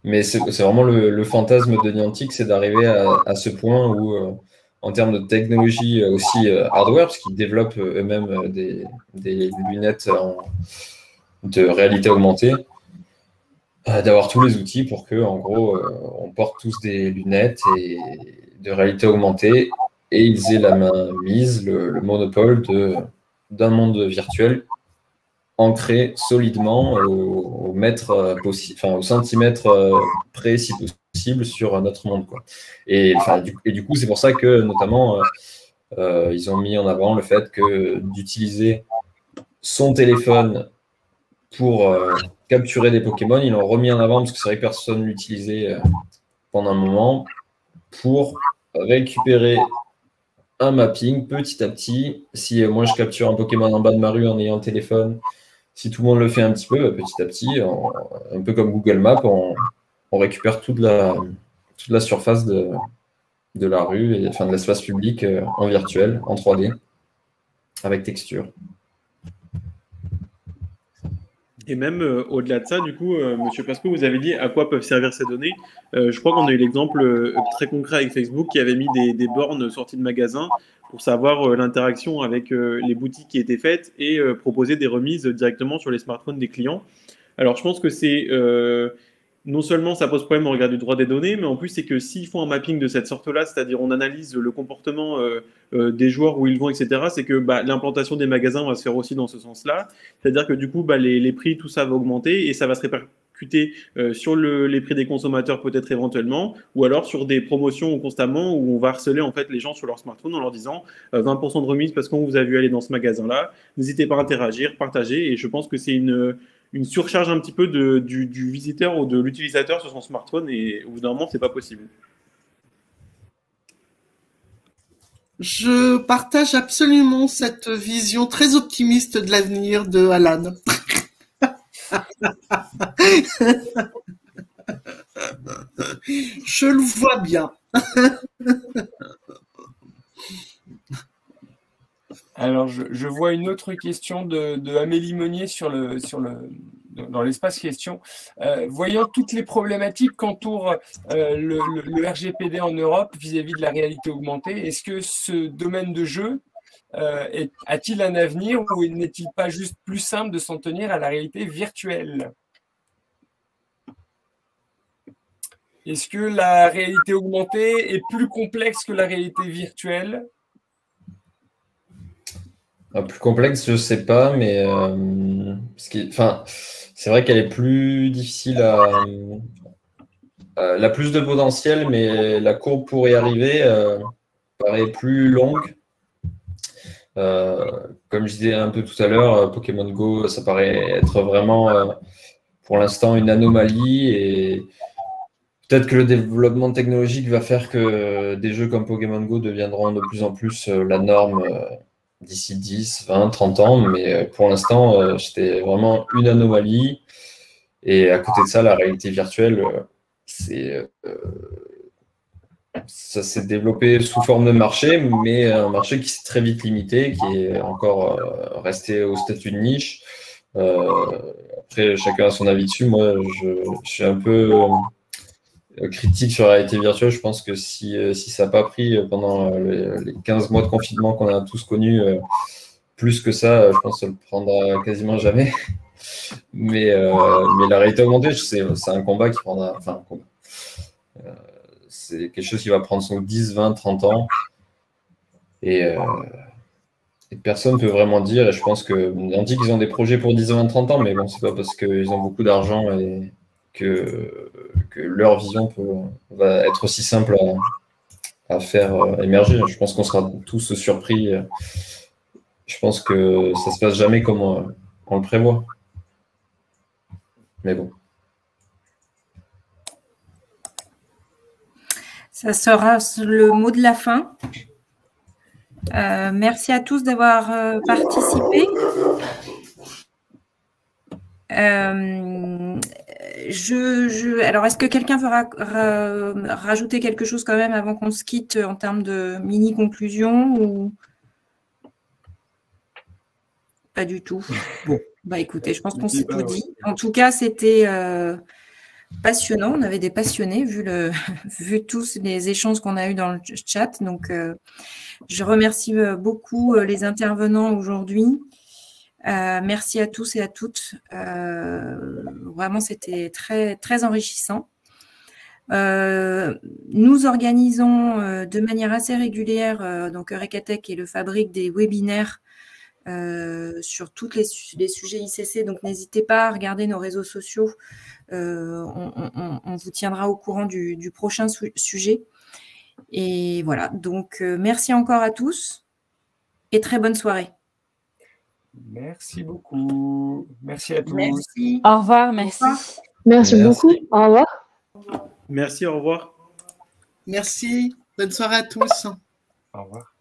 Mais c'est vraiment le fantasme de Niantic, c'est d'arriver à ce point où, en termes de technologie, aussi hardware, parce qu'ils développent eux-mêmes des lunettes de réalité augmentée, d'avoir tous les outils pour que, en gros, on porte tous des lunettes de réalité augmentée et ils aient la main mise, le monopole d'un monde virtuel ancré solidement au mètre possible, enfin au centimètre près, si possible, sur notre monde, quoi. Et du coup, c'est pour ça que, notamment, ils ont mis en avant le fait que d'utiliser son téléphone pour capturé des Pokémon, ils l'ont remis en avant parce que c'est vrai que personne ne l'utilisait pendant un moment pour récupérer un mapping petit à petit. Si moi je capture un Pokémon en bas de ma rue en ayant le téléphone, si tout le monde le fait un petit peu, petit à petit, un peu comme Google Maps, on récupère toute la surface de la rue, et, enfin de l'espace public en virtuel, en 3D, avec texture. Et même au-delà de ça, du coup, Monsieur Pasco, vous avez dit à quoi peuvent servir ces données. Je crois qu'on a eu l'exemple très concret avec Facebook qui avait mis des bornes sorties de magasins pour savoir l'interaction avec les boutiques qui étaient faites et proposer des remises directement sur les smartphones des clients. Alors, je pense que c'est non seulement ça pose problème au regard du droit des données, mais en plus, c'est que s'ils font un mapping de cette sorte-là, c'est-à-dire on analyse le comportement des joueurs, où ils vont, etc., c'est que l'implantation des magasins va se faire aussi dans ce sens-là. C'est-à-dire que du coup, les prix, tout ça va augmenter et ça va se répercuter sur les prix des consommateurs peut-être éventuellement, ou alors sur des promotions constamment où on va harceler en fait les gens sur leur smartphone en leur disant 20% de remise parce qu'on vous a vu aller dans ce magasin-là. N'hésitez pas à interagir, partager, et je pense que c'est une surcharge un petit peu du visiteur ou de l'utilisateur sur son smartphone, et au bout d'un moment, c'est pas possible. Je partage absolument cette vision très optimiste de l'avenir de Alan. Je le vois bien. Alors, je vois une autre question de Amélie Meunier dans l'espace question. Voyant toutes les problématiques qu'entoure le RGPD en Europe vis-à-vis de la réalité augmentée, est-ce que ce domaine de jeu a-t-il un avenir, ou n'est-il pas juste plus simple de s'en tenir à la réalité virtuelle? Est-ce que la réalité augmentée est plus complexe que la réalité virtuelle? Plus complexe, je ne sais pas, mais c'est vrai qu'elle est plus difficile elle a plus de potentiel, mais la courbe pour y arriver paraît plus longue. Comme je disais un peu tout à l'heure, Pokémon Go, ça paraît être vraiment, pour l'instant, une anomalie, et peut-être que le développement technologique va faire que des jeux comme Pokémon Go deviendront de plus en plus la norme d'ici 10, 20, 30 ans, mais pour l'instant, c'était vraiment une anomalie. Et à côté de ça, la réalité virtuelle, ça s'est développé sous forme de marché, mais un marché qui s'est très vite limité, qui est encore resté au statut de niche. Après, chacun a son avis dessus. Moi, je suis un peu critique sur la réalité virtuelle. Je pense que si ça n'a pas pris pendant les 15 mois de confinement qu'on a tous connus, plus que ça, je pense que ça ne le prendra quasiment jamais. Mais la réalité augmentée, c'est un combat qui prendra... Enfin, c'est quelque chose qui va prendre son 10, 20, 30 ans. Et personne ne peut vraiment dire, et je pense qu'on dit qu'ils ont des projets pour 10, 20, 30 ans, mais bon, c'est pas parce qu'ils ont beaucoup d'argent et que leur vision va être aussi simple à faire émerger. Je pense qu'on sera tous surpris. Je pense que ça se passe jamais comme on le prévoit. Mais bon. Ça sera le mot de la fin. Merci à tous d'avoir participé. Alors, est-ce que quelqu'un veut rajouter quelque chose quand même avant qu'on se quitte en termes de mini-conclusion ou pas du tout? Bon, écoutez, je pense qu'on s'est tout dit. En tout cas, c'était passionnant. On avait des passionnés vu tous les échanges qu'on a eus dans le chat. Donc, je remercie beaucoup les intervenants aujourd'hui. Merci à tous et à toutes. Vraiment, c'était très, très enrichissant. Nous organisons de manière assez régulière, donc Eurekatech et le Fabrique, des webinaires sur tous les sujets ICC. Donc, n'hésitez pas à regarder nos réseaux sociaux. On vous tiendra au courant du prochain sujet. Et voilà. Donc, merci encore à tous et très bonne soirée. Merci beaucoup. Merci à tous. Merci. Au revoir, merci. Merci beaucoup. Au revoir. Merci, au revoir. Merci. Bonne soirée à tous. Au revoir.